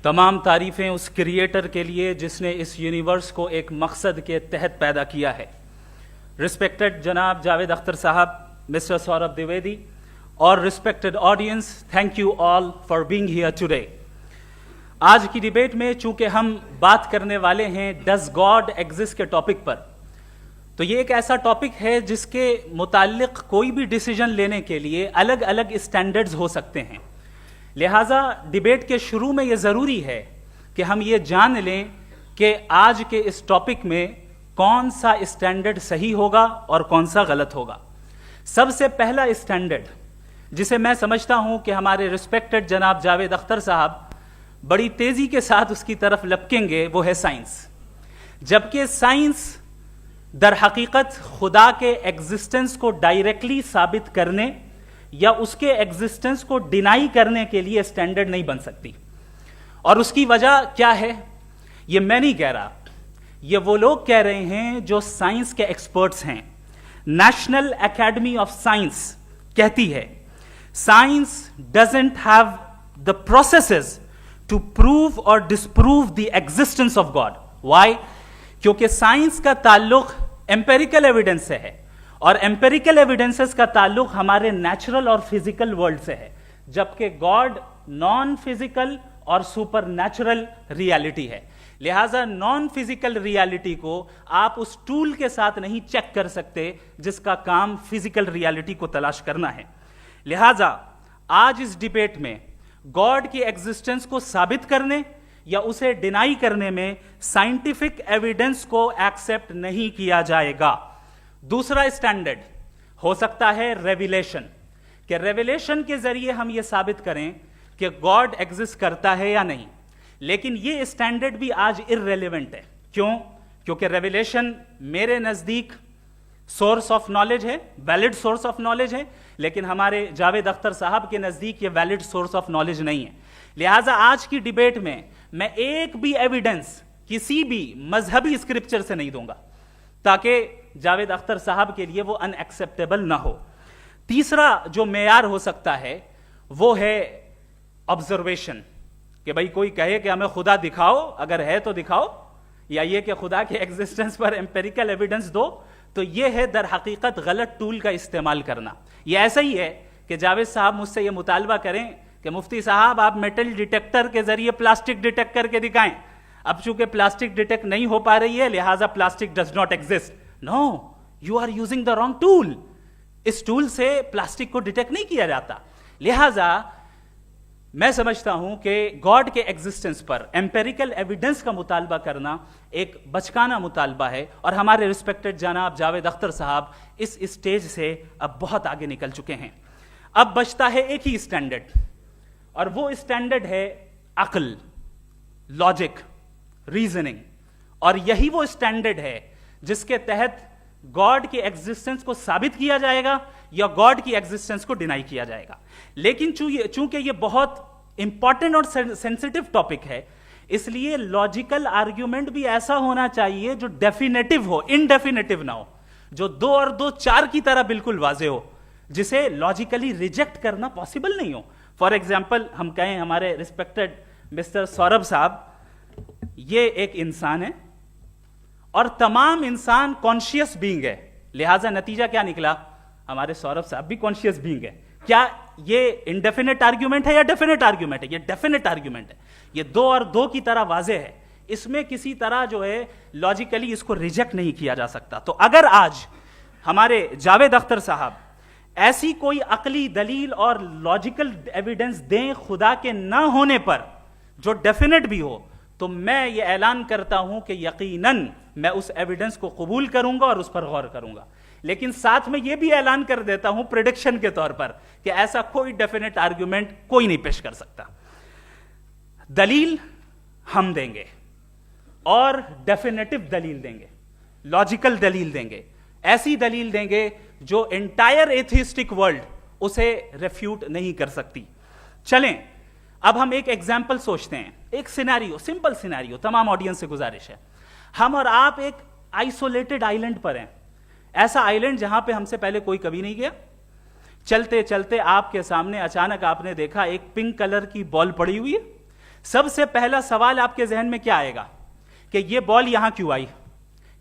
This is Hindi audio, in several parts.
तमाम तारीफ़ें उस क्रिएटर के लिए जिसने इस यूनिवर्स को एक मकसद के तहत पैदा किया है। रिस्पेक्टेड जनाब जावेद अख्तर साहब, मिस्टर सौरभ द्विवेदी और respected audience, thank you all for being here today. आज की डिबेट में चूंकि हम बात करने वाले हैं डज गॉड एग्जिस्ट के टॉपिक पर, तो ये एक ऐसा टॉपिक है जिसके मुताल्लिक कोई भी डिसीजन लेने के लिए अलग अलग स्टैंडर्ड्स हो सकते हैं। लिहाजा डिबेट के शुरू में ये ज़रूरी है कि हम ये जान लें कि आज के इस टॉपिक में कौन सा स्टैंडर्ड सही होगा और कौन सा गलत होगा। सबसे पहला स्टैंडर्ड जिसे मैं समझता हूं कि हमारे रिस्पेक्टेड जनाब जावेद अख्तर साहब बड़ी तेजी के साथ उसकी तरफ लपकेंगे, वो है साइंस। जबकि साइंस दर हकीकत खुदा के एग्जिस्टेंस को डायरेक्टली साबित करने या उसके एग्जिस्टेंस को डिनाई करने के लिए स्टैंडर्ड नहीं बन सकती। और उसकी वजह क्या है, ये मैं नहीं कह रहा, ये वो लोग कह रहे हैं जो साइंस के एक्सपर्ट्स हैं। नेशनल एकेडमी ऑफ साइंस कहती है science doesn't have the processes to prove और disprove the existence of God. Why? क्योंकि साइंस का ताल्लुक एम्पेरिकल एविडेंस से है और एम्पेरिकल एविडेंसेस का ताल्लुक हमारे नेचुरल और फिजिकल वर्ल्ड से है, जबकि गॉड नॉन फिजिकल और सुपर नेचुरल रियलिटी है। लिहाजा नॉन फिजिकल रियलिटी को आप उस टूल के साथ नहीं चेक कर सकते जिसका काम फिजिकल रियलिटी को तलाश करना है। लिहाजा आज इस डिबेट में गॉड की एग्जिस्टेंस को साबित करने या उसे डिनाई करने में साइंटिफिक एविडेंस को एक्सेप्ट नहीं किया जाएगा। दूसरा स्टैंडर्ड हो सकता है रेविलेशन, कि रेविलेशन के जरिए हम यह साबित करें कि गॉड एग्जिस्ट करता है या नहीं। लेकिन यह स्टैंडर्ड भी आज इररेलेवेंट है। क्यों? क्योंकि रेविलेशन मेरे नजदीक सोर्स ऑफ नॉलेज है, वैलिड सोर्स ऑफ नॉलेज है, लेकिन हमारे जावेद अख्तर साहब के नजदीक ये वैलिड सोर्स ऑफ नॉलेज नहीं है। लिहाजा आज की डिबेट में मैं एक भी एविडेंस किसी भी मजहबी स्क्रिप्चर से नहीं दूंगा ताकि जावेद अख्तर साहब के लिए वो अनएक्सेप्टेबल ना हो। तीसरा जो मेयार हो सकता है वो है ऑब्जर्वेशन, कि भाई कोई कहे कि हमें खुदा दिखाओ, अगर है तो दिखाओ, या ये कि खुदा के एग्जिस्टेंस पर एम्पेरिकल एविडेंस दो, तो ये है दर हकीकत गलत टूल का इस्तेमाल करना। ये ऐसा ही है कि जावेद साहब मुझसे ये मुतालबा करें कि मुफ्ती साहब आप मेटल डिटेक्टर के जरिए प्लास्टिक डिटेक्ट करके दिखाएं। अब चूंकि प्लास्टिक डिटेक्ट नहीं हो पा रही है लिहाजा plastic does not exist. No, you are using the wrong tool. इस टूल से प्लास्टिक को डिटेक्ट नहीं किया जाता। लिहाजा मैं समझता हूं कि गॉड के एग्जिस्टेंस पर एम्पेरिकल एविडेंस का मुतालबा करना एक बचकाना मुतालबा है और हमारे रिस्पेक्टेड जनाब जावेद अख्तर साहब इस स्टेज से अब बहुत आगे निकल चुके हैं। अब बचता है एक ही स्टैंडर्ड, और वो स्टैंडर्ड है अक्ल, लॉजिक, रीजनिंग। और यही वो स्टैंडर्ड है जिसके तहत गॉड की एग्जिस्टेंस को साबित किया जाएगा या गॉड की एग्जिस्टेंस को डिनाई किया जाएगा। लेकिन चूंकि ये बहुत इंपॉर्टेंट और सेंसिटिव टॉपिक है, इसलिए लॉजिकल आर्ग्यूमेंट भी ऐसा होना चाहिए जो डेफिनेटिव हो, इनडेफिनेटिव ना हो, जो 2 और 2 4 की तरह बिल्कुल वाजे हो, जिसे लॉजिकली रिजेक्ट करना पॉसिबल नहीं हो। फॉर एग्जाम्पल हम कहें हमारे रिस्पेक्टेड मिस्टर सौरभ साहब ये एक इंसान है और तमाम इंसान कॉन्शियस बीइंग है, लिहाजा नतीजा क्या निकला, हमारे सौरभ साहब भी कॉन्शियस बीइंग है। क्या ये इनडेफिनेट आर्ग्यूमेंट है या डेफिनेट आर्ग्यूमेंट है? ये डेफिनेट आर्ग्यूमेंट है। ये 2 और 2 की तरह वाजे है, इसमें किसी तरह जो है लॉजिकली इसको रिजेक्ट नहीं किया जा सकता। तो अगर आज हमारे जावेद अख्तर साहब ऐसी कोई अकली दलील और लॉजिकल एविडेंस दें खुदा के ना होने पर जो डेफिनेट भी हो, तो मैं ये ऐलान करता हूं कि यकीनन मैं उस एविडेंस को कबूल करूंगा और उस पर गौर करूंगा। लेकिन साथ में यह भी ऐलान कर देता हूं प्रेडिक्शन के तौर पर कि ऐसा कोई डेफिनेट आर्ग्यूमेंट कोई नहीं पेश कर सकता। दलील हम देंगे और डेफिनेटिव दलील देंगे, लॉजिकल दलील देंगे, ऐसी दलील देंगे जो एंटायर एथिस्टिक वर्ल्ड उसे रेफ्यूट नहीं कर सकती। चलें अब हम एक एग्जाम्पल सोचते हैं, एक सिनेरियो, सिंपल सिनेरियो, तमाम ऑडियंस से गुजारिश है, हम और आप एक आइसोलेटेड आइलैंड पर हैं, ऐसा आइलैंड जहां पे हमसे पहले कोई कभी नहीं गया। चलते चलते आपके सामने अचानक आपने देखा एक पिंक कलर की बॉल पड़ी हुई है, सबसे पहला सवाल आपके जहन में क्या आएगा कि ये बॉल यहां क्यों आई,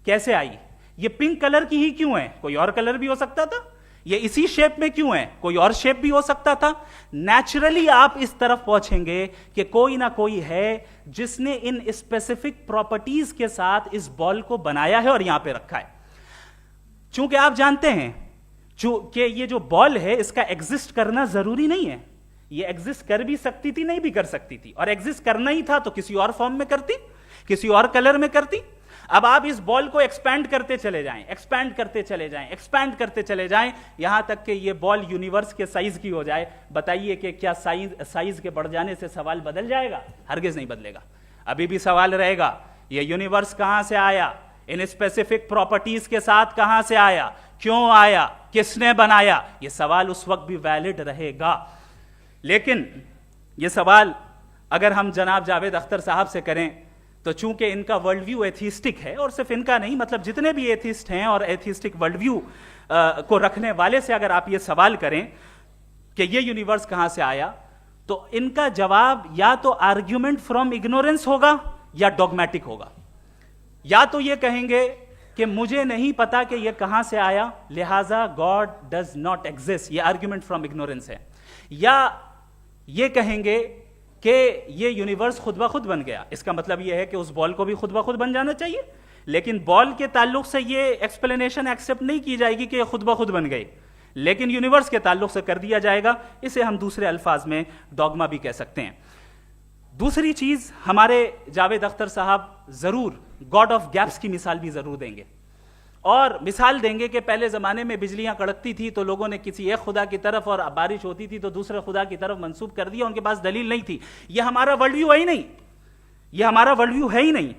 कैसे आई, ये पिंक कलर की ही क्यों है, कोई और कलर भी हो सकता था, ये इसी शेप में क्यों है, कोई और शेप भी हो सकता था। नेचुरली आप इस तरफ पहुंचेंगे कि कोई ना कोई है जिसने इन स्पेसिफिक प्रॉपर्टीज के साथ इस बॉल को बनाया है और यहां पे रखा है। चूंकि आप जानते हैं कि ये जो बॉल है इसका एग्जिस्ट करना जरूरी नहीं है, ये एग्जिस्ट कर भी सकती थी, नहीं भी कर सकती थी, और एग्जिस्ट करना ही था तो किसी और फॉर्म में करती, किसी और कलर में करती। अब आप इस बॉल को एक्सपैंड करते चले जाएं, एक्सपैंड करते चले जाएं, एक्सपैंड करते चले जाएं, यहां तक कि ये बॉल यूनिवर्स के साइज की हो जाए। बताइए कि क्या साइज के बढ़ जाने से सवाल बदल जाएगा? हरगिज नहीं बदलेगा। अभी भी सवाल रहेगा, ये यूनिवर्स कहां से आया, इन स्पेसिफिक प्रॉपर्टीज के साथ कहां से आया, क्यों आया, किसने बनाया, यह सवाल उस वक्त भी वैलिड रहेगा। लेकिन यह सवाल अगर हम जनाब जावेद अख्तर साहब से करें तो चूंकि इनका वर्ल्ड व्यू एथिस्टिक है, और सिर्फ इनका नहीं, मतलब जितने भी एथिस्ट हैं और एथिस्टिक वर्ल्ड व्यू को रखने वाले से अगर आप ये सवाल करें कि ये यूनिवर्स कहां से आया, तो इनका जवाब या तो आर्ग्यूमेंट फ्रॉम इग्नोरेंस होगा या डॉगमेटिक होगा। या तो ये कहेंगे कि मुझे नहीं पता कि ये कहां से आया, लिहाजा गॉड डज नॉट एग्जिस्ट, ये आर्ग्यूमेंट फ्रॉम इग्नोरेंस है, या ये कहेंगे कि ये यूनिवर्स खुद ब खुद बन गया। इसका मतलब ये है कि उस बॉल को भी खुद ब खुद बन जाना चाहिए, लेकिन बॉल के ताल्लुक से ये एक्सप्लेनेशन एक्सेप्ट नहीं की जाएगी कि ये खुद ब खुद बन गई, लेकिन यूनिवर्स के ताल्लुक से कर दिया जाएगा। इसे हम दूसरे अल्फाज में डॉगमा भी कह सकते हैं। दूसरी चीज, हमारे जावेद अख्तर साहब जरूर गॉड ऑफ गैप्स की मिसाल भी जरूर देंगे, और मिसाल देंगे कि पहले जमाने में बिजलियां कड़कती थी तो लोगों ने किसी एक खुदा की तरफ, और बारिश होती थी तो दूसरे खुदा की तरफ मंसूब कर दिया, उनके पास दलील नहीं थी। यह हमारा वर्ल्ड व्यू है ही नहीं, यह हमारा वर्ल्ड व्यू है ही नहीं,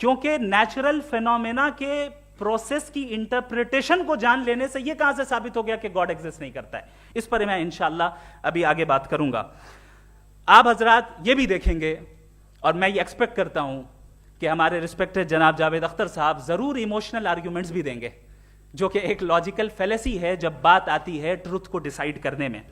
क्योंकि नेचुरल फेनोमेना के प्रोसेस की इंटरप्रिटेशन को जान लेने से यह कहां से साबित हो गया कि गॉड एग्जिस्ट नहीं करता है। इस पर मैं इंशाअल्लाह अभी आगे बात करूंगा। आप हजरात ये भी देखेंगे, और मैं ये एक्सपेक्ट करता हूं कि हमारे रिस्पेक्टेड जनाब जावेद अख्तर साहब जरूर इमोशनल आर्ग्यूमेंट्स भी देंगे, जो कि एक लॉजिकल फेलेसी है जब बात आती है ट्रुथ को डिसाइड करने में।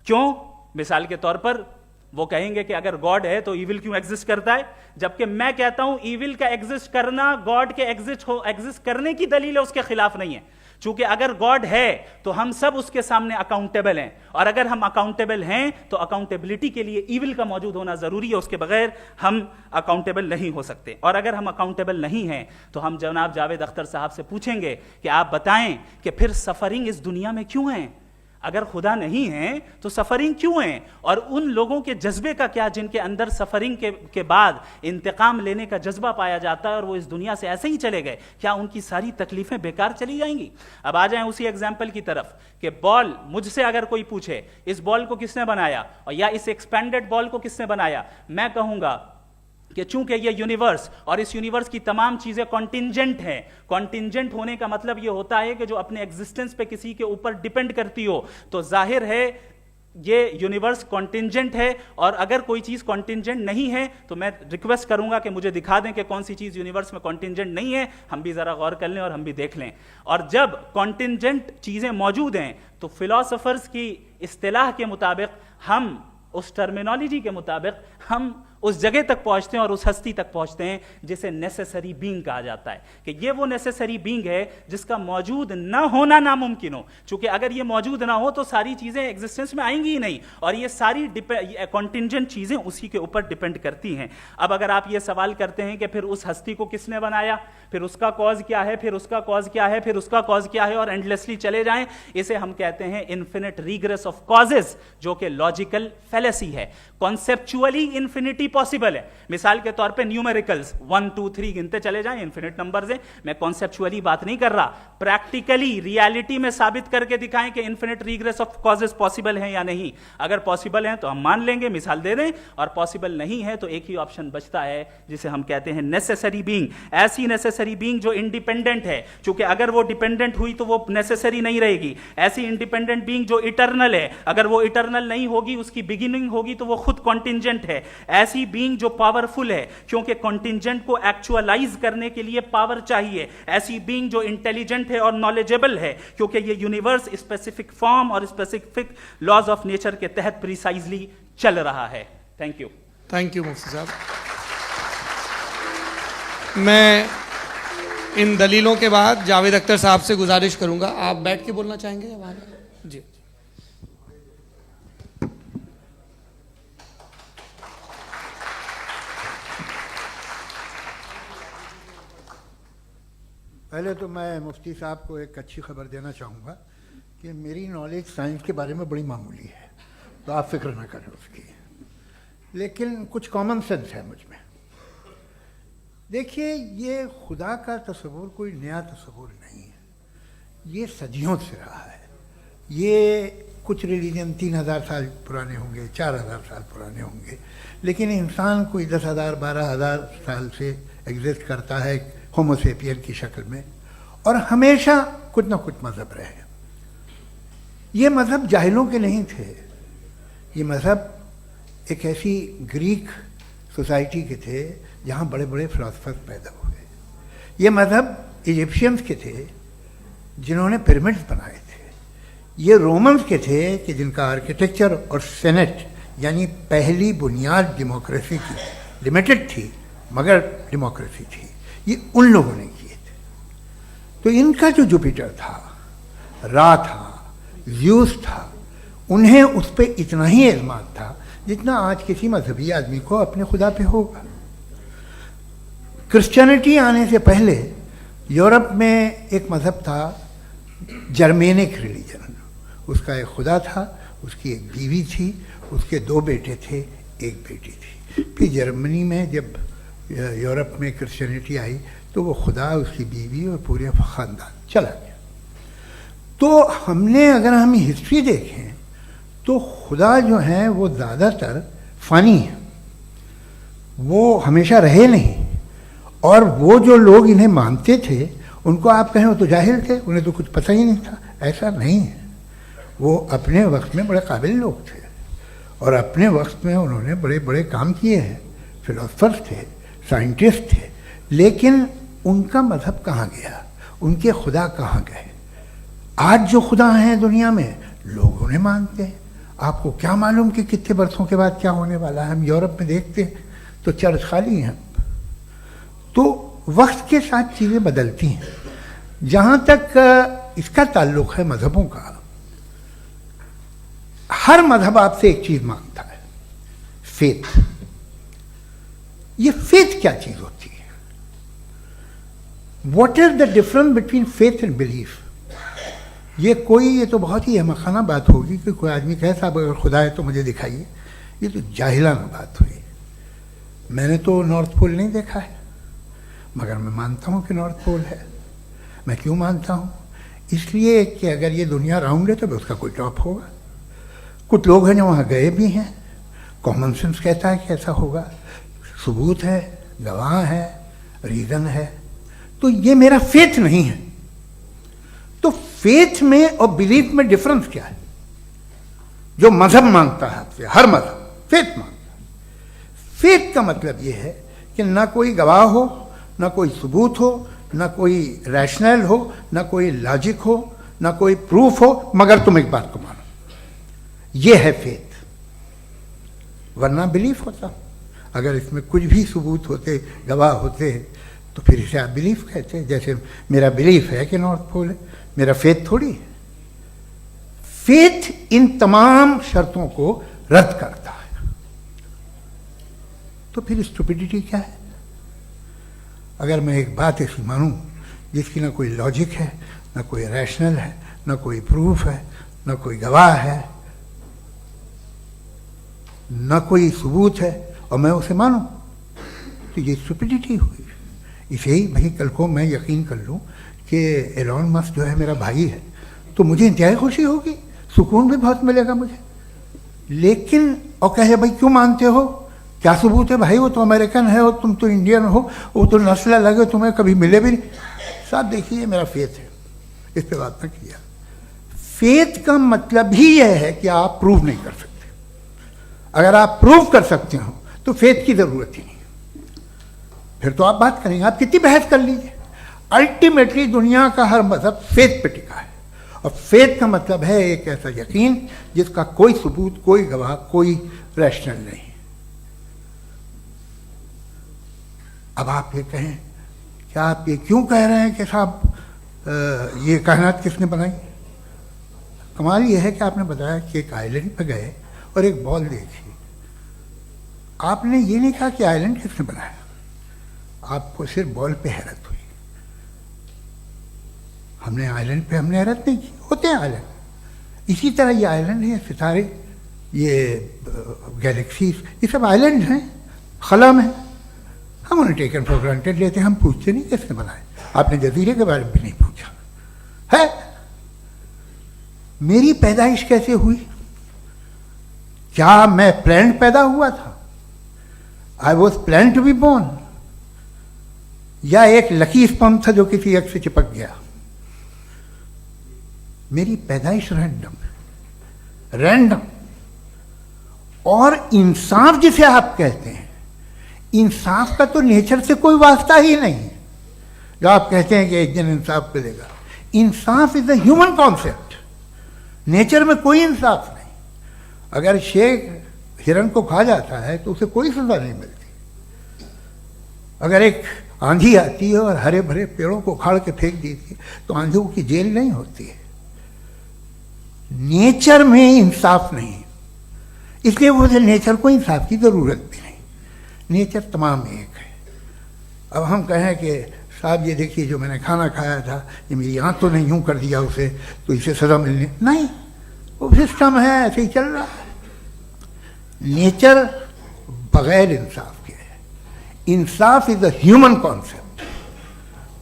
क्यों? मिसाल के तौर पर वो कहेंगे कि अगर गॉड है तो ईविल क्यों एग्जिस्ट करता है, जबकि मैं कहता हूं ईविल का एग्जिस्ट करना गॉड के एग्जिस्ट करने की दलील है, उसके खिलाफ नहीं है। चूंकि अगर गॉड है तो हम सब उसके सामने अकाउंटेबल हैं, और अगर हम अकाउंटेबल हैं तो अकाउंटेबिलिटी के लिए ईविल का मौजूद होना जरूरी है, उसके बगैर हम अकाउंटेबल नहीं हो सकते। और अगर हम अकाउंटेबल नहीं हैं तो हम जनाब जावेद अख्तर साहब से पूछेंगे कि आप बताएं कि फिर सफरिंग इस दुनिया में क्यों है? अगर खुदा नहीं है तो सफरिंग क्यों है? और उन लोगों के जज्बे का क्या जिनके अंदर सफरिंग के बाद इंतकाम लेने का जज्बा पाया जाता है और वो इस दुनिया से ऐसे ही चले गए, क्या उनकी सारी तकलीफें बेकार चली जाएंगी? अब आ जाएं उसी एग्जाम्पल की तरफ कि बॉल, मुझसे अगर कोई पूछे इस बॉल को किसने बनाया, और या इस एक्सपेंडेड बॉल को किसने बनाया, मैं कहूंगा कि चूंकि ये यूनिवर्स और इस यूनिवर्स की तमाम चीजें कॉन्टिंजेंट हैं। कॉन्टिंजेंट होने का मतलब ये होता है कि जो अपने एग्जिस्टेंस पे किसी के ऊपर डिपेंड करती हो, तो जाहिर है ये यूनिवर्स कॉन्टिंजेंट है। और अगर कोई चीज कॉन्टिंजेंट नहीं है तो मैं रिक्वेस्ट करूंगा कि मुझे दिखा दें कि कौन सी चीज यूनिवर्स में कॉन्टिंजेंट नहीं है, हम भी जरा गौर कर लें और हम भी देख लें। और जब कॉन्टिंजेंट चीजें मौजूद हैं तो फिलोसोफर्स की इस्तिलाह के मुताबिक, हम उस टर्मिनोलॉजी के मुताबिक हम उस जगह तक पहुंचते हैं और उस हस्ती तक पहुंचते हैं जिसे नेसेसरी बीइंग कहा जाता है, कि ये वो नेसेसरी बीइंग है जिसका मौजूद ना होना नामुमकिन हो। क्योंकि अगर ये मौजूद ना हो तो सारी चीजें एग्जिस्टेंस में आएंगी ही नहीं, और ये सारी कॉन्टिंजेंट चीजें उसी के ऊपर डिपेंड करती हैं। अब अगर आप ये सवाल करते हैं कि फिर उस हस्ती को किसने बनाया, फिर उसका कॉज क्या है, फिर उसका कॉज क्या है, फिर उसका कॉज क्या है, और एंडलेसली चले जाएं, इसे हम कहते हैं इन्फिनिट रिग्रेस ऑफ कॉजेस, जो कि लॉजिकल फेलेसी है। कॉन्सेप्चुअली इन्फिनिटी पॉसिबल है। मिसाल के तौर पे न्यूमेरिकल्स 1 2 3 गिनते चले जाएं, इन्फिनिट नंबर्स हैं। मैं कॉन्सेप्चुअली बात नहीं कर रहा, प्रैक्टिकली रियलिटी में साबित करके दिखाएं कि infinite regress of causes possible हैं या नहीं। अगर पॉसिबल हैं तो हम मान लेंगे, मिसाल दे दें, और पॉसिबल नहीं है तो एक ही ऑप्शन बचता है जिसे हम कहते हैं नेसेसरी बीइंग। ऐसी नेसेसरी बीइंग जो इंडिपेंडेंट है, क्योंकि अगर वो डिपेंडेंट हुई तो वो नेसेसरी नहीं रहेगी। ऐसी इंडिपेंडेंट बीइंग जो इटर्नल है, अगर वो इटर्नल नहीं होगी, उसकी बिगिनिंग होगी तो वो खुद कॉन्टिंजेंट है। ऐसी बीइंग जो पावरफुल है, क्योंकि कॉन्टिंजेंट को एक्चुअलाइज करने के लिए पावर चाहिए। ऐसी बीइंग जो इंटेलिजेंट है और नॉलेजेबल है, क्योंकि ये यूनिवर्स स्पेसिफिक फॉर्म और स्पेसिफिक लॉज ऑफ नेचर के तहत प्रिसाइजली चल रहा है। Thank you. थैंक यू मुफ्ती साहब। मैं इन दलीलों के बाद जावेद अख्तर साहब से गुजारिश करूंगा, आप बैठ के बोलना चाहेंगे या वहाँ जी। पहले तो मैं मुफ्ती साहब को एक अच्छी खबर देना चाहूँगा कि मेरी नॉलेज साइंस के बारे में बड़ी मामूली है, तो आप फिक्र ना करें उसकी, लेकिन कुछ कॉमन सेंस है मुझ में। देखिए, ये खुदा का तस्वुर कोई नया तस्वुर नहीं है, ये सदियों से रहा है। ये कुछ रिलीजन 3000 साल पुराने होंगे, 4000 साल पुराने होंगे, लेकिन इंसान कोई 10,000 12,000 साल से एग्जिस्ट करता है होमोसेपियन की शक्ल में, और हमेशा कुछ ना कुछ मज़हब रहे। ये मज़हब जाहिलों के नहीं थे, ये मज़हब एक ऐसी ग्रीक सोसाइटी के थे जहाँ बड़े बड़े फिलोसफर्स पैदा हुए। ये मज़हब इजिप्शियंस के थे जिन्होंने पिरामिड्स बनाए थे। ये रोमन्स के थे कि जिनका आर्किटेक्चर और सेनेट यानी पहली बुनियाद डेमोक्रेसी की लिमिटेड थी, मगर डेमोक्रेसी थी, ये उन लोगों ने किए थे। तो इनका जो जुपिटर था, रा था, ज़्यूस था, उन्हें उस पर इतना ही एतमाद था जितना आज किसी मजहबी आदमी को अपने खुदा पे होगा। क्रिश्चियनिटी आने से पहले यूरोप में एक मज़हब था, जर्मेनिक रिलीजन। उसका एक खुदा था, उसकी एक बीवी थी, उसके 2 बेटे थे, एक बेटी थी। फिर जर्मनी में जब यूरोप में क्रिश्चियनिटी आई तो वो खुदा, उसकी बीवी और पूरे ख़ानदान चला गया। तो हमने, अगर हम हिस्ट्री देखें तो खुदा जो हैं वो ज़्यादातर फ़नी हैं, वो हमेशा रहे नहीं। और वो जो लोग इन्हें मानते थे उनको आप कहें वो तो जाहिल थे, उन्हें तो कुछ पता ही नहीं था, ऐसा नहीं है। वो अपने वक्त में बड़े काबिल लोग थे और अपने वक्त में उन्होंने बड़े बड़े काम किए हैं, फिलोसफर्स थे, साइंटिस्ट थे, लेकिन उनका मज़हब कहाँ गया, उनके खुदा कहाँ गए? आज जो खुदा हैं दुनिया में लोग उन्हें मानते हैं। आपको क्या मालूम कि कितने बरसों के बाद क्या होने वाला है? हम यूरोप में देखते हैं तो चर्च खाली हैं। तो वक्त के साथ चीज़ें बदलती हैं। जहाँ तक इसका ताल्लुक़ है मज़हबों का, हर मज़हब आपसे एक चीज़ मांगता है, फेथ। ये फेथ क्या चीज़ होती है? What is the difference between faith and belief? ये तो बहुत ही अहमखाना बात होगी कि कोई आदमी कहे साहब अगर खुदा है तो मुझे दिखाइए। ये तो जाहिलाना बात हुई। मैंने तो नॉर्थ पोल नहीं देखा है, मगर मैं मानता हूँ कि नॉर्थ पोल है। मैं क्यों मानता हूँ? इसलिए कि अगर ये दुनिया राउंड है तो उसका कोई टॉप होगा। कुछ लोग हैं जो वहाँ गए भी हैं, कॉमन सेंस कहता है कि ऐसा होगा, सबूत है, गवाह है, रीज़न है। तो ये मेरा फेथ नहीं है। तो फेथ में और बिलीफ में डिफरेंस क्या है? जो मजहब मांगता है आपसे, हर मजहब फेथ मांगता है। फेथ का मतलब ये है कि ना कोई गवाह हो, ना कोई सबूत हो, ना कोई रैशनल हो, ना कोई लॉजिक हो, ना कोई प्रूफ हो, मगर तुम एक बात को मानो। ये है फेथ। वरना बिलीफ होता। अगर इसमें कुछ भी सबूत होते, गवाह होते, तो फिर इसे आप बिलीफ कहते। जैसे मेरा बिलीफ है कि नॉर्थ पोल है, मेरा फेथ थोड़ी है। फेथ इन तमाम शर्तों को रद्द करता है। तो फिर स्टुपिडिटी क्या है? अगर मैं एक बात ऐसी मानूं जिसकी ना कोई लॉजिक है, ना कोई रैशनल है, ना कोई प्रूफ है, ना कोई गवाह है, ना कोई सबूत है, और मैं उसे मानूं, तो ये स्टुपिडिटी हुई। इसे ही भाई कल को मैं यकीन कर लूं कि एलॉन मस्क जो है मेरा भाई है, तो मुझे इंतहाई खुशी होगी, सुकून भी बहुत मिलेगा मुझे। लेकिन और कहे भाई क्यों मानते हो, क्या सबूत है? भाई वो तो अमेरिकन है और तुम तो इंडियन हो, वो तो नस्ल अलग है, तुम्हें कभी मिले भी नहीं। साहब देखिए, मेरा फेथ है, इस पर बात न किया। फेथ का मतलब ही यह है कि आप प्रूव नहीं कर सकते। अगर आप प्रूव कर सकते हो तो फेथ की जरूरत ही नहीं, फिर तो आप बात करेंगे, आप कितनी बहस कर लीजिए। अल्टीमेटली दुनिया का हर मजहब फेथ पे टिका है, और फेथ का मतलब है एक ऐसा यकीन जिसका कोई सबूत, कोई गवाह, कोई रैशनल नहीं। अब आप ये कहें, क्या आप ये क्यों कह रहे हैं कि साहब ये कायनात किसने बनाई? कमाल ये है कि आपने बताया कि एक आइलैंड पे गए और एक बॉल देखी। आपने ये नहीं कहा कि आइलैंड किसने बनाया, आपको सिर्फ बॉल पे हैरत हुई। हमने आइलैंड पे हमने हैरत नहीं की, होते हैं आइलैंड। इसी तरह ये आइलैंड है, सितारे, ये गैलेक्सीज, ये सब आइलैंड हैं, खला में। हम उन्हें टेकन फॉर ग्रांटेड लेते हैं, हम पूछते नहीं किसने बनाए। आपने जजीरे के बारे में भी नहीं पूछा है। मेरी पैदाइश कैसे हुई? क्या मैं प्लान्ड पैदा हुआ था? I was plan to be born, या एक लकी स्पर्म था जो किसी एक से चिपक गया? मेरी पैदाइश रैंडम। और इंसाफ जिसे आप कहते हैं, इंसाफ का तो नेचर से कोई वास्ता ही नहीं। जो आप कहते हैं कि एक दिन इंसाफ मिलेगा, इंसाफ is a human concept, nature में कोई इंसाफ नहीं। अगर शेर हिरन को खा जाता है तो उसे कोई सजा नहीं मिलती। अगर एक आंधी आती है और हरे भरे पेड़ों को उखाड़ के फेंक देती है तो आंधियों की जेल नहीं होती है। नेचर में इंसाफ नहीं, इसलिए मुझे नेचर को इंसाफ की जरूरत भी नहीं। नेचर तमाम एक है। अब हम कहें कि साहब ये देखिए जो मैंने खाना खाया था, ये मेरी आंख तो नहीं यूं कर दिया उसे, तो इसे सजा मिलनी नहीं, वो सिस्टम है, ऐसे ही चल रहा है। नेचर बगैर इंसाफ के है। इंसाफ इज अ ह्यूमन कॉन्सेप्ट।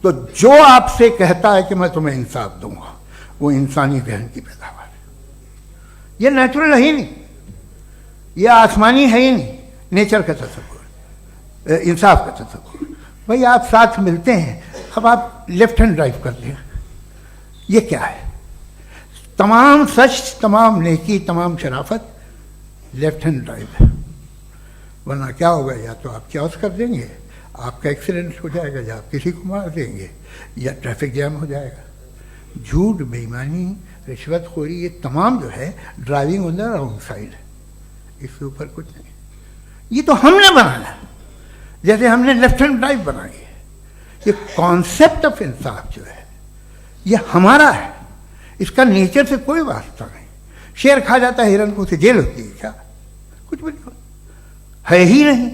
तो जो आपसे कहता है कि मैं तुम्हें इंसाफ दूंगा, वो इंसानी जहन की पैदावार है। ये नेचुरल है ही नहीं, ये आसमानी है ही नहीं। नेचर का तसव्वुर, इंसाफ का तसव्वुर। भाई आप साथ मिलते हैं, अब आप लेफ्ट हैंड ड्राइव कर लें, ये क्या है? तमाम सच, तमाम नेकी, तमाम शराफत लेफ्ट हैंड ड्राइव है। वरना क्या होगा, या तो आप क्रॉस कर देंगे, आपका एक्सीडेंट हो जाएगा, या आप किसी को मार देंगे, या ट्रैफिक जैम हो जाएगा। झूठ, बेईमानी, रिश्वतखोरी, ये तमाम जो है driving on the wrong side है। इसके ऊपर कुछ नहीं। ये तो हमने बनाया, जैसे हमने लेफ्ट हैंड ड्राइव बनाई है। ये कॉन्सेप्ट ऑफ इंसाफ जो है ये हमारा है, इसका नेचर से कोई वास्ता नहीं। शेर खा जाता है हिरन को, उसे जेल होती है क्या? कुछ भी नहीं, है ही नहीं।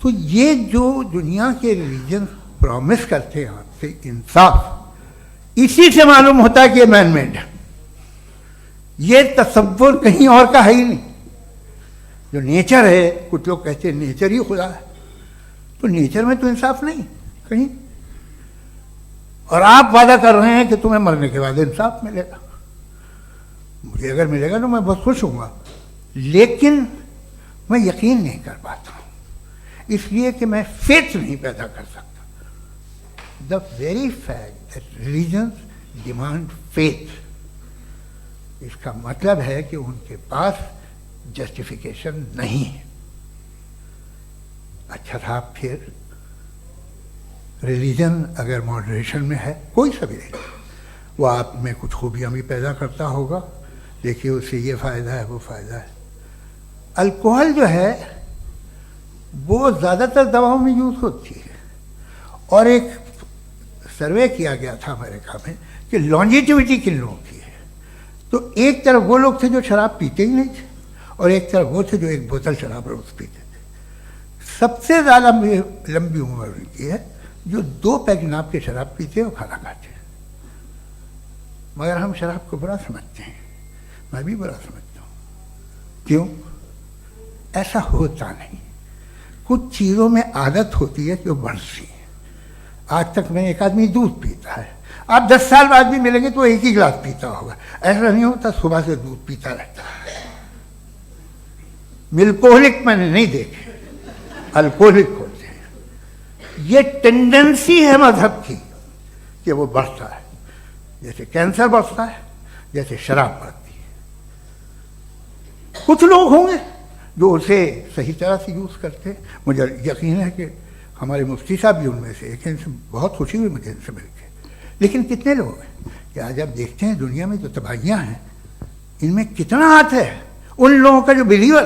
तो ये जो दुनिया के रिलीजन प्रॉमिस करते हैं आपसे इंसाफ, इसी से मालूम होता है कि ये मैन मेड है। ये तसव्वुर कहीं और का है ही नहीं। जो नेचर है, कुछ लोग कहते हैं नेचर ही खुदा है, तो नेचर में तो इंसाफ नहीं कहीं। और आप वादा कर रहे हैं कि तुम्हें मरने के बाद इंसाफ मिलेगा। मुझे अगर मिलेगा तो मैं बहुत खुश होऊंगा, लेकिन मैं यकीन नहीं कर पाता हूं, इसलिए कि मैं फेथ नहीं पैदा कर सकता। The very fact that religions demand faith, इसका मतलब है कि उनके पास जस्टिफिकेशन नहीं है। अच्छा साहब, फिर रिलीजन अगर मॉडरेशन में है, कोई सा भी नहीं, वो आप में कुछ खूबियाँ भी पैदा करता होगा। देखिए उससे ये फ़ायदा है, वो फ़ायदा है। अल्कोहल जो है वो ज़्यादातर दवाओं में यूज़ होती है, और एक सर्वे किया गया था अमेरिका में कि लॉन्जिटिविटी किन लोगों की है। तो एक तरफ वो लोग थे जो शराब पीते ही नहीं थे, और एक तरफ वो थे जो एक बोतल शराब रोज पीते थे। सबसे ज़्यादा लंबी उम्र उनकी है जो 2 पैक नाप के शराब पीते और खाना खाते हैं। मगर हम शराब को बुरा समझते हैं, मैं भी बुरा समझता हूँ। क्यों? ऐसा होता नहीं। कुछ चीज़ों में आदत होती है जो बढ़ती है। आज तक में एक आदमी दूध पीता है, आप 10 साल बाद भी मिलेंगे तो एक ही गिलास पीता होगा। ऐसा नहीं होता, सुबह से दूध पीता रहता है। मिल्कोहलिक मैंने नहीं देखे, अल्कोहलिक होते हैं। ये टेंडेंसी है मजहब की कि वो बढ़ता है, जैसे कैंसर बढ़ता है, जैसे शराब बढ़ती है। कुछ लोग होंगे जो उसे सही तरह से यूज़ करते हैं। मुझे यकीन है कि हमारे मुफ्ती साहब भी उनमें से एक हैं, इनसे बहुत खुशी हुई मुझे इनसे मिलकर। लेकिन कितने लोग हैं कि आज आप देखते हैं दुनिया में जो तबाहियाँ हैं, इनमें कितना हाथ है उन लोगों का जो बिलीवर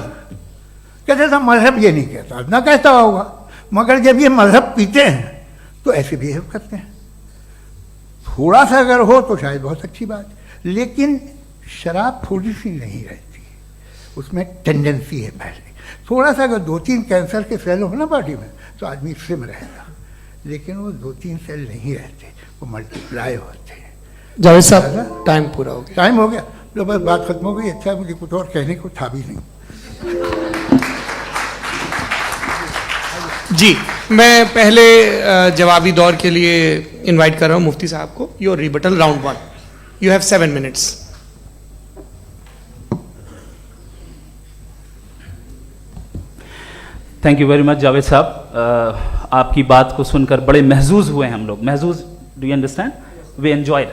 कहते था मजहब ये नहीं कहता, ना कहता होगा, मगर जब ये मजहब पीते हैं तो ऐसे बिहेव करते हैं। थोड़ा सा अगर हो तो शायद बहुत अच्छी बात, लेकिन शराब थोड़ी सी नहीं रहती, उसमें टेंडेंसी है पहले। थोड़ा सा अगर 2-3 कैंसर के सेल हो ना बॉडी में तो आदमी सिम रहेगा, लेकिन वो 2-3 सेल नहीं रहते, वो मल्टीप्लाई होते हैं। जावेद साहब टाइम पूरा हो गया। टाइम हो गया, तो बस बात खत्म हो गई। अच्छा, मुझे कुछ और कहने को था भी नहीं। जी, मैं पहले जवाबी दौर के लिए इनवाइट कर रहा हूं मुफ्ती साहब को। Your rebuttal round 1, you have 7 minutes. Thank you very much Javed साहब, आपकी बात को सुनकर बड़े महजूज हुए हम लोग। महजूज, do you understand? We enjoyed.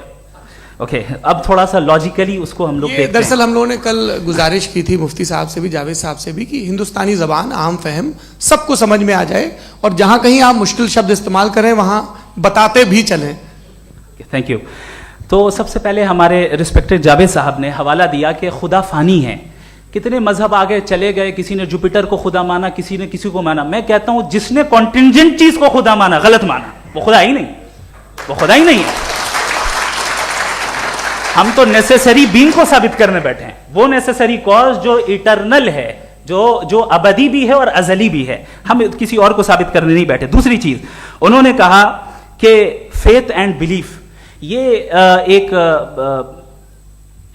Okay, अब थोड़ा सा लॉजिकली उसको हम लोग देखते हैं। दरअसल हम लोगों ने कल गुजारिश की थी मुफ्ती साहब से भी, जावेद साहब से भी, कि हिंदुस्तानी ज़बान आम फहम सबको समझ में आ जाए, और जहां कहीं आप मुश्किल शब्द इस्तेमाल करें वहां बताते भी चलें। Thank you. तो सबसे पहले हमारे रिस्पेक्टेड जावेद साहब ने हवाला दिया कि खुदा फानी है। कितने मजहब आगे चले गए, किसी ने जुपिटर को खुदा माना, किसी ने किसी को माना। मैं कहता हूं जिसने कॉन्टिंजेंट चीज को खुदा माना, गलत माना, वो खुदा ही नहीं, वो खुदा ही नहीं है। हम तो नेसेसरी बीइंग को साबित करने बैठे हैं, वो नेसेसरी कॉज जो इटरनल है, जो अबदी भी है और अजली भी है। हम किसी और को साबित करने नहीं बैठे। दूसरी चीज उन्होंने कहा कि फेथ एंड बिलीफ, ये एक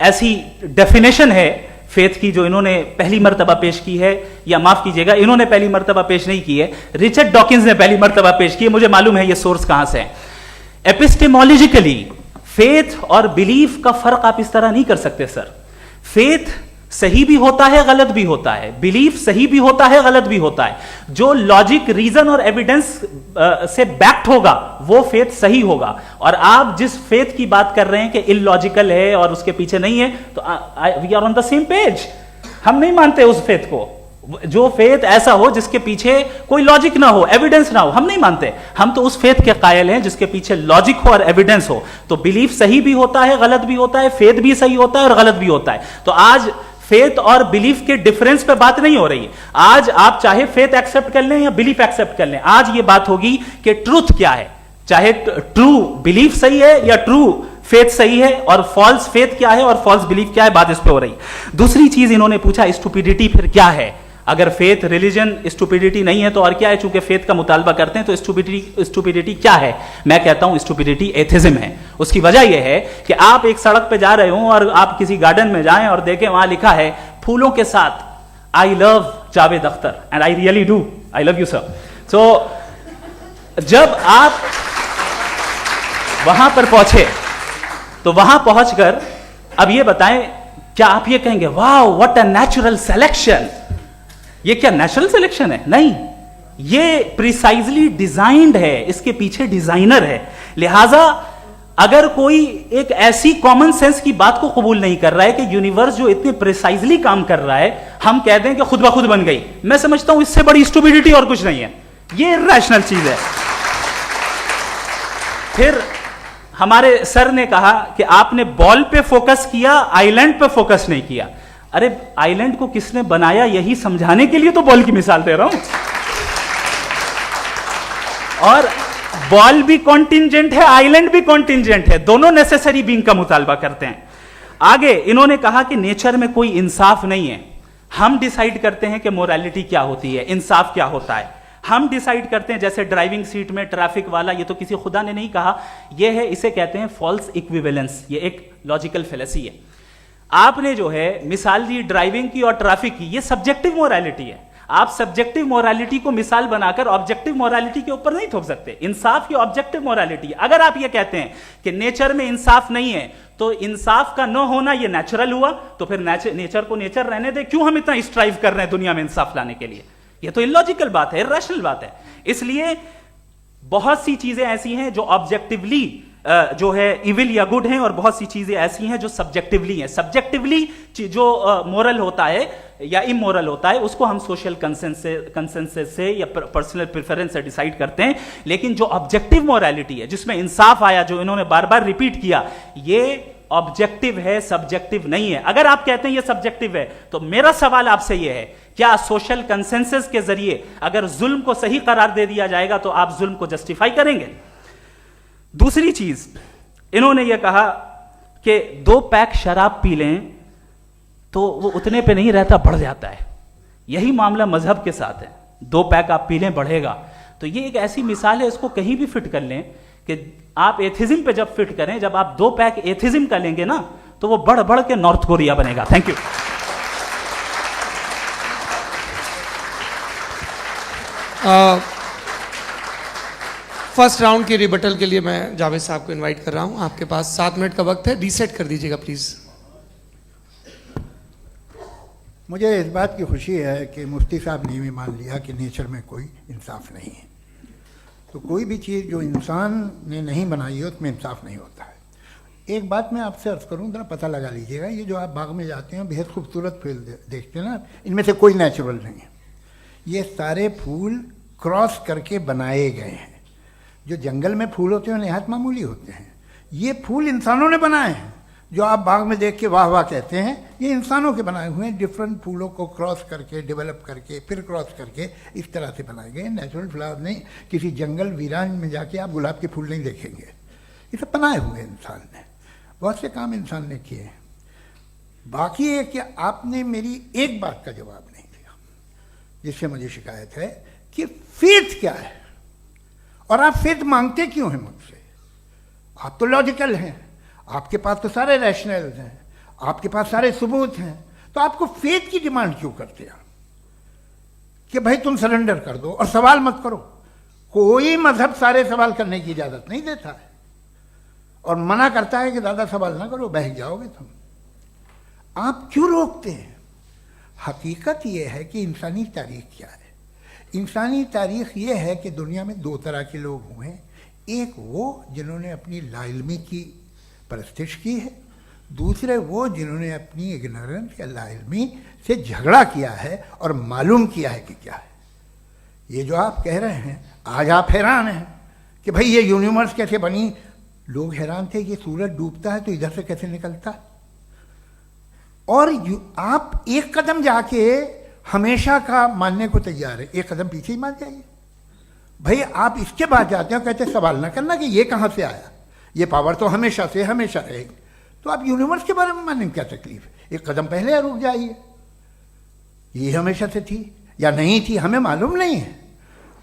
ऐसी डेफिनेशन है फेथ की जो इन्होंने पहली मर्तबा पेश की है, या माफ कीजिएगा, इन्होंने पहली मर्तबा पेश नहीं की है, रिचर्ड डॉकिंस ने पहली मर्तबा पेश की है। मुझे मालूम है ये सोर्स कहां से है। एपिस्टेमोलॉजिकली फेथ और बिलीफ का फर्क आप इस तरह नहीं कर सकते सर। फेथ सही भी होता है, गलत भी होता है, बिलीफ सही भी होता है, गलत भी होता है। जो लॉजिक, रीजन और एविडेंस से बैक्ड होगा वो फेथ सही होगा। और आप जिस फेथ की बात कर रहे हैं कि इलॉजिकल है और उसके पीछे नहीं है, तो we are on the same page. हम नहीं मानते उस फेथ को, जो फेथ ऐसा हो जिसके पीछे कोई लॉजिक ना हो, एविडेंस ना हो, हम नहीं मानते। हम तो उस फेथ के कायल हैं जिसके पीछे लॉजिक हो और एविडेंस हो। तो बिलीफ सही भी होता है, गलत भी होता है, फेथ भी सही होता है और गलत भी होता है। तो आज फेथ और बिलीफ के डिफरेंस पे बात नहीं हो रही है। आज आप चाहे फेथ एक्सेप्ट कर लें या बिलीफ एक्सेप्ट कर लें, आज ये बात होगी कि ट्रूथ क्या है, चाहे ट्रू बिलीफ सही है या ट्रू फेथ सही है, और फॉल्स फेथ क्या है और फॉल्स बिलीफ क्या है, बात इस पे हो रही। दूसरी चीज इन्होंने पूछा, स्टुपिडिटी फिर क्या है? अगर फेथ रिलीजन स्टुपिडिटी नहीं है तो और क्या है? चूंकि फेथ का मुतालबा करते हैं तो स्टुपिडिटी क्या है? मैं कहता हूं स्टुपिडिटी एथिज्म है। उसकी वजह यह है कि आप एक सड़क पे जा रहे हो और आप किसी गार्डन में जाएं और देखें वहां लिखा है फूलों के साथ, I love Javed Akhtar, and I really do, I love you sir. So जब आप वहां पर पहुंचे तो वहां पहुंचकर अब ये बताएं, क्या आप ये कहेंगे वाह व्हाट अ नेचुरल सिलेक्शन? ये क्या नेचुरल सिलेक्शन है? नहीं, ये प्रिसाइजली डिजाइंड है, इसके पीछे डिजाइनर है। लिहाजा अगर कोई एक ऐसी कॉमन सेंस की बात को कबूल नहीं कर रहा है कि यूनिवर्स जो इतने प्रिसाइजली काम कर रहा है, हम कह दें कि खुद ब खुद बन गई, मैं समझता हूं इससे बड़ी स्टुपिडिटी और कुछ नहीं है। ये इरैशनल चीज है। फिर हमारे सर ने कहा कि आपने बॉल पे फोकस किया, आइलैंड पे फोकस नहीं किया। अरे आइलैंड को किसने बनाया यही समझाने के लिए तो बॉल की मिसाल दे रहा हूं। और बॉल भी कॉन्टिंजेंट है, आइलैंड भी कॉन्टिंजेंट है, दोनों नेसेसरी बीइंग का मुतालबा करते हैं। आगे इन्होंने कहा कि नेचर में कोई इंसाफ नहीं है, हम डिसाइड करते हैं कि मोरालिटी क्या होती है, इंसाफ क्या होता है, हम डिसाइड करते हैं। जैसे ड्राइविंग सीट में ट्रैफिक वाला, ये तो किसी खुदा ने नहीं कहा, ये है, इसे कहते हैं फॉल्स इक्विवेलेंस, ये एक लॉजिकल फेलेसी है। आपने जो है मिसाल दी ड्राइविंग की और ट्रैफिक की, ये सब्जेक्टिव मोरालिटी है। आप सब्जेक्टिव मोरालिटी को मिसाल बनाकर ऑब्जेक्टिव मोरालिटी के ऊपर नहीं थोप सकते। इंसाफ की ऑब्जेक्टिव मोरालिटी। अगर आप ये कहते हैं कि नेचर में इंसाफ नहीं है, तो इंसाफ का न होना ये नेचुरल हुआ, तो फिर नेचर को नेचर रहने दे, क्यों हम इतना स्ट्राइव कर रहे हैं दुनिया में इंसाफ लाने के लिए? ये तो इलॉजिकल बात है, इरैशनल बात है। इसलिए बहुत सी चीजें ऐसी हैं जो ऑब्जेक्टिवली जो है इविल या गुड हैं, और बहुत सी चीजें ऐसी हैं जो सब्जेक्टिवली हैं। सब्जेक्टिवली जो मोरल होता है या इमोरल होता है, उसको हम सोशल कंसेंसस से या पर्सनल प्रेफरेंस से डिसाइड करते हैं। लेकिन जो ऑब्जेक्टिव मोरालिटी है, जिसमें इंसाफ आया, जो इन्होंने बार बार रिपीट किया, ये ऑब्जेक्टिव है, सब्जेक्टिव नहीं है। अगर आप कहते हैं ये सब्जेक्टिव है, तो मेरा सवाल आपसे ये है, क्या सोशल कंसेंसस के जरिए अगर जुल्म को सही करार दे दिया जाएगा तो आप जुल्म को जस्टिफाई करेंगे? दूसरी चीज, इन्होंने ये कहा कि 2 पैक शराब पी लें तो वो उतने पे नहीं रहता, बढ़ जाता है। यही मामला मजहब के साथ है, 2 पैक आप पी लें बढ़ेगा। तो ये एक ऐसी मिसाल है, इसको कहीं भी फिट कर लें कि आप एथिज्म पे जब फिट करें, जब आप 2 पैक एथिज्म का लेंगे ना, तो वो बढ़ बढ़ के नॉर्थ कोरिया बनेगा। Thank you. फर्स्ट राउंड की रिबटल के लिए मैं जावेद साहब को इनवाइट कर रहा हूं। आपके पास 7 मिनट का वक्त है, रीसेट कर दीजिएगा प्लीज। मुझे इस बात की खुशी है कि मुफ्ती साहब ने भी मान लिया कि नेचर में कोई इंसाफ नहीं है। तो कोई भी चीज़ जो इंसान ने नहीं बनाई है उसमें इंसाफ नहीं होता है। एक बात मैं आपसे अर्ज़ करूँ, ज़रा पता लगा लीजिएगा, ये जो आप बाग में जाते हैं बेहद खूबसूरत फूल देखते हैं ना, इनमें से कोई नेचुरल नहीं है। ये सारे फूल क्रॉस करके बनाए गए हैं। जो जंगल में फूल होते हैं नहायत मामूली होते हैं, ये फूल इंसानों ने बनाए हैं। जो आप बाग में देख के वाह वाह कहते हैं, ये इंसानों के बनाए हुए हैं। डिफरेंट फूलों को क्रॉस करके, डेवलप करके, फिर क्रॉस करके इस तरह से बनाए गए। नेचुरल फ्लावर नहीं। किसी जंगल वीरान में जाके आप गुलाब के फूल नहीं देखेंगे। ये सब बनाए हुए इंसान ने, बहुत से काम इंसान ने किए हैं। बाकी है कि आपने मेरी एक बात का जवाब नहीं दिया, जिससे मुझे शिकायत है कि फेथ क्या है और आप फेथ मांगते क्यों हैं मुझसे? आप तो लॉजिकल हैं, आपके पास तो सारे रैशनल्स हैं, आपके पास सारे सबूत हैं, तो आपको फेथ की डिमांड क्यों करते हैं कि भाई तुम सरेंडर कर दो और सवाल मत करो? कोई मजहब सारे सवाल करने की इजाजत नहीं देता है और मना करता है कि ज़्यादा सवाल ना करो, बह जाओगे तुम। आप क्यों रोकते हैं? हकीकत यह है कि इंसानी तारीख क्या है। इंसानी तारीख ये है कि दुनिया में 2 तरह के लोग हुए हैं। एक वो जिन्होंने अपनी लाइल्मी की परस्तिश की है, दूसरे वो जिन्होंने अपनी इग्नोरेंस या लाइल्मी से झगड़ा किया है और मालूम किया है कि क्या है। ये जो आप कह रहे हैं, आज आप हैरान हैं कि भाई ये यूनिवर्स कैसे बनी। लोग हैरान थे कि सूरज डूबता है तो इधर से कैसे निकलता है। और आप एक कदम जाके हमेशा का मानने को तैयार है, एक कदम पीछे ही मान जाइए। भाई आप इसके बाद जाते हो, कहते सवाल ना करना कि ये कहाँ से आया, ये पावर तो हमेशा से हमेशा रहेगी। तो आप यूनिवर्स के बारे में मानने में क्या तकलीफ है? एक कदम पहले रुक जाइए। ये हमेशा से थी या नहीं थी, हमें मालूम नहीं है।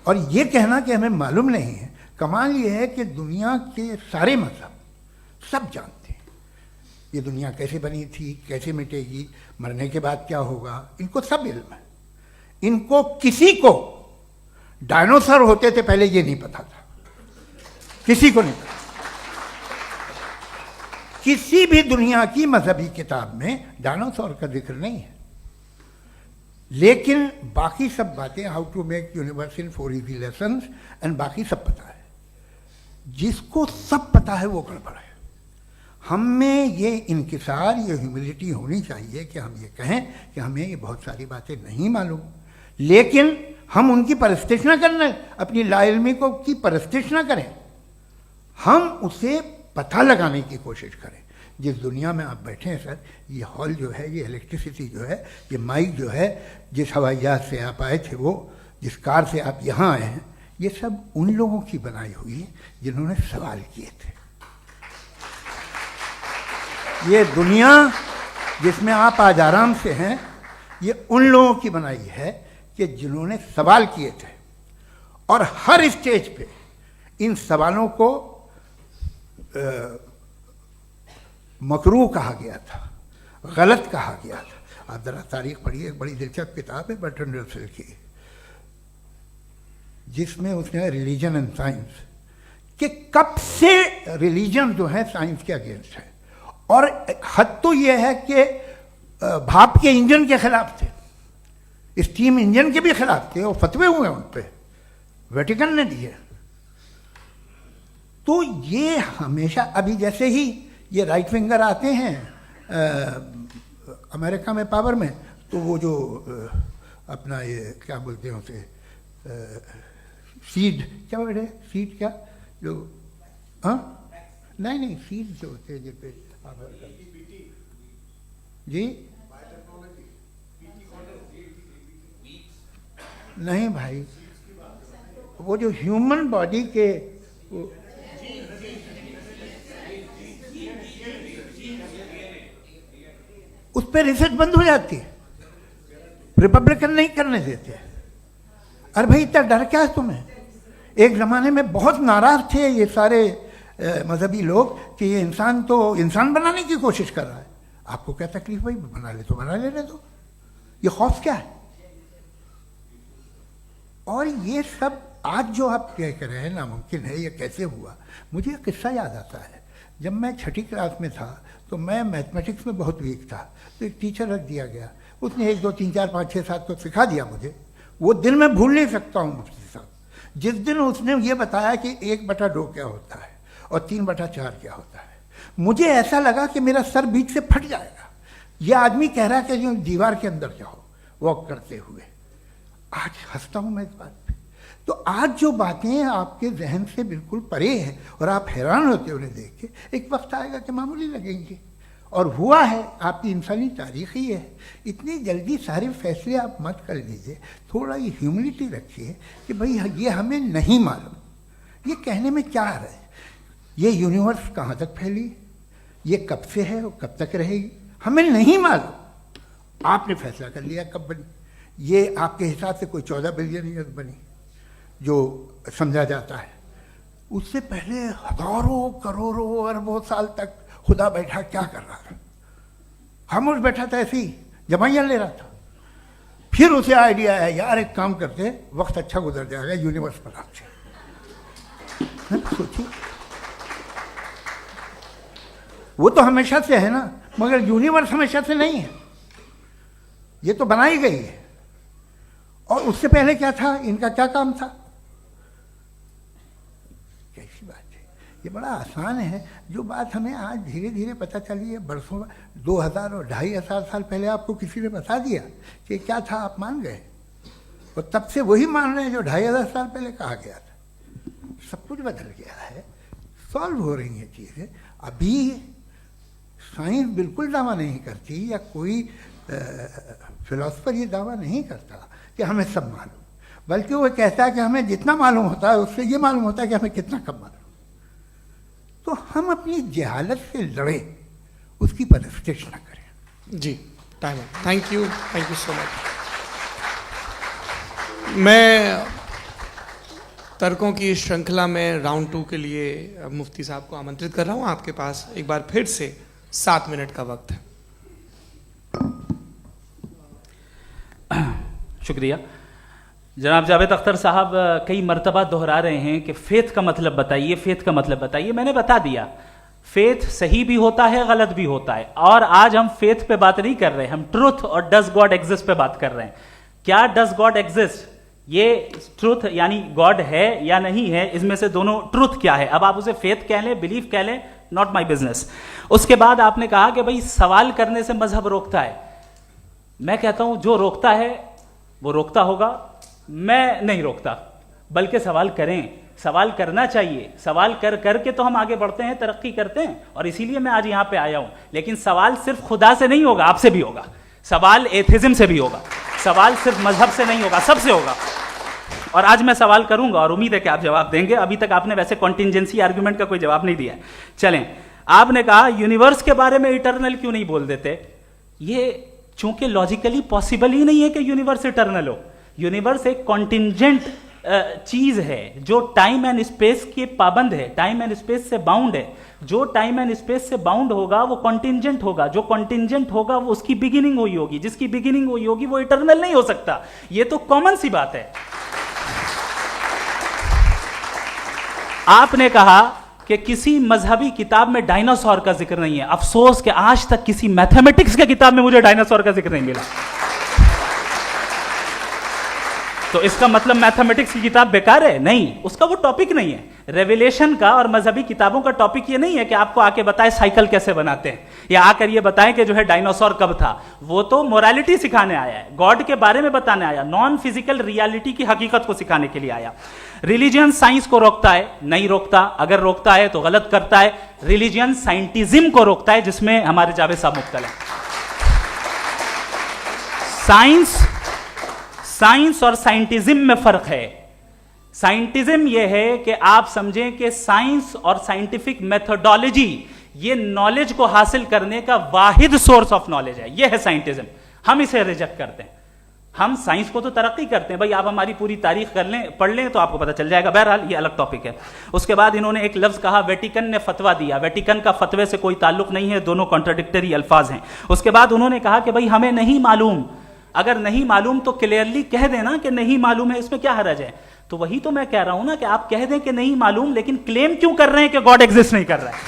और ये कहना कि हमें मालूम नहीं है, कमाल ये है कि दुनिया के सारे मजहब सब जानते हैं ये दुनिया कैसे बनी थी, कैसे मिटेगी, मरने के बाद क्या होगा, इनको सब इल्म है। इनको किसी को डायनासोर होते थे पहले ये नहीं पता था, किसी को नहीं पता। किसी भी दुनिया की मजहबी किताब में डायनासोर का जिक्र नहीं है। लेकिन बाकी सब बातें, how to make universe in 4 easy lessons and बाकी सब पता है। जिसको सब पता है वो गड़बड़ है। हम में ये इंकिसार, ये ह्यूमिलिटी होनी चाहिए कि हम ये कहें कि हमें ये बहुत सारी बातें नहीं मालूम, लेकिन हम उनकी परस्तिश न करना, अपनी लाइल्मी को की परस्तिश न करें, हम उसे पता लगाने की कोशिश करें। जिस दुनिया में आप बैठे हैं सर, ये हॉल जो है, ये इलेक्ट्रिसिटी जो है, ये माइक जो है, जिस हवाई जहाज से आप आए थे, वो जिस कार से आप यहाँ आए हैं, ये सब उन लोगों की बनाई हुई है जिन्होंने सवाल किए थे। ये दुनिया जिसमें आप आज आराम से हैं, ये उन लोगों की बनाई है कि जिन्होंने सवाल किए थे। और हर स्टेज पे इन सवालों को मकरूह कहा गया था, गलत कहा गया था। आप जरा तारीख पढ़िए, एक बड़ी दिलचस्प किताब है बर्ट्रैंड रसेल की, जिसमें उसने रिलीजन एंड साइंस कि कब से रिलीजन जो है साइंस के अगेंस्ट है। और हद तो यह है कि भाप के इंजन के खिलाफ थे, स्टीम इंजन के भी खिलाफ थे, और फतवे हुए उन पर, वेटिकन ने दिए। तो ये हमेशा, अभी जैसे ही ये राइट विंगर आते हैं अमेरिका में पावर में, तो वो जो अपना ये क्या बोलते हैं उसे, सीड क्या बोलते हैं, सीड क्या जो, हाँ नहीं सीड जो होते हैं जिस पे जी नहीं भाई, वो जो ह्यूमन बॉडी के उस पर रिसर्च बंद हो जाती है, रिपब्लिकन नहीं करने देते। अरे भाई इतना डर क्या है तुम्हें? एक ज़माने में बहुत नाराज थे ये सारे मजहबी लोग कि ये इंसान तो इंसान बनाने की कोशिश कर रहा है। आपको क्या तकलीफ भाई, बना ले तो बना लेने दो, ये खौफ क्या है? और ये सब आज जो आप कह रहे हैं नामुमकिन है, ये कैसे हुआ? मुझे एक किस्सा याद आता है। जब मैं छठी क्लास में था तो मैं मैथमेटिक्स में बहुत वीक था, तो एक टीचर रख दिया गया, उसने 1 2 3 4 5 6 7 को सिखा दिया मुझे। वो दिन मैं भूल नहीं सकता हूँ मुफ्ती साहब, जिस दिन उसने ये बताया कि 1/2 क्या होता है और 3/4 क्या होता है, मुझे ऐसा लगा कि मेरा सर बीच से फट जाएगा। ये आदमी कह रहा है कि जो दीवार के अंदर जाओ वॉक करते हुए। आज हंसता हूँ मैं इस बात पे। तो आज जो बातें आपके जहन से बिल्कुल परे हैं और आप हैरान होते हो उन्हें देख के, एक वक्त आएगा कि मामूली लगेंगे। और हुआ है, आपकी इंसानी तारीख ही है। इतनी जल्दी सारे फैसले आप मत कर लीजिए, थोड़ा ये ह्यूमिलिटी रखिए कि भाई ये हमें नहीं मालूम। ये कहने में क्या आ रहा है? ये यूनिवर्स कहाँ तक फैली, ये कब से है और कब तक रहेगी, हमें नहीं मालूम। आपने फैसला कर लिया कब बनी। ये आपके हिसाब से कोई 14 बिलियन ईयर बनी जो समझा जाता है। उससे पहले हजारों करोड़ों अरबों साल तक खुदा बैठा क्या कर रहा था? खामोश बैठा था, ऐसे ही जमाइयाँ ले रहा था। फिर उसे आइडिया आया, यार एक काम करते, वक्त अच्छा गुजर जाएगा, यूनिवर्स पर आपसे सोचिए। वो तो हमेशा से है ना, मगर यूनिवर्स हमेशा से नहीं है, ये तो बनाई गई है। और उससे पहले क्या था, इनका क्या काम था? कैसी बात है, ये बड़ा आसान है। जो बात हमें आज धीरे धीरे पता चली है, बरसों 2000 और 2500 साल पहले आपको किसी ने बता दिया कि क्या था, आप मान गए, और तब से वही मान रहे हैं जो 2500 साल पहले कहा गया था। सब कुछ बदल गया है, सॉल्व हो रही हैं चीज़ें। अभी साइंस बिल्कुल दावा नहीं करती, या कोई फिलोसफर ये दावा नहीं करता कि हमें सब मालूम, बल्कि वो कहता है कि हमें जितना मालूम होता है उससे ये मालूम होता है कि हमें कितना कम मालूम। तो हम अपनी जहालत से लड़ें, उसकी परस्तिश न करें। जी, टाइम है। Thank you so much. मैं तर्कों की श्रृंखला में राउंड 2 के लिए मुफ्ती साहब को आमंत्रित कर रहा हूँ। आपके पास एक बार फिर से 7 मिनट का वक्त है। शुक्रिया। जनाब जावेद अख्तर साहब कई मर्तबा दोहरा रहे हैं कि फेथ का मतलब बताइए, फेथ का मतलब बताइए। मैंने बता दिया, फेथ सही भी होता है, गलत भी होता है। और आज हम फेथ पे बात नहीं कर रहे, हम ट्रुथ और डज गॉड एग्जिस्ट पे बात कर रहे हैं। क्या डज गॉड एग्जिस्ट, ये ट्रुथ यानी गॉड है या नहीं है, इसमें से दोनों ट्रुथ क्या है। अब आप उसे फेथ कह लें, बिलीफ कह लें, नॉट माई बिजनेस। उसके बाद आपने कहा कि भाई सवाल करने से मजहब रोकता है। मैं कहता हूं जो रोकता है वो रोकता होगा, मैं नहीं रोकता, बल्कि सवाल करें, सवाल करना चाहिए। सवाल कर करके तो हम आगे बढ़ते हैं, तरक्की करते हैं, और इसीलिए मैं आज यहां पे आया हूं। लेकिन सवाल सिर्फ खुदा से नहीं होगा, आपसे भी होगा। सवाल एथिज्म से भी होगा, सवाल सिर्फ मजहब से नहीं होगा, सबसे होगा। और आज मैं सवाल करूंगा और उम्मीद है कि आप जवाब देंगे। अभी तक आपने वैसे कॉन्टिंजेंसी आर्ग्यूमेंट का कोई जवाब नहीं दिया। चलें, आपने कहा यूनिवर्स के बारे में इटर्नल क्यों नहीं बोल देते। ये चूंकि लॉजिकली पॉसिबल ही नहीं है कि यूनिवर्स इटर्नल हो। यूनिवर्स एक कॉन्टिंजेंट चीज है जो टाइम एंड स्पेस के पाबंद है, टाइम एंड स्पेस से बाउंड है। जो टाइम एंड स्पेस से बाउंड होगा वो कॉन्टिंजेंट होगा, जो कॉन्टिंजेंट होगा वो उसकी बिगिनिंग हुई होगी, जिसकी बिगिनिंग हुई होगी वो इटर्नल नहीं हो सकता। ये तो कॉमन सी बात है। आपने कहा कि किसी मजहबी किताब में डायनासोर का जिक्र नहीं है। अफसोस कि आज तक किसी मैथमेटिक्स के किताब में मुझे डायनासोर का जिक्र नहीं मिला। तो इसका मतलब मैथमेटिक्स की किताब बेकार है? नहीं, उसका वो टॉपिक नहीं है। रेवलेशन का और मजहबी किताबों का टॉपिक ये नहीं है कि आपको आके बताए साइकिल कैसे बनाते हैं, या आकर ये बताएं कि जो है डायनासोर कब था। वो तो मोरालिटी सिखाने आया है, गॉड के बारे में बताने आया, नॉन फिजिकल रियलिटी की हकीकत को सिखाने के लिए आया। रिलीजियन साइंस को रोकता है? नहीं रोकता। अगर रोकता है तो गलत करता है। रिलीजियन साइंटिज्म को रोकता है, जिसमें हमारे जावेद साहब मुब्तला है। साइंस और साइंटिज्म में फर्क है। साइंटिज्म यह है कि आप समझें कि साइंस और साइंटिफिक मेथोडोलॉजी ये नॉलेज को हासिल करने का वाहिद सोर्स ऑफ नॉलेज है। यह है साइंटिज्म। हम इसे रिजेक्ट करते हैं। हम साइंस को तो तरक्की करते हैं, भाई आप हमारी पूरी तारीख कर लें, पढ़ लें तो आपको पता चल जाएगा। बहरहाल ये अलग टॉपिक है। उसके बाद इन्होंने एक लफ्ज कहा, वेटिकन ने फतवा दिया। वेटिकन का फतवे से कोई ताल्लुक नहीं है, दोनों कॉन्ट्राडिक्टरी अल्फाज हैं। उसके बाद उन्होंने कहा कि भाई हमें नहीं मालूम। अगर नहीं मालूम तो क्लियरली कह देना कि नहीं मालूम है, इसमें क्या हर्ज है? तो वही तो मैं कह रहा हूं ना कि आप कह दें कि नहीं मालूम, लेकिन क्लेम क्यों कर रहे हैं कि गॉड एग्जिस्ट नहीं कर रहा है?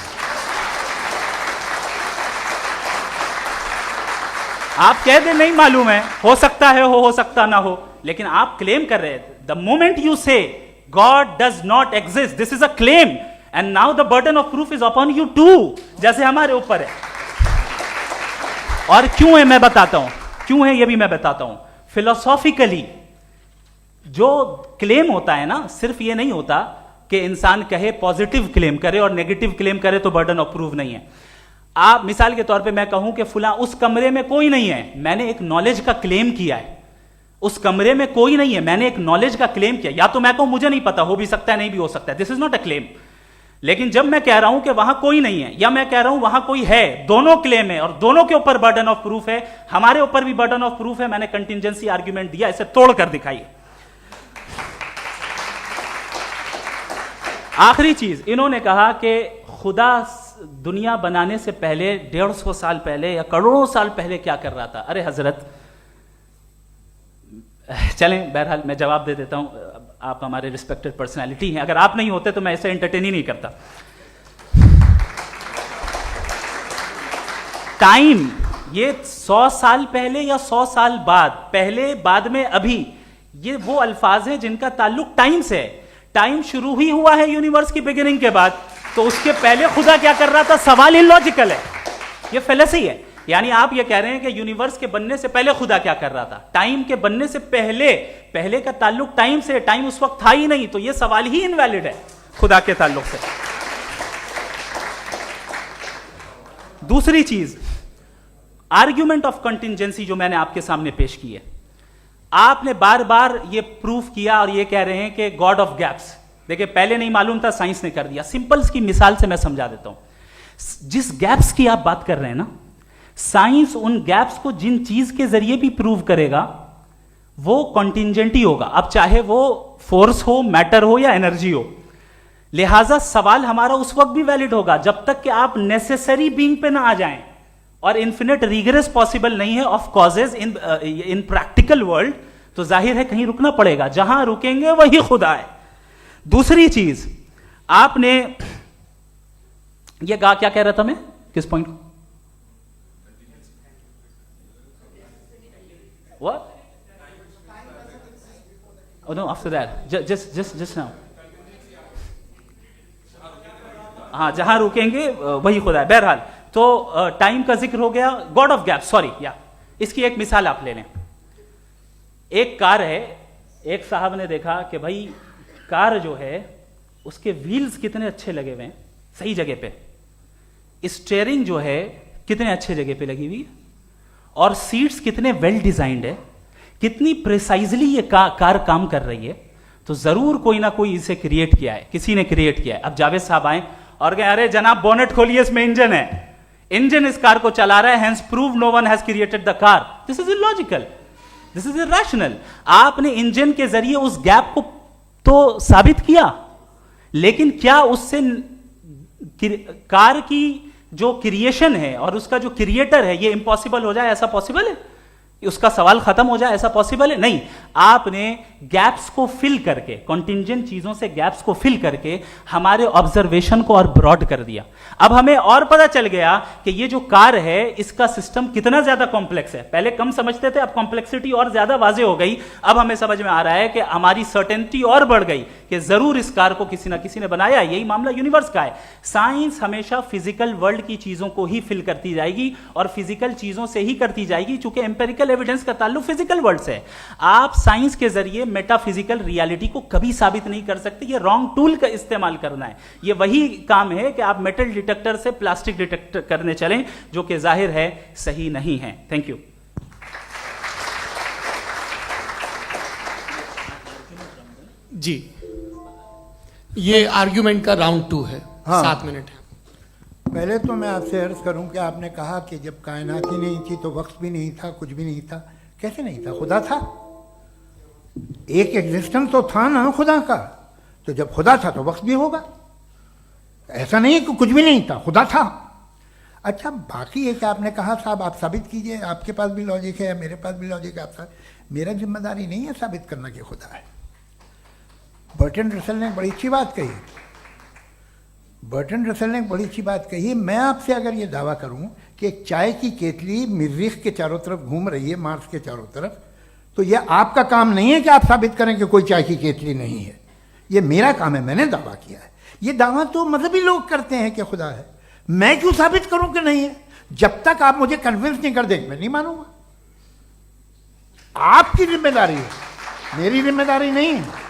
आप कह दें नहीं मालूम है, हो सकता है हो सकता ना हो, लेकिन आप क्लेम कर रहे हैं। The moment you say God does not exist, this is a claim, and now the burden of proof is upon you too, जैसे हमारे ऊपर है। और क्यों है मैं बताता हूं, क्यों है ये भी मैं बताता हूं। फिलोसॉफिकली जो क्लेम होता है ना, सिर्फ ये नहीं होता कि इंसान कहे पॉजिटिव क्लेम करे और नेगेटिव क्लेम करे तो बर्डन ऑफ प्रूफ नहीं है। आप मिसाल के तौर पे मैं कहूं कि फुला उस कमरे में कोई नहीं है, मैंने एक नॉलेज का क्लेम किया है। उस कमरे में कोई नहीं है, मैंने एक नॉलेज का क्लेम किया। या तो मैं कहूं मुझे नहीं पता, हो भी सकता है नहीं भी हो सकता है, this is not a claim. लेकिन जब मैं कह रहा हूं कि वहां कोई नहीं है, या मैं कह रहा हूं वहां कोई है, दोनों क्लेम है और दोनों के ऊपर बर्डन ऑफ प्रूफ है। हमारे ऊपर भी बर्डन ऑफ प्रूफ है। मैंने कंटिजेंसी आर्ग्यूमेंट दिया, इसे तोड़कर दिखाइए। आखिरी चीज, इन्होंने कहा कि खुदा दुनिया बनाने से पहले 150 साल पहले या करोड़ों साल पहले क्या कर रहा था। अरे हजरत, चलें बहरहाल मैं जवाब दे देता हूं। आप हमारे रिस्पेक्टेड पर्सनालिटी हैं, अगर आप नहीं होते तो मैं ऐसे एंटरटेन ही नहीं करता। टाइम, ये 100 साल पहले या 100 साल बाद, पहले बाद में अभी, ये वो अल्फाज हैं जिनका ताल्लुक टाइम से है। टाइम शुरू ही हुआ है यूनिवर्स की बिगिनिंग के बाद, तो उसके पहले खुदा क्या कर रहा था? सवाल इलॉजिकल है, ये फेलेसी है। यानी आप ये कह रहे हैं कि यूनिवर्स के बनने से पहले खुदा क्या कर रहा था? टाइम के बनने से पहले, पहले का ताल्लुक टाइम से, टाइम उस वक्त था ही नहीं, तो ये सवाल ही इनवैलिड है खुदा के ताल्लुक से। दूसरी चीज, आर्ग्यूमेंट ऑफ कंटिजेंसी जो मैंने आपके सामने पेश की है, आपने बार बार ये प्रूफ किया और ये कह रहे हैं कि गॉड ऑफ गैप्स। देखिए पहले नहीं मालूम था, साइंस ने कर दिया। सिंपल्स की मिसाल से मैं समझा देता हूं। जिस गैप्स की आप बात कर रहे हैं ना, साइंस उन गैप्स को जिन चीज के जरिए भी प्रूव करेगा वो कॉन्टिजेंट ही होगा। अब चाहे वो फोर्स हो, मैटर हो या एनर्जी हो। लिहाजा सवाल हमारा उस वक्त भी वैलिड होगा जब तक कि आप नेसेसरी बीइंग पे ना आ जाएं। और इन्फिनिट रिगरेस पॉसिबल नहीं है of causes in practical world, तो जाहिर है कहीं रुकना पड़ेगा, जहां रुकेंगे वही खुदा है। दूसरी चीज, आपने ये कहा, क्या कह रहा था मैं, किस पॉइंट को? What? Oh no, after that. Just now. हाँ, जहां रुकेंगे वही खुदा है। बहरहाल, तो टाइम का जिक्र हो गया, गॉड ऑफ गैप, सॉरी, या इसकी एक मिसाल आप ले लें। एक कार है, एक साहब ने देखा कि भाई कार जो है उसके व्हील्स कितने अच्छे लगे हुए हैं, सही जगह पे। स्टीयरिंग जो है कितने अच्छे जगह पे लगी हुई है, और सीट्स कितने वेल डिजाइंड है, कितनी प्रिसाइजली ये कार काम कर रही है। तो जरूर कोई ना कोई इसे क्रिएट किया है, किसी ने क्रिएट किया है। अब जावेद साहब आए और कहे, अरे जनाब बोनेट खोलिए, इसमें इंजन है, इंजन इस कार को चला रहा है, hence prove no one has created the car. This is illogical, this is irrational. आपने इंजन के जरिए उस गैप को तो साबित किया, लेकिन क्या उससे कार की जो क्रिएशन है और उसका जो क्रिएटर है ये इम्पॉसिबल हो जाए? ऐसा पॉसिबल है? उसका सवाल खत्म हो जाए? ऐसा पॉसिबल है? नहीं। आपने गैप्स को फिल करके, कॉन्टिंजेंट चीजों से गैप्स को फिल करके हमारे ऑब्जर्वेशन को और ब्रॉड कर दिया। अब हमें और पता चल गया कि ये जो कार है इसका सिस्टम कितना ज्यादा कॉम्प्लेक्स है। पहले कम समझते थे, अब कॉम्प्लेक्सिटी और ज्यादा वाजे हो गई। अब हमें समझ में आ रहा है कि हमारी सर्टेनिटी और बढ़ गई कि जरूर इस कार को किसी ना किसी ने बनाया। यही मामला यूनिवर्स का है। साइंस हमेशा फिजिकल वर्ल्ड की चीजों को ही फिल करती जाएगी और फिजिकल चीजों से ही करती जाएगी, चूंकि एम्पेरिकल एविडेंस का ताल्लुक फिजिकल वर्ल्ड से है। आप साइंस के जरिए मेटाफिजिकल रियलिटी को कभी साबित नहीं कर सकते। ये रॉन्ग टूल का इस्तेमाल करना है। ये वही काम है कि आप मेटल डिटेक्टर से प्लास्टिक डिटेक्टर करने चलें, जो कि जाहिर है सही नहीं है। Thank you. जी, ये आर्ग्यूमेंट का राउंड 2 है। हाँ। 7 मिनट है। पहले तो मैं आपसे अर्ज करूं कि आपने कहा कि जब कायनात ही नहीं थी तो वक्त भी नहीं था, कुछ भी नहीं था। कैसे नहीं था? खुदा था। एक एग्जिस्टेंस तो था ना खुदा का। तो जब खुदा था तो वक्त भी होगा। ऐसा नहीं कि कुछ भी नहीं था, खुदा था। अच्छा, बाकी एक आपने कहा साहब आप साबित कीजिए, आपके पास भी लॉजिक है या मेरे पास भी लॉजिक है। आप मेरा जिम्मेदारी नहीं है साबित करना कि खुदा है। बर्टन रसल ने बड़ी अच्छी बात कही। बर्टन रसल ने बड़ी अच्छी बात कही। मैं आपसे अगर ये दावा करूं कि एक चाय की केतली मरीख के चारों तरफ घूम रही है, मार्स के चारों तरफ, तो ये आपका काम नहीं है कि आप साबित करें कि कोई चाय की केतली नहीं है। ये मेरा काम है, मैंने दावा किया है। ये दावा तो मजहबी लोग करते हैं कि खुदा है। मैं क्यों साबित करूं कि नहीं है? जब तक आप मुझे कन्विंस नहीं कर देंगे मैं नहीं मानूंगा। आपकी जिम्मेदारी है, मेरी जिम्मेदारी नहीं है।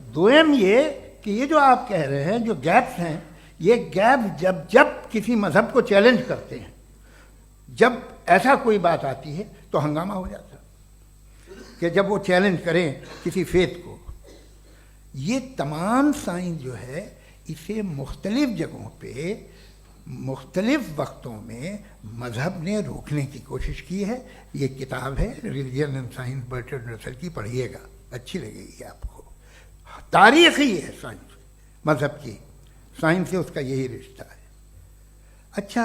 दोयम ये कि ये जो आप कह रहे हैं, जो गैप्स हैं, ये गैप जब जब किसी मजहब को चैलेंज करते हैं, जब ऐसा कोई बात आती है तो हंगामा हो जाता है कि जब वो चैलेंज करें किसी फेथ को। ये तमाम साइंस जो है इसे मुख्तलिफ जगहों पे मुख्तलिफ वक्तों में मजहब ने रोकने की कोशिश की है। ये किताब है religion and science, Burton Russell की, पढ़िएगा, अच्छी लगेगी आपको। तारीख ही है साइंस, मजहब की साइंस से उसका यही रिश्ता है। अच्छा,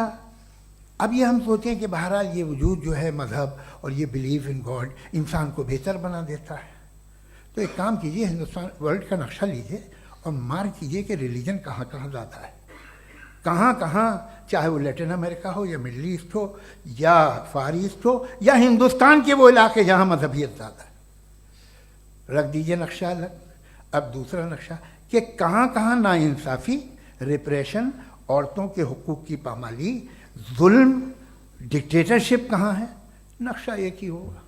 अब ये हम सोचें कि बहरहाल ये वजूद जो है मजहब और ये बिलीव इन गॉड इंसान को बेहतर बना देता है। तो एक काम कीजिए, हिंदुस्तान वर्ल्ड का नक्शा लीजिए और मार्क कीजिए कि रिलीजन कहाँ कहाँ ज़्यादा है, कहाँ कहाँ, चाहे वो लैटिन अमेरिका हो या मिडल ईस्ट हो या फार ईस्ट हो या हिंदुस्तान के वो इलाके जहाँ मजहबियत ज़्यादा है। रख दीजिए नक्शा अलग। अब दूसरा नक्शा कि कहाँ कहाँ नाइंसाफ़ी, रिप्रेशन, औरतों के हुकूक की पामाली, जुल्म, डिक्टेटरशिप कहाँ है। नक्शा एक ही होगा।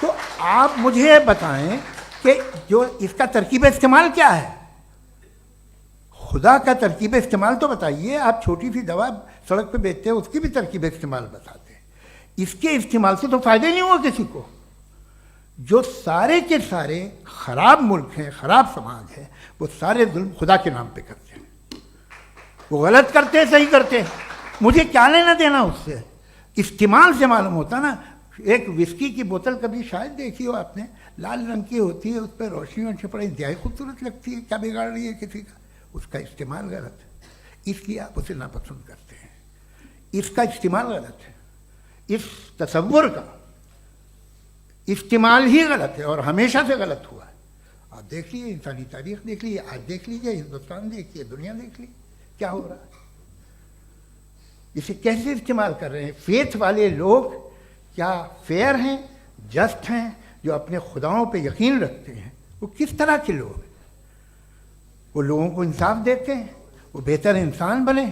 तो आप मुझे बताएं कि जो इसका तरकीब इस्तेमाल क्या है। खुदा का तरकीब इस्तेमाल तो बताइए। आप छोटी सी दवा सड़क पे बेचते हैं, उसकी भी तरकीब इस्तेमाल बताते हैं। इसके इस्तेमाल से तो फायदा नहीं हुआ किसी को। जो सारे के सारे खराब मुल्क हैं, खराब समाज है, वो सारे जुल्म खुदा के नाम पे करते हैं। वो गलत करते हैं, सही करते हैं, मुझे क्या लेना देना उससे। इस्तेमाल से मालूम होता ना। एक विस्की की बोतल कभी शायद देखी हो आपने, लाल रंग की होती है, उस पर रोशनी और छपड़ा इंतहाई खूबसूरत लगती है, क्या बिगाड़ रही है किसी का। उसका इस्तेमाल गलत है, इसलिए आप उसे नापसंद करते हैं। इसका इस्तेमाल गलत है, इस तसव्वुर का इस्तेमाल ही गलत है और हमेशा से गलत हुआ है। आप देख लीजिए, इंसानी तारीख देख लीजिए, आज देख लीजिए, हिंदुस्तान देखिए, दुनिया देख लीजिए, क्या हो रहा है। इसे कैसे इस्तेमाल कर रहे हैं। फेथ वाले लोग क्या फेयर हैं, जस्ट हैं, जो अपने खुदाओं पे यकीन रखते हैं, वो किस तरह के लोग हैं। वो लोगों को इंसाफ देते हैं, वो बेहतर इंसान बने।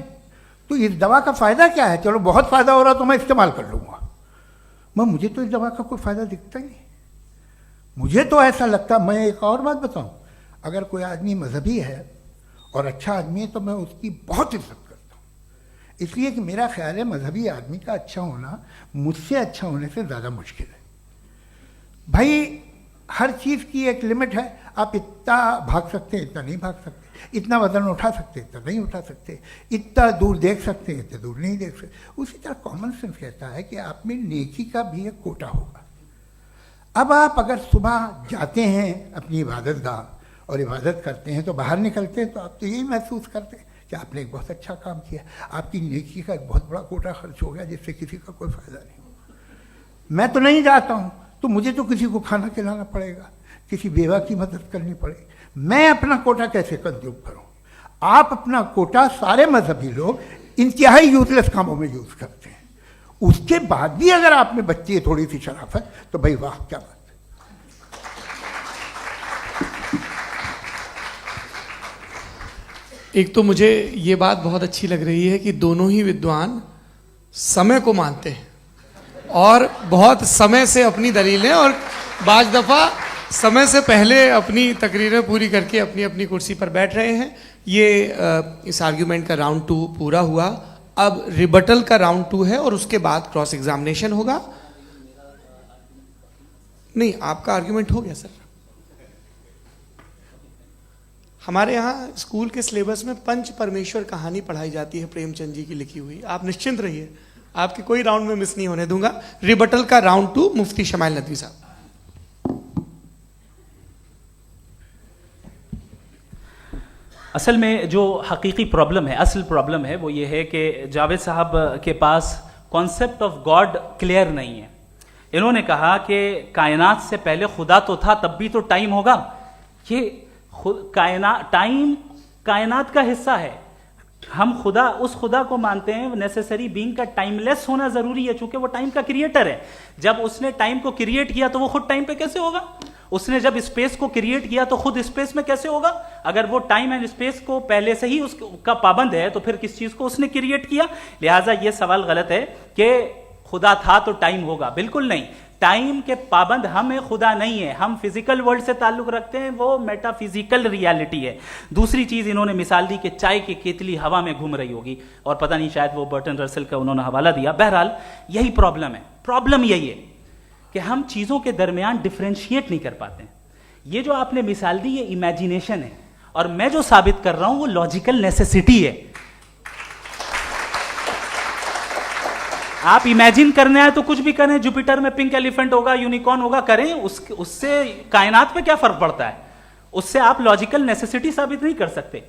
तो इस दवा का फ़ायदा क्या है। चलो बहुत फ़ायदा हो रहा तो मैं इस्तेमाल कर लूँगा, मैं मुझे तो इस दवा का कोई फ़ायदा दिखता ही नहीं। मुझे तो ऐसा लगता, मैं एक और बात बताऊं, अगर कोई आदमी मजहबी है और अच्छा आदमी है तो मैं उसकी बहुत इज्जत करता हूँ, इसलिए कि मेरा ख्याल है मजहबी आदमी का अच्छा होना मुझसे अच्छा होने से ज़्यादा मुश्किल है। भाई हर चीज़ की एक लिमिट है। आप इतना भाग सकते हैं, इतना नहीं भाग सकते, इतना वजन उठा सकते, इतना नहीं उठा सकते, इतना दूर देख सकते हैं, इतना दूर नहीं देख सकते। उसी तरह कॉमन सेंस कहता है कि आप में नेकी का भी एक कोटा होगा। अब आप अगर सुबह जाते हैं अपनी इबादत गाह और इबादत करते हैं तो बाहर निकलते हैं तो आप तो यही महसूस करते हैं कि आपने एक बहुत अच्छा काम किया, आपकी नेकी का एक बहुत बड़ा कोटा खर्च हो गया जिससे किसी का कोई फ़ायदा नहीं। मैं तो नहीं जाता हूँ, तो मुझे तो किसी को खाना खिलाना पड़ेगा, किसी बेवा की मदद करनी पड़ेगी। मैं अपना कोटा कैसे कंज्यूम करूँ? आप अपना कोटा सारे मजहबी लोग इंतहाई यूजलेस कामों में यूज करते हैं। उसके बाद भी अगर आप में बच्ची है थोड़ी सी शराफत, तो भाई वाह, क्या बात है। एक तो मुझे ये बात बहुत अच्छी लग रही है कि दोनों ही विद्वान समय को मानते हैं और बहुत समय से अपनी दलीलें और बाज दफ़ा समय से पहले अपनी तकरीरें पूरी करके अपनी अपनी कुर्सी पर बैठ रहे हैं। ये इस आर्ग्यूमेंट का राउंड 2 पूरा हुआ। अब रिबटल का राउंड 2 है और उसके बाद क्रॉस एग्जामिनेशन होगा। नहीं, आपका आर्ग्यूमेंट हो गया सर। हमारे यहाँ स्कूल के सिलेबस में पंच परमेश्वर कहानी पढ़ाई जाती है, प्रेमचंद जी की लिखी हुई। आप निश्चिंत रहिए, आपके कोई राउंड में मिस नहीं होने दूंगा। रिबटल का राउंड 2, मुफ्ती शमाइल नदवी साहब। असल में जो हकीकी प्रॉब्लम है, असल प्रॉब्लम है, वो ये है कि जावेद साहब के पास कॉन्सेप्ट ऑफ गॉड क्लियर नहीं है। इन्होंने कहा कि कायनात से पहले खुदा तो था, तब भी तो टाइम होगा। ये टाइम कायनात का हिस्सा है। हम खुदा, उस खुदा को मानते हैं, नेसेसरी बीइंग का टाइमलेस होना जरूरी है, चूंकि वो टाइम का क्रिएटर है। जब उसने टाइम को क्रिएट किया तो वो खुद टाइम पे कैसे होगा? उसने जब स्पेस को क्रिएट किया तो खुद स्पेस में कैसे होगा? अगर वो टाइम एंड स्पेस को पहले से ही उसका पाबंद है तो फिर किस चीज को उसने क्रिएट किया? लिहाजा ये सवाल गलत है कि खुदा था तो टाइम होगा। बिल्कुल नहीं, टाइम के पाबंद हम हैं, खुदा नहीं है। हम फिजिकल वर्ल्ड से ताल्लुक रखते हैं, वो मेटाफिजिकल रियलिटी है। दूसरी चीज इन्होंने मिसाल दी कि चाय की केतली हवा में घूम रही होगी, और पता नहीं शायद वो बर्टन रसल का उन्होंने हवाला दिया। बहरहाल यही प्रॉब्लम है। प्रॉब्लम यही है कि हम चीजों के दरमियान डिफरेंशिएट नहीं कर पाते। ये जो आपने मिसाल दी ये इमेजिनेशन है, और मैं जो साबित कर रहा हूं वो लॉजिकल नेसेसिटी है। आप इमेजिन करने आए तो कुछ भी करें, जुपिटर में पिंक एलिफेंट होगा, यूनिकॉर्न होगा, करें, उससे कायनात पे क्या फर्क पड़ता है? उससे आप लॉजिकल नेसेसिटी साबित नहीं कर सकते।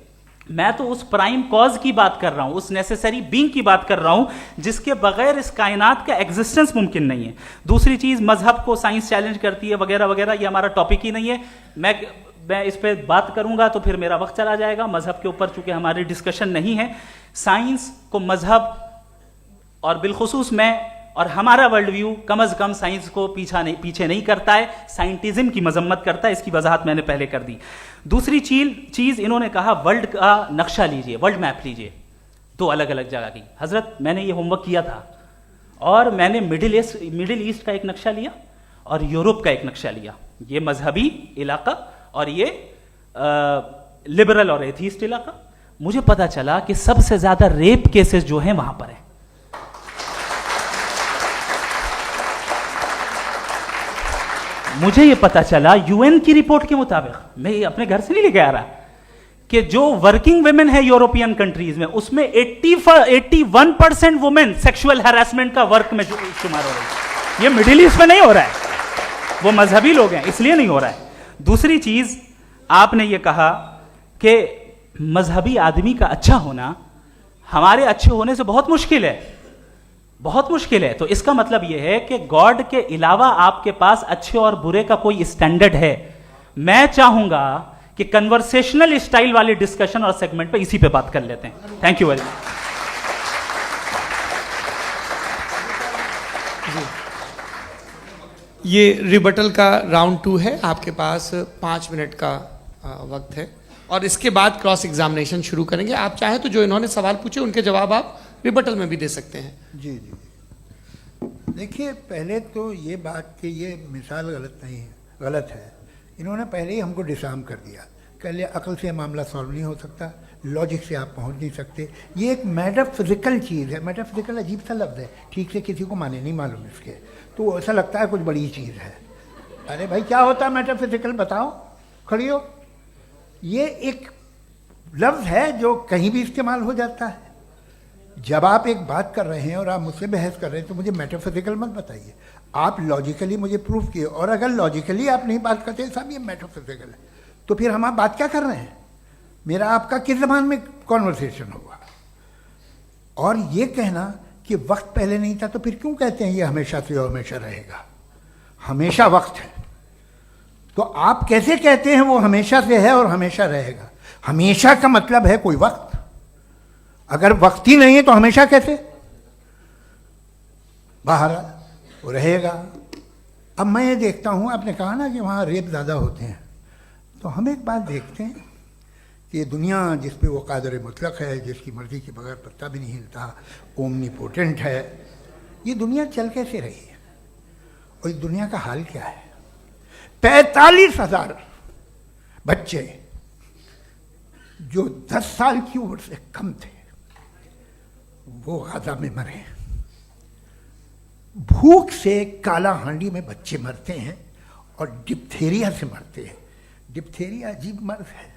मैं तो उस प्राइम कॉज की बात कर रहा हूं, उस नेसेसरी बीइंग की बात कर रहा हूं जिसके बगैर इस कायनात का एग्जिस्टेंस मुमकिन नहीं है। दूसरी चीज, मजहब को साइंस चैलेंज करती है वगैरह वगैरह, ये हमारा टॉपिक ही नहीं है। मैं इस पे बात करूंगा तो फिर मेरा वक्त चला जाएगा। मजहब के ऊपर चूंकि हमारी डिस्कशन नहीं है, साइंस को मजहब और बिलखुसूस मैं और हमारा वर्ल्ड व्यू कम अज कम साइंस को पीछे नहीं करता है, साइंटिज्म की मजम्मत करता है। इसकी वजाहत मैंने पहले कर दी। दूसरी चीज इन्होंने कहा वर्ल्ड का नक्शा लीजिए, वर्ल्ड मैप लीजिए, 2 अलग अलग जगह की। हजरत, मैंने ये होमवर्क किया था और मैंने मिडिल ईस्ट का एक नक्शा लिया और यूरोप का एक नक्शा लिया। ये मजहबी इलाका और ये लिबरल और एथीस्ट इलाका। मुझे पता चला कि सबसे ज्यादा रेप केसेस जो हैं वहां पर है। मुझे ये पता चला यूएन की रिपोर्ट के मुताबिक, मैं ये अपने घर से नहीं लेके आ रहा, कि जो वर्किंग वुमेन है यूरोपियन कंट्रीज में, उसमें 81% वुमेन सेक्सुअल हैरेसमेंट का वर्क में शुमार हो रही है। ये मिडिल ईस्ट में नहीं हो रहा है, वो मजहबी लोग हैं इसलिए नहीं हो रहा है। दूसरी चीज, आपने ये कहा कि मजहबी आदमी का अच्छा होना हमारे अच्छे होने से बहुत मुश्किल है, बहुत मुश्किल है। तो इसका मतलब यह है कि गॉड के अलावा आपके पास अच्छे और बुरे का कोई स्टैंडर्ड है। मैं चाहूंगा कि कन्वर्सेशनल स्टाइल वाली डिस्कशन और सेगमेंट पे इसी पे बात कर लेते हैं। Thank you very much. ये रिबटल का राउंड 2 है। आपके पास 5 मिनट का वक्त है और इसके बाद क्रॉस एग्जामिनेशन शुरू करेंगे। आप चाहें तो जो इन्होंने सवाल पूछे उनके जवाब आप रिबटल में भी दे सकते हैं। जी जी, देखिए, पहले तो ये बात कि ये मिसाल गलत नहीं है, गलत है। इन्होंने पहले ही हमको डिसार्म कर दिया। कह लिया अकल से मामला सॉल्व नहीं हो सकता, लॉजिक से आप पहुंच नहीं सकते। ये एक मेटाफिजिकल चीज़ है। मेटाफिजिकल अजीब सा लफ्ज़ है, ठीक से किसी को माने नहीं मालूम इसके, तो ऐसा लगता है कुछ बड़ी चीज़ है। अरे भाई, क्या होता है मेटाफिजिकल, बताओ, खड़ी हो। ये एक लफ्ज़ है जो कहीं भी इस्तेमाल हो जाता है। जब आप एक बात कर रहे हैं और आप मुझसे बहस कर रहे हैं तो मुझे मेटाफिजिकल मत बताइए, आप लॉजिकली मुझे प्रूफ किए। और अगर लॉजिकली आप नहीं बात करते साहब ये मेटाफिजिकल है, तो फिर हम आप बात क्या कर रहे हैं? मेरा आपका किस ज़बान में कॉन्वर्सेशन होगा? और ये कहना कि वक्त पहले नहीं था, तो फिर क्यों कहते हैं ये हमेशा से और हमेशा रहेगा? हमेशा वक्त है, तो आप कैसे कहते हैं वो हमेशा से है और हमेशा रहेगा? हमेशा का मतलब है कोई वक्त, अगर वक्त ही नहीं है तो हमेशा कैसे? बाहर वो रहेगा। अब मैं ये देखता हूँ, आपने कहा ना कि वहाँ रेप ज़्यादा होते हैं, तो हम एक बात देखते हैं कि ये दुनिया जिस पे वो कादर मुतलक है, जिसकी मर्जी के बगैर पत्ता भी नहीं हिलता, ओमनीपोटेंट है, ये दुनिया चल कैसे रही है? और इस दुनिया का हाल क्या है? 45,000 बच्चे जो 10 साल की उम्र से कम थे वो गाजा में मरे। भूख से काला हांडी में बच्चे मरते हैं और डिप्थेरिया से मरते हैं। डिप्थेरिया अजीब मर्ज है,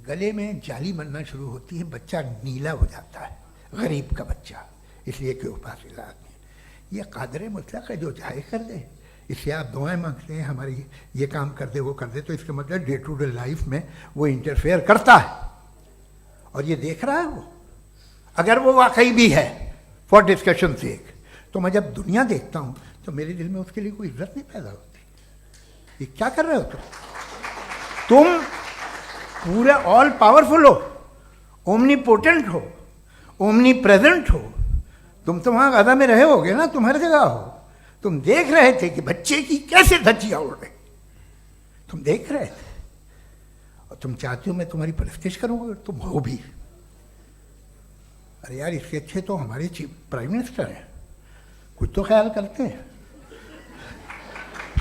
गले में जाली बनना शुरू होती है, बच्चा नीला हो जाता है, गरीब का बच्चा, इसलिए कि उपास इलाज में। ये कादर मुतलक है जो चाहे कर दे, इससे आप दुआएं मांगते हैं हमारी ये काम कर दे वो कर दे, तो इसका मतलब डे टू डे लाइफ में वो इंटरफेयर करता है और ये देख रहा है वो। अगर वो वाकई भी है फॉर डिस्कशन सेक, तो मैं जब दुनिया देखता हूँ तो मेरे दिल में उसके लिए कोई इज्जत नहीं पैदा होती। ये क्या कर रहे हो तुम पूरे ऑल पावरफुल हो, ओमनीपोटेंट हो, ओमनी प्रेजेंट हो, तुम तो वहाँ गाजा में रहे होगे ना, तुम हर जगह हो। तुम देख रहे थे कि बच्चे की कैसे धज्जियां उड़ रही, तुम देख रहे थे और तुम चाहते हो मैं तुम्हारी परस्तिश करूंगा, तुम हो भी। अरे यार, इसके अच्छे तो हमारे चीफ प्राइम मिनिस्टर हैं, कुछ तो ख्याल करते हैं।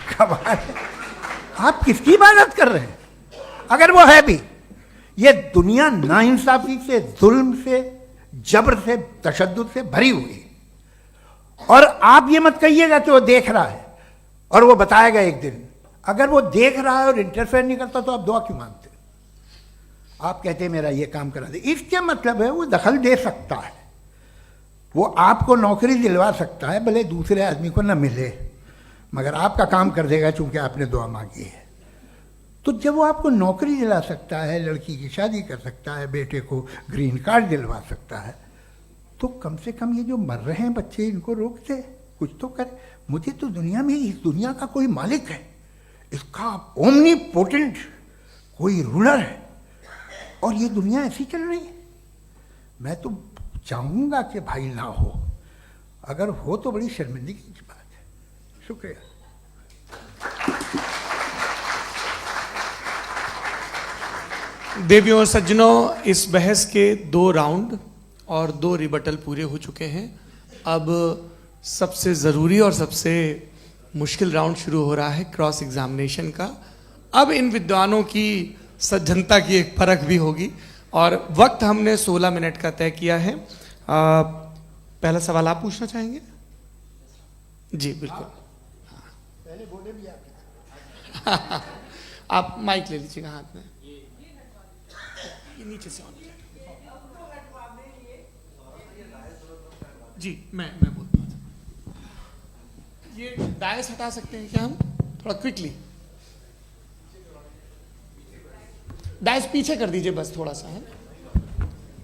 कमाल है, आप किसकी इबादत कर रहे हैं? अगर वो है भी, ये दुनिया नाइंसाफी से, जुल्म से, जबर से, तशद्दुद से भरी हुई। और आप ये मत कहिएगा कि वो देख रहा है और वो बताएगा एक दिन। अगर वो देख रहा है और इंटरफेयर नहीं करता तो आप दुआ क्यों मांगते? आप कहते हैं मेरा ये काम करा दे, इसके मतलब है वो दखल दे सकता है, वो आपको नौकरी दिलवा सकता है, भले दूसरे आदमी को न मिले, मगर आपका काम कर देगा चूंकि आपने दुआ मांगी है। तो जब वो आपको नौकरी दिला सकता है, लड़की की शादी कर सकता है, बेटे को ग्रीन कार्ड दिलवा सकता है, तो कम से कम ये जो मर रहे हैं बच्चे, इनको रोक दे, कुछ तो करे। मुझे तो दुनिया में, इस दुनिया का कोई मालिक है, इसका ओमनीपोटेंट कोई रूलर है, और ये दुनिया ऐसी चल रही है। मैं तो चाहूँगा कि भाई ना हो, अगर हो तो बड़ी शर्मिंदगी की बात है। शुक्रिया। देवियों और सज्जनों, इस बहस के 2 राउंड और 2 रिबटल पूरे हो चुके हैं। अब सबसे ज़रूरी और सबसे मुश्किल राउंड शुरू हो रहा है, क्रॉस एग्जामिनेशन का। अब इन विद्वानों की सज्जनता की एक परख भी होगी और वक्त हमने 16 मिनट का तय किया है। पहला सवाल आप पूछना चाहेंगे? जी बिल्कुल। पहले बोले भी आप आप माइक ले लीजिएगा हाथ में, ये नीचे से ऑन जी। मैं बोलता हूँ, ये डायस हटा सकते हैं क्या हम थोड़ा क्विकली? डायस पीछे कर दीजिए बस थोड़ा सा, है,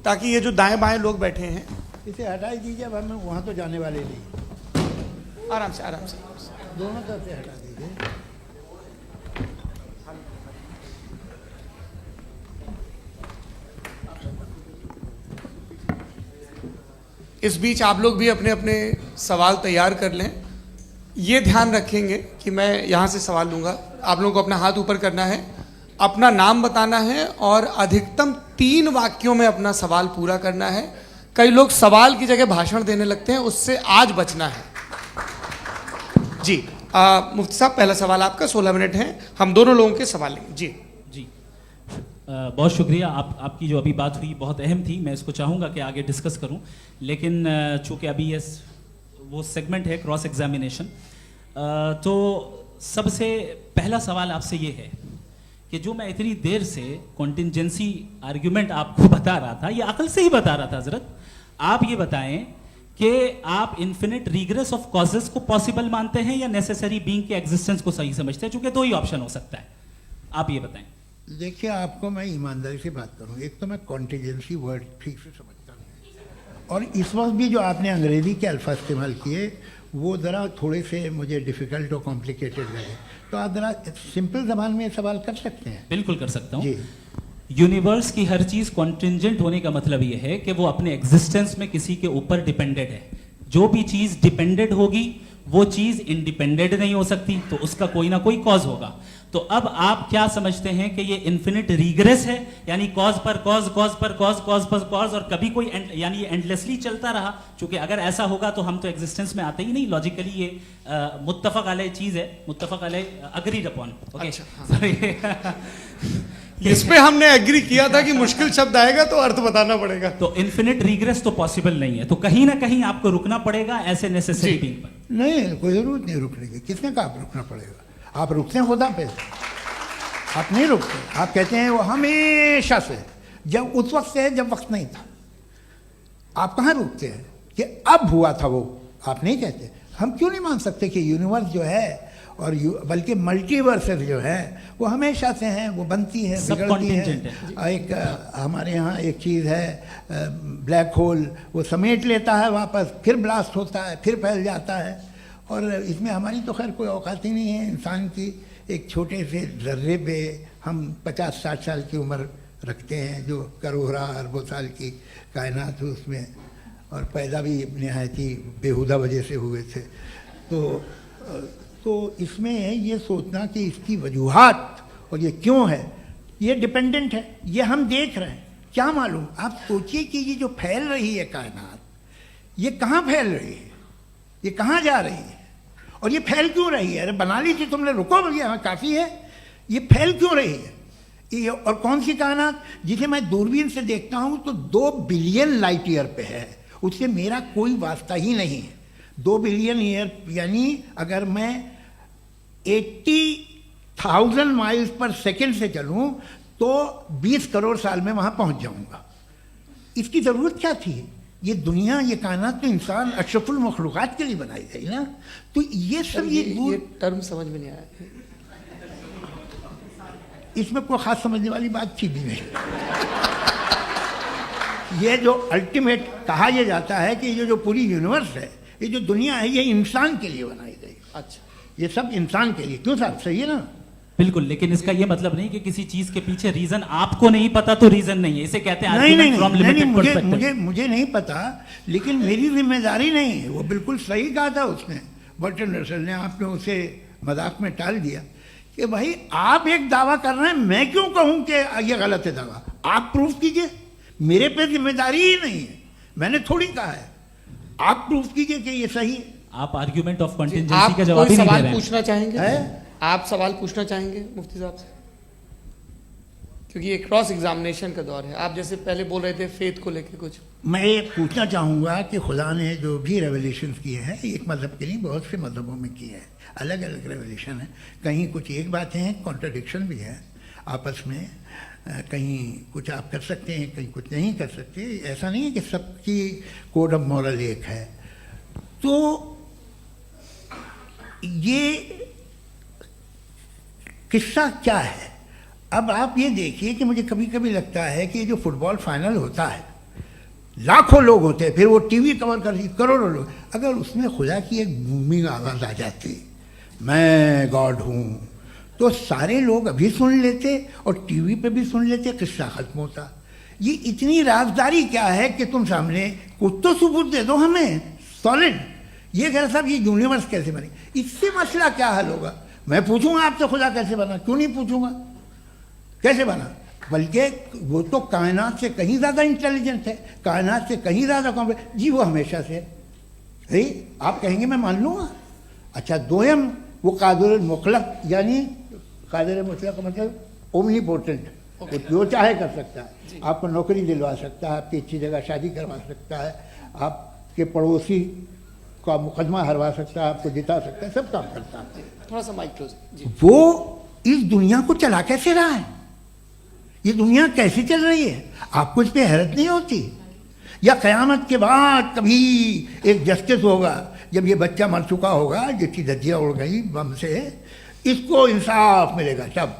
ताकि ये जो दाएं बाएं लोग बैठे हैं, इसे हटा दीजिए। अब हम वहाँ तो जाने वाले नहीं, आराम से आराम से, आराम से। दोनों तरफ से हटा दीजिए। इस बीच आप लोग भी अपने अपने सवाल तैयार कर लें। ये ध्यान रखेंगे कि मैं यहाँ से सवाल लूँगा, आप लोगों को अपना हाथ ऊपर करना है, अपना नाम बताना है और अधिकतम 3 वाक्यों में अपना सवाल पूरा करना है। कई लोग सवाल की जगह भाषण देने लगते हैं, उससे आज बचना है। जी मुफ्ती साहब, पहला सवाल आपका, 16 मिनट हैं, हम दोनों लोगों के सवाल लेंगे। जी जी बहुत शुक्रिया। आपकी जो अभी बात हुई बहुत अहम थी, मैं इसको चाहूँगा कि आगे डिस्कस करूँ, लेकिन चूँकि अभी ये वो सेगमेंट है क्रॉस एग्जामिनेशन, तो सबसे पहला सवाल आपसे ये है कि जो मैं इतनी देर से कॉन्टिंजेंसी आर्ग्यूमेंट आपको बता रहा था, ये अकल से ही बता रहा था हजरत, आप ये बताएं कि आप इन्फिनिट रिग्रेस ऑफ कॉजेस को पॉसिबल मानते हैं या नेसेसरी बीइंग के एग्जिस्टेंस को सही समझते हैं? चूंकि 2 ही ऑप्शन हो सकता है, आप ये बताएं। देखिए, आपको मैं ईमानदारी से बात करूं, एक तो मैं कॉन्टिजेंसी वर्ड ठीक से समझता हूं और इस वक्त भी जो आपने अंग्रेज़ी के अल्फाज इस्तेमाल किए वो ज़रा थोड़े से मुझे डिफ़िकल्ट और कॉम्प्लिकेटेड लगे, तो आप ज़रा सिंपल ज़बान में सवाल कर सकते हैं? बिल्कुल कर सकता हूँ। जी। यूनिवर्स की हर चीज कॉन्टिंजेंट होने का मतलब यह है कि वो अपने एग्जिस्टेंस में किसी के ऊपर डिपेंडेड है। जो भी चीज डिपेंडेड होगी वो चीज इंडिपेंडेंट नहीं हो सकती, तो उसका कोई ना कोई कॉज होगा। तो अब आप क्या समझते हैं कि ये इन्फिनिट रीग्रेस है, यानी कॉज पर कॉज, कॉज पर कॉज, कॉज पर कॉज, और कभी कोई यानी ये एंडलेसली चलता रहा? क्योंकि अगर ऐसा होगा तो हम तो एग्जिस्टेंस में आते ही नहीं। लॉजिकली ये मुत्तफक अलैह चीज है, मुत्तफक अलैह, अग्रीड अपॉन। इस पे हमने एग्री किया था कि मुश्किल शब्द आएगा तो अर्थ बताना पड़ेगा। तो इन्फिनिट रीग्रेस तो पॉसिबल नहीं है, तो कहीं ना कहीं आपको रुकना पड़ेगा ऐसे नेसेसरी बीइंग पर। नहीं, कोई ज़रूरत नहीं रुकने की। किसने कहा आप रुकना पड़ेगा? आप रुकते हैं खुदा पे, आप नहीं रुकते। आप कहते हैं वो हमेशा से, जब उस वक्त से जब वक्त नहीं था। आप कहाँ रुकते हैं कि अब हुआ था वो? आप नहीं कहते। हम क्यों नहीं मान सकते कि यूनिवर्स जो है और बल्कि मल्टीवर्सेस जो है वो हमेशा से हैं, वो बनती है, बिगड़ती है। एक हमारे यहाँ एक चीज़ है ब्लैक होल, वो समेट लेता है वापस, फिर ब्लास्ट होता है, फिर फैल जाता है। और इसमें हमारी तो खैर कोई औकात ही नहीं है इंसान की। एक छोटे से ज़र्रे पे हम 50-60 साल की उम्र रखते हैं, जो करोड़ों अरबों साल की कायनात है उसमें, और पैदा भी नहायत ही बेहुदा वजह से हुए थे। तो इसमें ये सोचना कि इसकी वजूहात और ये क्यों है, ये डिपेंडेंट है, ये हम देख रहे हैं। क्या मालूम? आप सोचिए कि ये जो फैल रही है कायनात, ये कहाँ फैल रही है, ये कहाँ जा रही है, और ये फैल क्यों रही है? अरे बना ली थी तुमने, रुको भैया, काफ़ी है। ये फैल क्यों रही है? ये और कौन सी कायनात जिसे मैं दूरबीन से देखता हूँ तो 2 बिलियन लाइट ईयर पे है, उससे मेरा कोई वास्ता ही नहीं है। 2 बिलियन ईयर यानी अगर मैं 80,000 माइल्स पर सेकेंड से चलूं तो 20 करोड़ साल में वहां पहुंच जाऊंगा। इसकी ज़रूरत क्या थी? ये दुनिया, ये कायनात तो इंसान अशरफुल मखलूक़ात के लिए बनाई गई ना। तो ये सब ये टर्म समझ में नहीं आया। इसमें कोई ख़ास समझने वाली बात थी भी नहीं। ये जो अल्टीमेट कहा यह जाता है कि ये जो पूरी यूनिवर्स है, ये जो दुनिया है, ये इंसान के लिए बनाई गई। अच्छा, ये सब इंसान के लिए। क्यों साहब? सही है ना? बिल्कुल, लेकिन इसका ये मतलब नहीं कि किसी चीज के पीछे रीजन आपको नहीं पता तो रीजन नहीं है। इसे कहते हैं नहीं, मुझे नहीं पता, लेकिन मेरी जिम्मेदारी नहीं है। वो बिल्कुल सही कहा था उसने, बर्टन रसल ने। आपने उसे मजाक में टाल दिया कि भाई आप एक दावा कर रहे हैं, मैं क्यों कहूं कि ये गलत है दावा? आप प्रूफ कीजिए, मेरे पे जिम्मेदारी ही नहीं है, मैंने थोड़ी कहा है। आप प्रूफ कीजिए कि ये सही है। आप आर्ग्यूमेंट ऑफ कंटिजेंसी का जवाब ही नहीं दे रहे हैं। पूछना चाहेंगे? आप सवाल पूछना चाहेंगे मुफ्ती साहब से? क्योंकि ये क्रॉस एग्जामिनेशन का दौर है। आप जैसे पहले बोल रहे थे फेथ को लेके कुछ। मैं ये पूछना चाहूँगा कि खुदा ने जो भी रेवलेशन किए हैं, एक मज़हब के लिए बहुत से मज़हबों में किए हैं, अलग अलग रेवलेशन है। कहीं कुछ एक बातें हैं, कॉन्ट्रडिक्शन भी है आपस में, कहीं कुछ आप कर सकते हैं, कहीं कुछ नहीं कर सकते। ऐसा नहीं है कि सबकी कोड ऑफ मॉरल एक है। तो ये किस्सा क्या है? अब आप ये देखिए कि मुझे कभी कभी लगता है कि जो फुटबॉल फाइनल होता है, लाखों लोग होते हैं, फिर वो टीवी कवर कर करोड़ों लोग, अगर उसमें खुदा की एक बूमिंग आवाज़ आ जाती, मैं गॉड हूँ, तो सारे लोग अभी सुन लेते और टीवी पे भी सुन लेते, किस्सा खत्म होता। ये इतनी राजदारी क्या है कि तुम सामने कुछ तो सबूत दे दो हमें सॉलिड। ये कह साहब ये यूनिवर्स कैसे बनी, इससे मसला क्या हल होगा? मैं पूछूंगा आपसे खुदा कैसे बना? क्यों नहीं पूछूंगा कैसे बना? बल्कि वो तो कायनात से कहीं ज़्यादा इंटेलिजेंट है, कायनात से कहीं ज़्यादा कॉम्प्लेक्स। जी वो हमेशा से है। आप कहेंगे मैं मान लूँगा। अच्छा, दोयम वो कादिर मुतलक, यानी कादिर मुतलक का मतलब ओमनीपोटेंट, वो जो चाहे कर सकता है। आपको नौकरी दिलवा सकता है, आपकी अच्छी जगह शादी करवा सकता है, आपके पड़ोसी का मुकदमा हरवा सकता है, आपको जिता सकता है, सब काम करता है। थोड़ा सा माइक क्लोज। वो इस दुनिया को चला कैसे रहा है? ये दुनिया कैसे चल रही है? आपको इस पर हैरत नहीं होती? या क़यामत के बाद कभी एक जस्टिस होगा, जब ये बच्चा मर चुका होगा, जिसकी धज्जियाँ उड़ गई बम से, इसको इंसाफ मिलेगा तब?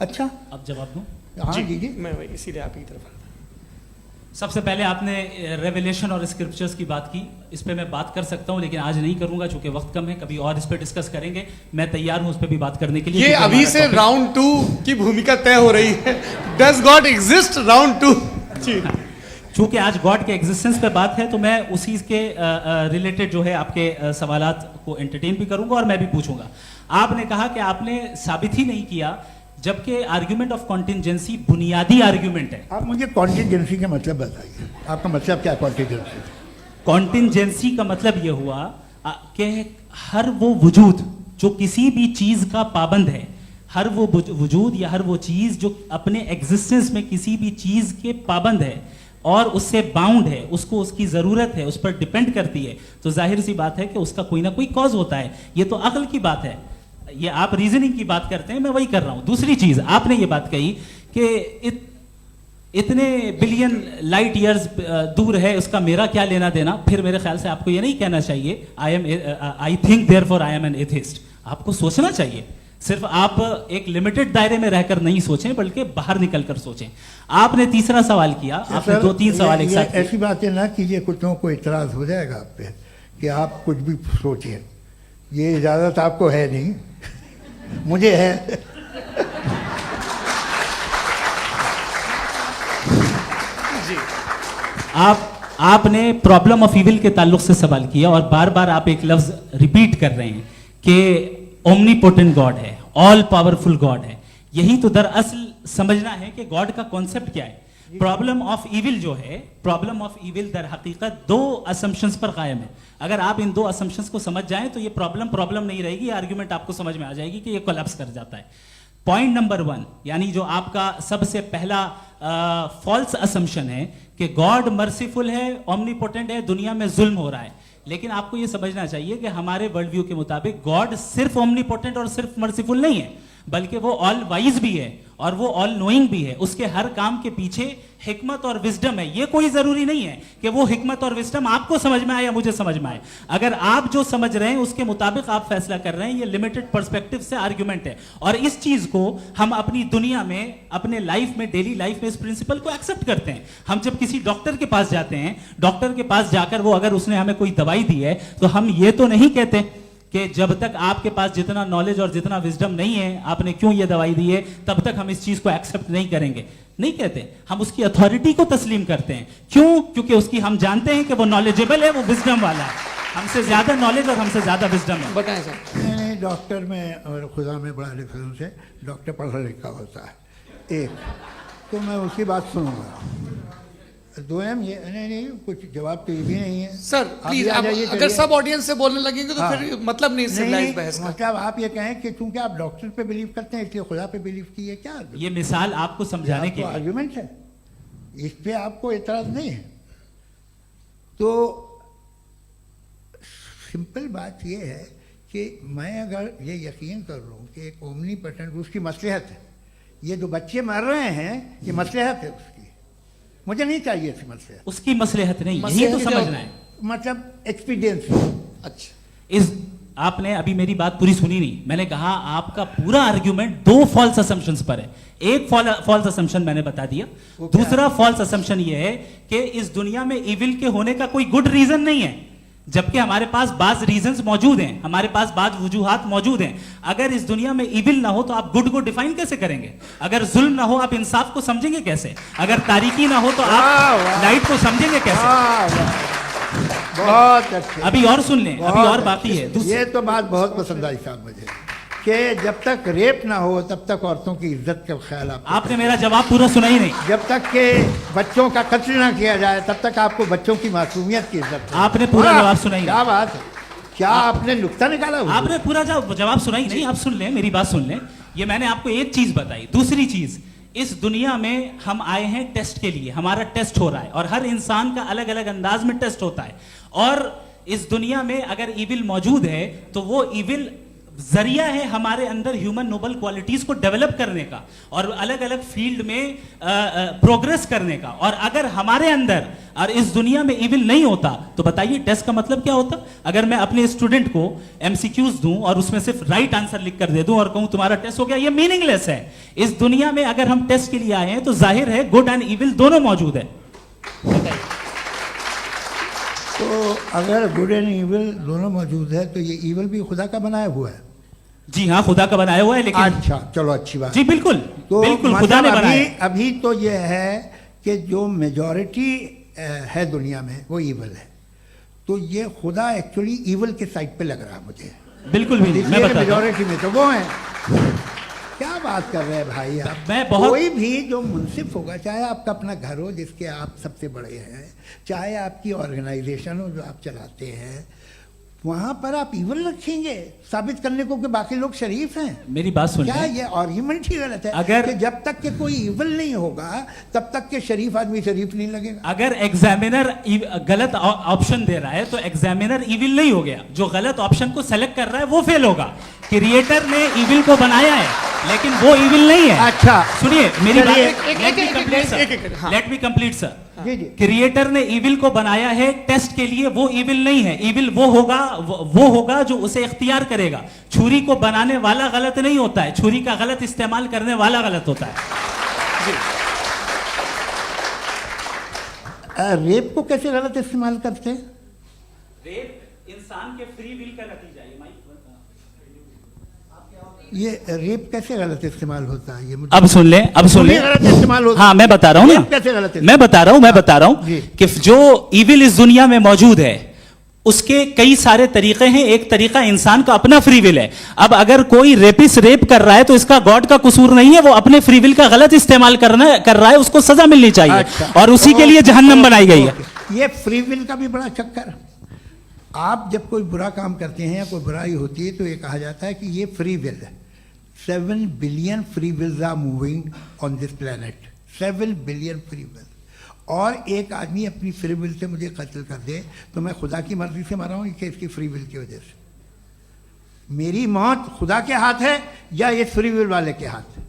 अच्छा, अब जवाब दूं? हाँ जी जी। मैं इसीलिए आप की तरफ सबसे पहले आपने रेवलेशन और स्क्रिप्चर्स की बात की, इस पे मैं बात कर सकता हूं लेकिन आज नहीं करूंगा चूंकि वक्त कम है, कभी और इस पे डिस्कस करेंगे। मैं तैयार हूं उस पे भी बात करने के लिए। ये क्योंकि अभी हमारा से topic- राउंड 2 की भूमिका तय हो रही है। Does God exist round 2? जी चूंकि आज गॉड के एग्जिस्टेंस पे बात है तो मैं उसी के रिलेटेड जो है आपके सवालात को एंटरटेन भी करूंगा और मैं भी पूछूंगा। आपने कहा कि आपने साबित ही नहीं किया, जबकि आर्ग्यूमेंट ऑफ कॉन्टिंजेंसी बुनियादी आर्ग्यूमेंट है। आप मुझे कॉन्टिजेंसी का मतलब बताइए, आपका मतलब क्या है कॉन्टिजेंसी? कॉन्टिंजेंसी का मतलब यह हुआ कि हर वो वजूद जो किसी भी चीज का पाबंद है, हर वो वजूद या हर वो चीज जो अपने एग्जिस्टेंस में किसी भी चीज के पाबंद है और उससे बाउंड है, उसको उसकी जरूरत है, उस पर डिपेंड करती है, तो जाहिर सी बात है कि उसका कोई ना कोई कॉज होता है। ये तो अक्ल की बात है। ये आप रीजनिंग की बात करते हैं, मैं वही कर रहा हूं। दूसरी चीज आपने ये बात कही कि इतने बिलियन लाइट ईयर्स दूर है, उसका मेरा क्या लेना देना। फिर मेरे ख्याल से आपको ये नहीं कहना चाहिए I think therefore I am an atheist. आपको सोचना चाहिए, सिर्फ आप एक लिमिटेड दायरे में रहकर नहीं सोचें बल्कि बाहर निकलकर सोचें। आपने तीसरा सवाल किया, आपने 2-3 सवाल एक साथ किए। ऐसी बातें ना कीजिए, कुछ को इतराज हो जाएगा आप पे कि आप कुछ भी सोचिए। ये इजाजत आपको है नहीं, मुझे है। आपने प्रॉब्लम ऑफ इविल के ताल्लुक से सवाल किया और बार बार आप एक लफ्ज रिपीट कर रहे हैं कि ओमनीपोटेंट गॉड है, ऑल पावरफुल गॉड है। यही तो दरअसल समझना है कि गॉड का कॉन्सेप्ट क्या है। प्रॉब्लम ऑफ इविल जो है, प्रॉब्लम ऑफ इविल दर हकीकत 2 असम्पशंस पर कायम है। अगर आप इन 2 असम्पशंस को समझ जाएं तो ये प्रॉब्लम नहीं रहेगी, आर्ग्यूमेंट आपको समझ में आ जाएगी कि ये कोलैप्स कर जाता है। पॉइंट नंबर 1, यानी जो आपका सबसे पहला फॉल्स असम्पशन है कि गॉड मर्सीफुल है, ओमनीपोटेंट है, दुनिया में जुल्म हो रहा है। लेकिन आपको यह समझना चाहिए कि हमारे वर्ल्ड व्यू के मुताबिक गॉड सिर्फ ओमनीपोटेंट और सिर्फ मर्सीफुल नहीं है, बल्कि वो ऑल वाइज भी है और वो ऑल नोइंग भी है। उसके हर काम के पीछे हिकमत और विजडम है। ये कोई जरूरी नहीं है कि वो हिकमत और विजडम आपको समझ में आए या मुझे समझ में आए। अगर आप जो समझ रहे हैं उसके मुताबिक आप फैसला कर रहे हैं, ये लिमिटेड पर्सपेक्टिव से आर्ग्यूमेंट है। और इस चीज को हम अपनी दुनिया में, अपने लाइफ में, डेली लाइफ में इस प्रिंसिपल को एक्सेप्ट करते हैं। हम जब किसी डॉक्टर के पास जाते हैं, डॉक्टर के पास जाकर वो अगर उसने हमें कोई दवाई दी है तो हम ये तो नहीं कहते कि जब तक आपके पास जितना नॉलेज और जितना विजडम नहीं है, आपने क्यों ये दवाई दी है, तब तक हम इस चीज को एक्सेप्ट नहीं करेंगे। नहीं कहते, हम उसकी अथॉरिटी को तस्लीम करते हैं। क्यों? क्योंकि उसकी हम जानते हैं कि वो नॉलेजेबल है, वो विजडम वाला है, हमसे ज्यादा नॉलेज और हमसे ज्यादा विजडम है। बताएं सर। नहीं, डॉक्टर में और खुदा में बड़ा डिफरेंस है। डॉक्टर पढ़ा लिखा होता है, एक तो मैं उसकी बात सुनूंगा। 2 ये नहीं, कुछ जवाब तो ये भी नहीं है सर। प्लीज आप अगर सब ऑडियंस से बोलने लगेंगे तो फिर मतलब नहीं सिविलाइज्ड बहस का। मतलब आप ये कहें कि चूंकि आप डॉक्टर पे बिलीव करते हैं इसलिए खुदा पे बिलीव किए, क्या ये मिसाल आपको समझाने के लिए आर्ग्यूमेंट है, इस पे आपको एतराज नहीं है। तो सिंपल बात ये है कि मैं अगर ये यकीन कर लूँ कि एक ओमनीपोटेंट, उसकी मसलहत है, ये जो बच्चे मर रहे हैं ये मसलहत है उसकी, मुझे नहीं चाहिए थी मसलहत। उसकी मसलहत नहीं, यही तो समझना है, मतलब एक्सपीरियंस। अच्छा, इस आपने अभी मेरी बात पूरी सुनी नहीं। मैंने कहा आपका पूरा आर्ग्यूमेंट 2 फॉल्स असम्पशंस पर है। एक फॉल्स असम्पशन मैंने बता दिया, दूसरा फॉल्स असम्पशन ये है कि इस दुनिया में इविल के होने का कोई गुड रीजन नहीं है, जबकि हमारे पास बाज रीजंस मौजूद हैं, हमारे पास बाज वजूहात मौजूद हैं। अगर इस दुनिया में इविल ना हो तो आप गुड को डिफाइन कैसे करेंगे? अगर जुल्म ना हो आप इंसाफ को समझेंगे कैसे? अगर तारीकी ना हो तो आप लाइट को समझेंगे कैसे? बहुत अच्छे। अभी और सुन लें, अभी और बाकी है। ये तो बात बहुत पसंद आई साहब मुझे कि जब तक रेप ना हो तब तक औरतों की इज्जत का ख्याल आपने मेरा जवाब पूरा सुना ही नहीं। जब तक के बच्चों का कत्ल ना किया जाए तब तक आपको बच्चों की मासूमियत की इज्जत। आपने पूरा जवाब सुना ही क्या बात है, क्या आपने नुक्ता निकाला? आपने पूरा जवाब सुना ही नहीं। आप सुन लें, मेरी बात सुन लें। ये मैंने आपको एक चीज बताई। दूसरी चीज, इस दुनिया में हम आए हैं टेस्ट के लिए, हमारा टेस्ट हो रहा है और हर इंसान का अलग अलग अंदाज में टेस्ट होता है। और इस दुनिया में अगर इविल मौजूद है तो वो इविल जरिया है हमारे अंदर ह्यूमन नोबल क्वालिटीज को डेवलप करने का और अलग अलग फील्ड में प्रोग्रेस करने का। और अगर हमारे अंदर और इस दुनिया में इविल नहीं होता तो बताइए टेस्ट का मतलब क्या होता? अगर मैं अपने स्टूडेंट को एमसीक्यूज दूं और उसमें सिर्फ राइट आंसर लिख कर दे दूं और कहूं तुम्हारा टेस्ट हो गया, ये मीनिंगलेस है। इस दुनिया में अगर हम टेस्ट के लिए आए हैं तो जाहिर है गुड एंड इविल दोनों मौजूद है। तो अगर गुड एंड इविल दोनों मौजूद है तो ये इविल भी खुदा का बनाया हुआ है। जी हाँ, खुदा का बनाया हुआ है, लेकिन अच्छा, चलो अच्छी बात। जी बिल्कुल, तो बिल्कुल खुदा ने मतलब बनाया है। अभी तो ये है कि जो मेजॉरिटी है दुनिया में वो इविल है, तो ये खुदा एक्चुअली इविल के साइड पे लग रहा है मुझे। बिल्कुल भी नहीं, मैं बताता हूं। मेजॉरिटी में तो वो है। क्या बात कर रहे हैं भाई आप? मैं बहुत- कोई भी जो मुंसिफ होगा, चाहे आपका अपना घर हो जिसके आप सबसे बड़े हैं, चाहे आपकी ऑर्गेनाइजेशन हो जो आप चलाते हैं, वहां पर आप इवल रखेंगे साबित करने को कि बाकी लोग शरीफ हैं। मेरी बात सुन क्या लें। ये आर्ग्यूमेंट ही गलत है? अगर- कि जब तक के कोई इवल नहीं होगा तब तक के शरीफ आदमी शरीफ नहीं लगेगा। अगर एग्जामिनर गलत ऑप्शन दे रहा है तो एग्जामिनर इविल नहीं हो गया, जो गलत ऑप्शन को सेलेक्ट कर रहा है वो फेल होगा। क्रिएटर ने इविल को बनाया है लेकिन वो इविल नहीं है। अच्छा, सुनिए मेरी बात, चलिए, let me complete sir, let me complete sir. जी जी। क्रिएटर ने इविल को बनाया है टेस्ट के लिए, वो इविल नहीं है। इविल वो होगा जो उसे इख्तियार करेगा। छुरी को बनाने वाला गलत नहीं होता है, छुरी का गलत इस्तेमाल करने वाला गलत होता है। रेप को कैसे गलत इस्तेमाल करते हैं? रेप इंसान के फ्री विल का नतीजा है। ये रेप कैसे गलत इस्तेमाल होता है? ये मुझे अब सुन ले, अब सुन ले। गलत इस्तेमाल होता है। हाँ मैं बता रहा हूँ रेप कैसे गलत ना, मैं बता रहा हूँ जी। कि जो इविल इस दुनिया में मौजूद है उसके कई सारे तरीके हैं। एक तरीका इंसान का अपना फ्री विल है। अब अगर कोई रेपिस्ट रेप कर रहा है तो इसका गॉड का कसूर नहीं है, वो अपने फ्री विल का गलत इस्तेमाल कर रहा है, उसको सजा मिलनी चाहिए। अच्छा। और उसी के लिए जहन्नम बनाई गई है। ये फ्री विल का भी बड़ा चक्कर। आप जब कोई बुरा काम करते हैं या कोई बुराई होती है तो ये कहा जाता है कि ये फ्री विल है। 7 billion free wills are moving on this planet. 7 billion free will. और एक आदमी अपनी फ्री विल से मुझे कत्ल कर दे तो मैं खुदा की मर्जी से मरा हूं कि इसकी फ्री विल की वजह से? मेरी मौत खुदा के हाथ है या ये फ्री विल वाले के हाथ है?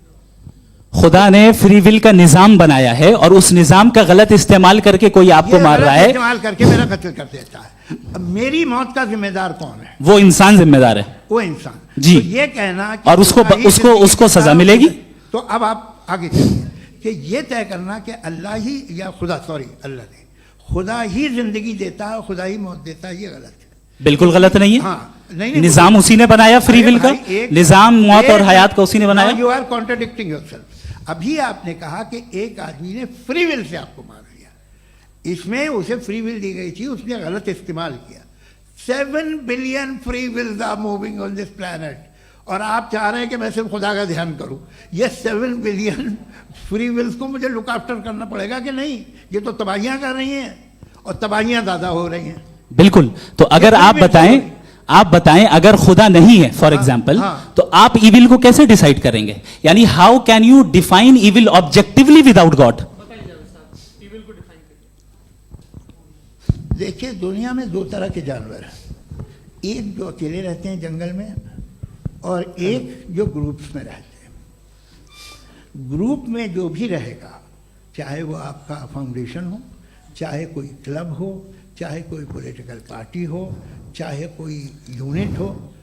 खुदा ने फ्री विल का निजाम बनाया है और उस निजाम का गलत इस्तेमाल करके कोई आपको ये मार गलत रहा है, इस्तेमाल करके मेरा कत्ल कर देता है। अब मेरी मौत का जिम्मेदार कौन है? वो इंसान जिम्मेदार है। वो इंसान। जी। तो ये कहना कि और उसको सजा मिलेगी। तो अब आप आगे चलिए कि ये तय करना कि अल्लाह ही या खुदा, सॉरी अल्लाह ने, खुदा ही जिंदगी देता है, खुदा ही मौत देता है, ये गलत है। बिल्कुल गलत नहीं है। हाँ, नहीं, निजाम उसी ने बनाया फ्री विल का। निजाम मौत और हयात का उसी ने बनाया। You are contradicting yourself. अभी आपने कहा कि एक आदमी ने फ्री विल से आपको मार दिया, इसमें उसे फ्री विल दी गई थी, उसने गलत इस्तेमाल किया। 7 billion free wills are moving on this planet और आप चाह रहे हैं कि मैं सिर्फ खुदा का ध्यान करूं। ये 7 बिलियन फ्री विल्स को मुझे लुक आफ्टर करना पड़ेगा कि नहीं? ये तो तबाहियां कर रही हैं और तबाहियां ज़्यादा हो रही हैं। बिल्कुल। तो अगर आप बताएं अगर खुदा नहीं है फॉर एग्जाम्पल, हाँ। तो आप इविल को कैसे डिसाइड करेंगे? यानी how can you define evil objectively without God? देखिए, दुनिया में 2 तरह के जानवर हैं। एक जो अकेले रहते हैं जंगल में और एक जो ग्रुप्स में रहते हैं। ग्रुप में जो भी रहेगा, चाहे वो आपका फाउंडेशन हो, चाहे कोई क्लब हो, चाहे कोई पॉलिटिकल पार्टी हो, चाहे कोई यूनिट हो,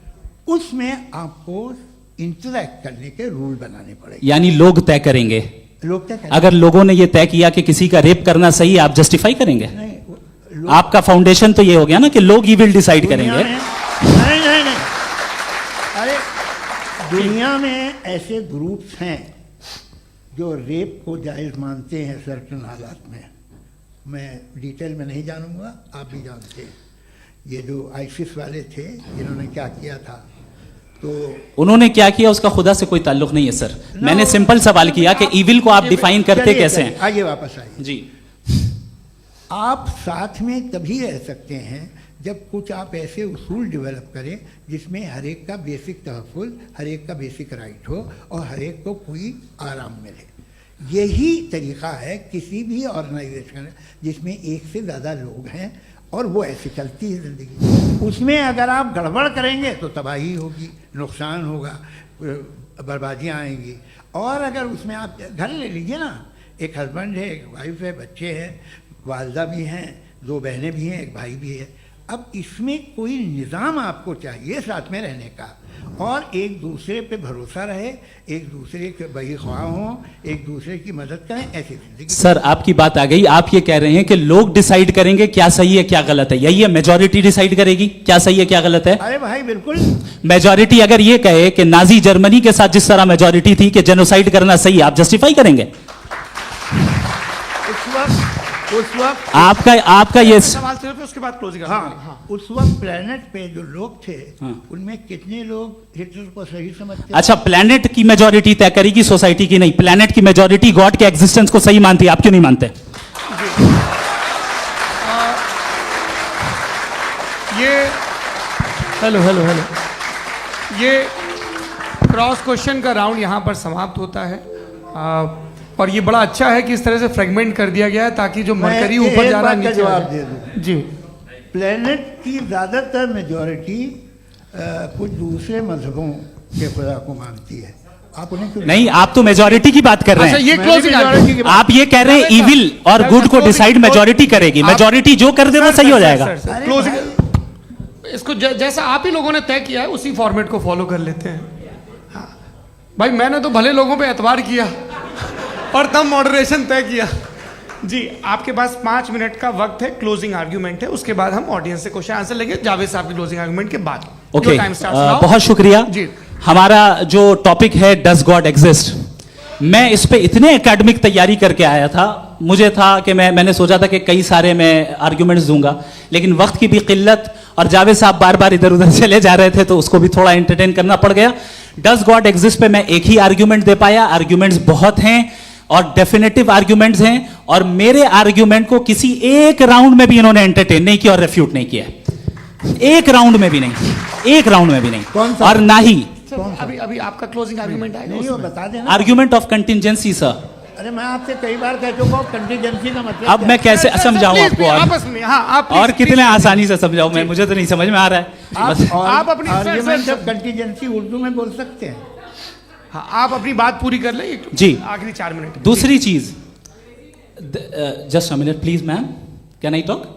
उसमें आपको इंटरैक्ट करने के रूल बनाने पड़ेंगे। यानी लोग तय करेंगे। लोग तय करेंगे। अगर लोगों ने यह तय किया कि किसी का रेप करना सही है, आप जस्टिफाई करेंगे? नहीं, आपका फाउंडेशन तो ये हो गया ना कि लोग ही विल डिसाइड दुनिया करेंगे। में- नहीं, अरे दुनिया में ऐसे ग्रुप्स हैं जो रेप को जायज़ मानते हैं सर्टन हालात में। मैं डिटेल में नहीं जानूंगा, आप भी जानते हैं। ये जो आईसिस वाले थे जिन्होंने क्या किया था, तो उन्होंने क्या किया उसका खुदा से कोई ताल्लुक नहीं है सर। मैंने सिंपल सवाल किया कि इविल को आप डिफाइन करते कैसे हैं? आइए वापस आइए जी। आप साथ में तभी रह सकते हैं जब कुछ आप ऐसे उसूल डेवलप करें जिसमें हर एक का बेसिक तहफ़्फ़ुज़, हर एक का बेसिक राइट हो और हर एक को कोई आराम मिले। यही तरीक़ा है किसी भी ऑर्गेनाइजेशन जिसमें एक से ज़्यादा लोग हैं और वो ऐसे चलती है ज़िंदगी। उसमें अगर आप गड़बड़ करेंगे तो तबाही होगी, नुकसान होगा, बर्बादियाँ आएंगी। और अगर उसमें आप घर ले लीजिए ना, एक हस्बैंड है, एक वाइफ है, बच्चे हैं, वालदा भी हैं, 2 बहनें भी हैं, एक भाई भी है। अब इसमें कोई निज़ाम आपको चाहिए साथ में रहने का, और एक दूसरे पे भरोसा रहे, एक दूसरे के बही ख्वाह हों, एक दूसरे की मदद करें, ऐसी जिंदगी। सर आपकी बात आ गई, आप ये कह रहे हैं कि लोग डिसाइड करेंगे क्या सही है क्या गलत है, यही है मेजॉरिटी डिसाइड करेगी क्या सही है क्या गलत है? अरे भाई बिल्कुल। मेजॉरिटी अगर ये कहे कि नाजी जर्मनी के साथ जिस तरह मेजॉरिटी थी कि जेनोसाइड करना सही है, आप जस्टिफाई करेंगे? उस वक्त आपका ये सवाल सिर्फ उसके बाद क्लोजिंग। हाँ, उस वक्त प्लेनेट पे जो लोग थे उनमें कितने लोग हिटलर को सही समझते? अच्छा, प्लेनेट की मेजॉरिटी तय करेगी, सोसाइटी की नहीं। प्लेनेट की मेजॉरिटी गॉड के एग्जिस्टेंस को सही मानती है, आप क्यों नहीं मानते? ये हेलो हेलो हेलो, ये क्रॉस क्वेश्चन का राउंड यहाँ पर समाप्त होता है। और ये बड़ा अच्छा है कि इस तरह से फ्रेगमेंट कर दिया गया है ताकि जो मरकरी ऊपर जा रहा है नीचे जवाब आ दे जाए। दूं। जी, प्लेनेट की ज़्यादातर मेजॉरिटी कुछ दूसरे मजहबों के खुदा को मानती है। आप उन्हें क्यों नहीं, आप तो मेजॉरिटी की बात कर रहे अच्छा हैं। ये मैंने क्लोजिंग majority की बात- आप ये कह रहे हैं इविल और गुड को डिसाइड मेजॉरिटी करेगी, मेजॉरिटी जो कर दे वो सही हो जाएगा। अरे क्लोजिंग इसको जैसा आप ही लोगों ने तय किया है उसी फॉर्मेट को फॉलो कर लेते हैं। हाँ। भाई मैंने तो भले लोगों पे एतबार किया और तब मॉडरेशन तय किया। जी, आपके पास 5 मिनट का वक्त है, क्लोजिंग आर्ग्यूमेंट है, उसके बाद हम ऑडियंस से क्वेश्चन आंसर लेंगे जावेद साहब की क्लोजिंग आर्ग्यूमेंट के बाद। Okay, Your time starts now. बहुत शुक्रिया। जी। हमारा जो टॉपिक है डज गॉड एग्जिस्ट, मैं इस पे इतने एकेडमिक तैयारी करके आया था, मुझे था कि मैंने सोचा था कि कई सारे मैं आर्ग्यूमेंट्स दूंगा, लेकिन वक्त की भी किल्लत और जावेद साहब बार बार इधर उधर चले जा रहे थे तो उसको भी थोड़ा एंटरटेन करना पड़ गया। डज गॉड एग्जिस्ट पे मैं एक ही आर्ग्यूमेंट दे पाया। आर्ग्यूमेंट्स बहुत हैं और डेफिनेटिव आर्ग्यूमेंट्स हैं, और मेरे आर्ग्यूमेंट को किसी एक राउंड में भी इन्होंने एंटरटेन नहीं किया और रेफ्यूट नहीं किया। एक राउंड में भी नहीं, एक राउंड में भी नहीं। कौन सा? और ना ही अभी अभी आपका क्लोजिंग आर्ग्यूमेंट आएगा नहीं, वो उसमें। बता देना। Argument of contingency sir. अरे मैं आपसे कई बार कह चुका हूँ कंटीजेंसी का मतलब अब क्या मैं है? कैसे समझाऊं Please, आपको? please, और आपस में हाँ आप और please, कितने please, आसानी से समझाऊं मैं, मुझे तो नहीं समझ में आ रहा है। बस- आप अपनी- sir, argument sir, of contingency Urdu में बोल सकते हैं। हाँ, आप अपनी बात पूरी कर लें। जी। आखिरी 4 मिनट। दूसरी चीज, just a minute please ma'am, can I talk?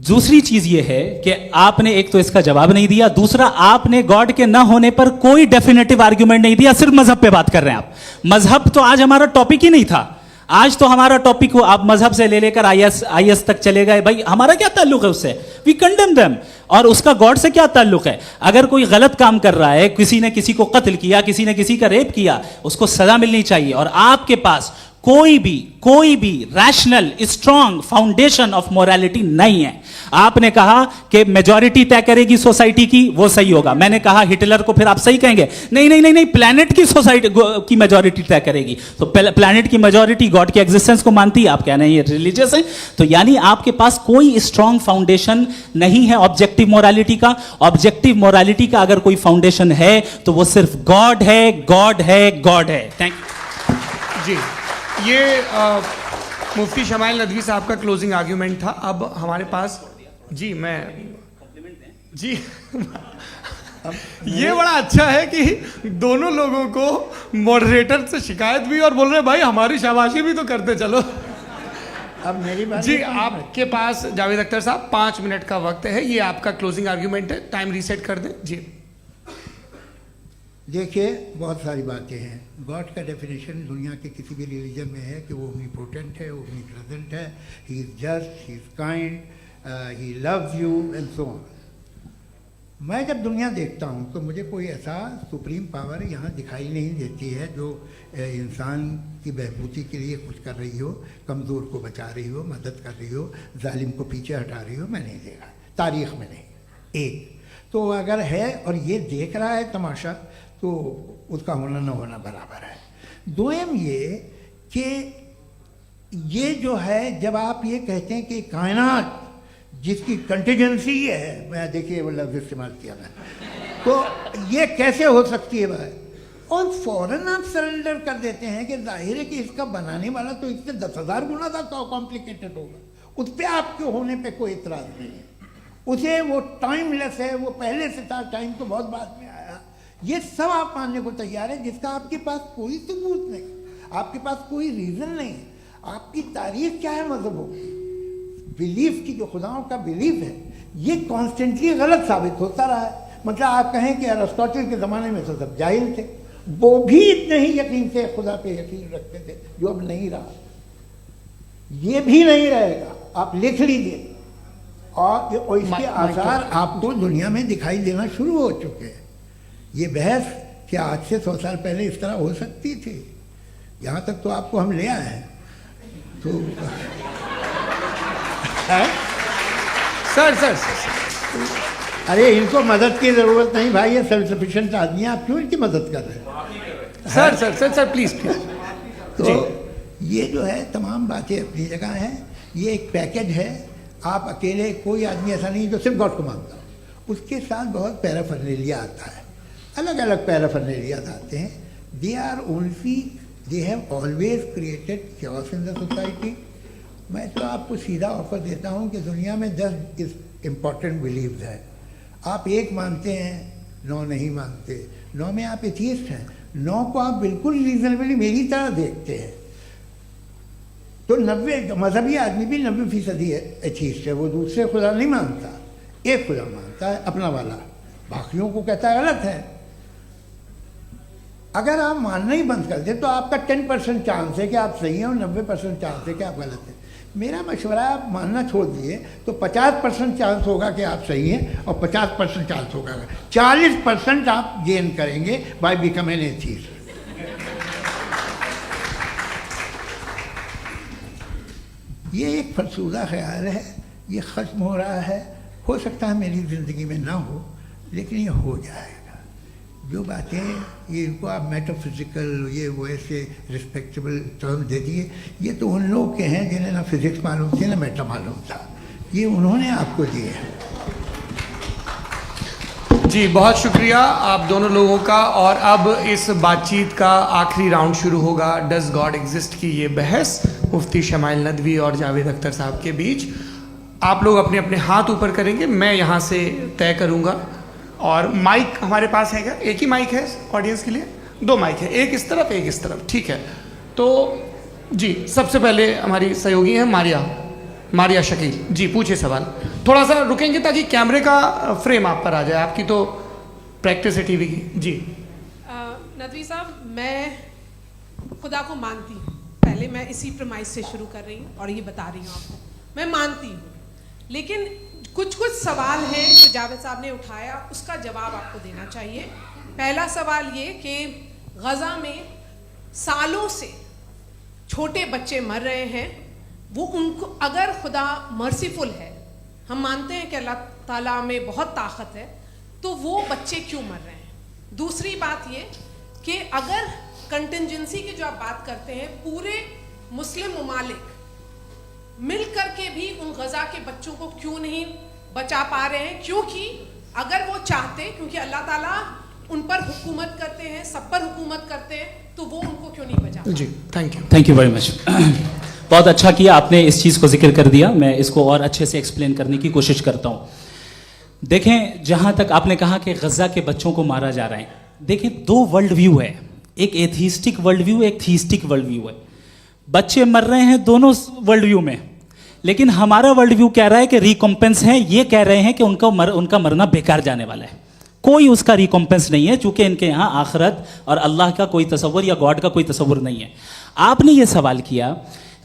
दूसरी चीज ये है कि आपने एक तो इसका जवाब नहीं दिया, दूसरा आपने गॉड के ना होने पर कोई डेफिनेटिव आर्ग्यूमेंट नहीं दिया, सिर्फ मजहब पे बात कर रहे हैं आप। मजहब तो आज हमारा टॉपिक ही नहीं था। आज तो हमारा टॉपिक हो, आप मजहब से ले लेकर आईएस तक चले गए। भाई हमारा क्या ताल्लुक है उससे? We condemn them. और उसका गॉड से क्या ताल्लुक है? अगर कोई गलत काम कर रहा है, किसी ने किसी को कत्ल किया, किसी ने किसी का रेप किया, उसको सजा मिलनी चाहिए। और आपके पास कोई भी rational strong foundation of morality नहीं है। आपने कहा कि मेजॉरिटी तय करेगी सोसाइटी की, वो सही होगा। मैंने कहा हिटलर को फिर आप सही कहेंगे, नहीं नहीं नहीं नहीं, प्लैनेट की सोसाइटी की मेजॉरिटी तय करेगी। तो प्लैनेट की मेजॉरिटी गॉड के एग्जिस्टेंस को मानती है, आप कह रहे हैं ये रिलीजियस है। तो यानी आपके पास कोई स्ट्रॉन्ग फाउंडेशन नहीं है ऑब्जेक्टिव मोरालिटी का। ऑब्जेक्टिव मोरालिटी का अगर कोई फाउंडेशन है तो वो सिर्फ गॉड है, गॉड है, गॉड है। थैंक यू जी, ये मुफ्ती शमाइल नदवी साहब का क्लोजिंग आर्ग्यूमेंट था। अब हमारे पास जी ये बड़ा अच्छा है कि दोनों लोगों को मॉडरेटर से शिकायत भी और बोल रहे हैं भाई हमारी शाबाशी भी तो करते चलो। अब मेरी बात जी, आपके पास जावेद अख्तर साहब 5 मिनट का वक्त है, ये आपका क्लोजिंग आर्ग्यूमेंट है। टाइम रीसेट कर दें जी। देखिए, बहुत सारी बातें हैं। गॉड का डेफिनेशन दुनिया के किसी भी रिलीजन में है कि वो ओमनीपोटेंट है, ओमनीप्रेजेंट है, he is just, he is kind, he loves you and so on. मैं जब दुनिया देखता हूँ तो मुझे कोई ऐसा सुप्रीम पावर यहाँ दिखाई नहीं देती है जो इंसान की बहबूदी के लिए कुछ कर रही हो, कमज़ोर को बचा रही हो, मदद कर रही हो, जालिम को पीछे हटा रही हो। मैं नहीं देखा, तारीख़ में नहीं। एक तो अगर है और ये देख रहा है तमाशा, तो उसका होना न होना बराबर है। दोयम ये कि ये जो है, जब आप ये कहते हैं कि कायनात जिसकी कंटीजेंसी है, मैं देखिए वो लफ्ज़ इस्तेमाल किया मैं, तो ये कैसे हो सकती है भाई? और फौरन आप सरेंडर कर देते हैं कि जाहिर है कि इसका बनाने वाला तो इससे 10,000 गुना ज़्यादा कॉम्प्लिकेटेड होगा। उस पर आपके होने पे कोई इतराज़ नहीं है। उसे वो टाइमलेस है, वो पहले से था, टाइम तो बहुत बाद में आया। ये सब आप मानने को तैयार है जिसका आपके पास कोई सबूत नहीं, आपके पास कोई रीज़न नहीं। आपकी तारीख क्या है मजहबों की? बिलीफ की जो खुदाओं का बिलीफ है ये कॉन्स्टेंटली गलत साबित होता रहा है। मतलब आप कहें कि अरिस्टोटल के ज़माने में तो सब जाहिल थे, वो भी इतने ही यकीन से खुदा पे यकीन रखते थे जो अब नहीं रहा, ये भी नहीं रहेगा, आप लिख लीजिए। और इसके आसार आपको दुनिया में दिखाई देना शुरू हो चुके हैं। ये बहस क्या आज से 100 साल पहले इस तरह हो सकती थी? यहाँ तक तो आपको हम ले आए हैं। तो सर अरे इनको मदद की ज़रूरत नहीं भाई, ये सेल्फ सफिशिएंट आदमी है, आप क्यों इनकी मदद कर रहे हैं? Sir please. तो ये जो है तमाम बातें अपनी जगह हैं। ये एक पैकेज है। आप अकेले, कोई आदमी ऐसा नहीं जो सिर्फ गॉड को मानता हो, उसके साथ बहुत पैराफर्नेलिया आता है, अलग अलग पैराफर्नेलियाज आते हैं। They have always created chaos in the society. मैं तो आपको सीधा ऑफर देता हूँ कि दुनिया में 10 इम्पॉर्टेंट बिलीव्स हैं। आप 1 मानते हैं, 9 नहीं मानते, 9 में आप एथियस्ट हैं, 9 को आप बिल्कुल रीजनेबली मेरी तरह देखते हैं। तो 90 मजहबी आदमी भी 90% एथियस्ट है, वो दूसरे खुदा नहीं मानता, एक खुदा मानता है अपना वाला, बाकियों को कहता है गलत है। अगर आप मानना ही बंद कर दें तो आपका 10% चांस है कि आप सही हैं और 90% चांस है कि आप गलत हैं। मेरा मशवरा है आप मानना छोड़ दिए तो 50% चांस होगा कि आप सही हैं और 50% चांस होगा, 40% आप गेन करेंगे बाय बिकमिंग एन एथियस्ट। ये एक फरसूदा ख्याल है, ये ख़त्म हो रहा है। हो सकता है मेरी ज़िंदगी में ना हो, लेकिन ये हो जाएगा। जो बातें ये इनको आप मेटाफिजिकल ये वो ऐसे रिस्पेक्टेबल टर्म दे दिए, ये तो उन लोग के हैं जिन्हें ना फिजिक्स मालूम थी ना मेटा मालूम था, ये उन्होंने आपको दिए हैं। जी बहुत शुक्रिया आप दोनों लोगों का। और अब इस बातचीत का आखिरी राउंड शुरू होगा, डज गॉड एग्जिस्ट की ये बहस मुफ्ती शमाइल नदवी और जावेद अख्तर साहब के बीच। आप लोग अपने अपने हाथ ऊपर करेंगे, मैं यहाँ से तय करूँगा। और माइक हमारे पास है क्या? एक ही माइक है ऑडियंस के लिए? 2 माइक है, एक इस तरफ एक इस तरफ, ठीक है। तो जी सबसे पहले हमारी सहयोगी हैं मारिया शकील जी, पूछिए सवाल। थोड़ा सा रुकेंगे ताकि कैमरे का फ्रेम आप पर आ जाए, आपकी तो प्रैक्टिस है टीवी की। जी नदवी साहब, मैं खुदा को मानती हूँ, पहले मैं इसी प्रमाइस से शुरू कर रही हूँ और ये बता रही हूँ आपको, मैं मानती हूँ। लेकिन कुछ सवाल हैं जो जावेद साहब ने उठाया, उसका जवाब आपको देना चाहिए। पहला सवाल ये कि गज़ा में सालों से छोटे बच्चे मर रहे हैं, वो उनको, अगर खुदा मर्सीफुल है, हम मानते हैं कि अल्लाह ताला में बहुत ताकत है, तो वो बच्चे क्यों मर रहे हैं? दूसरी बात ये कि अगर कंटिजेंसी की जो आप बात करते हैं, पूरे मुस्लिम ममालिक मिल करके भी उन गज़ा के बच्चों को क्यों नहीं बचा पा रहे हैं? क्योंकि अगर वो चाहते, क्योंकि अल्लाह ताला उन पर हुकूमत करते हैं, सब पर हुकूमत करते हैं, तो वो उनको क्यों नहीं बचा? जी थैंक यू वेरी मच। बहुत अच्छा किया आपने इस चीज़ को जिक्र कर दिया, मैं इसको और अच्छे से एक्सप्लेन करने की कोशिश करता हूँ। देखें, जहाँ तक आपने कहा कि गज़ा के बच्चों को मारा जा रहा है, देखें 2 वर्ल्ड व्यू है, एक एथिस्टिक वर्ल्ड व्यू, एक थीस्टिक वर्ल्ड व्यू है। बच्चे मर रहे हैं दोनों वर्ल्ड व्यू में, लेकिन हमारा वर्ल्ड व्यू कह रहा है कि रिकॉम्पेंस है, ये कह रहे हैं कि उनका मरना बेकार जाने वाला है, कोई उसका रिकॉम्पेंस नहीं है, चूंकि इनके यहाँ आखिरत और अल्लाह का कोई तसव्वुर या गॉड का कोई तसव्वुर नहीं है। आपने ये सवाल किया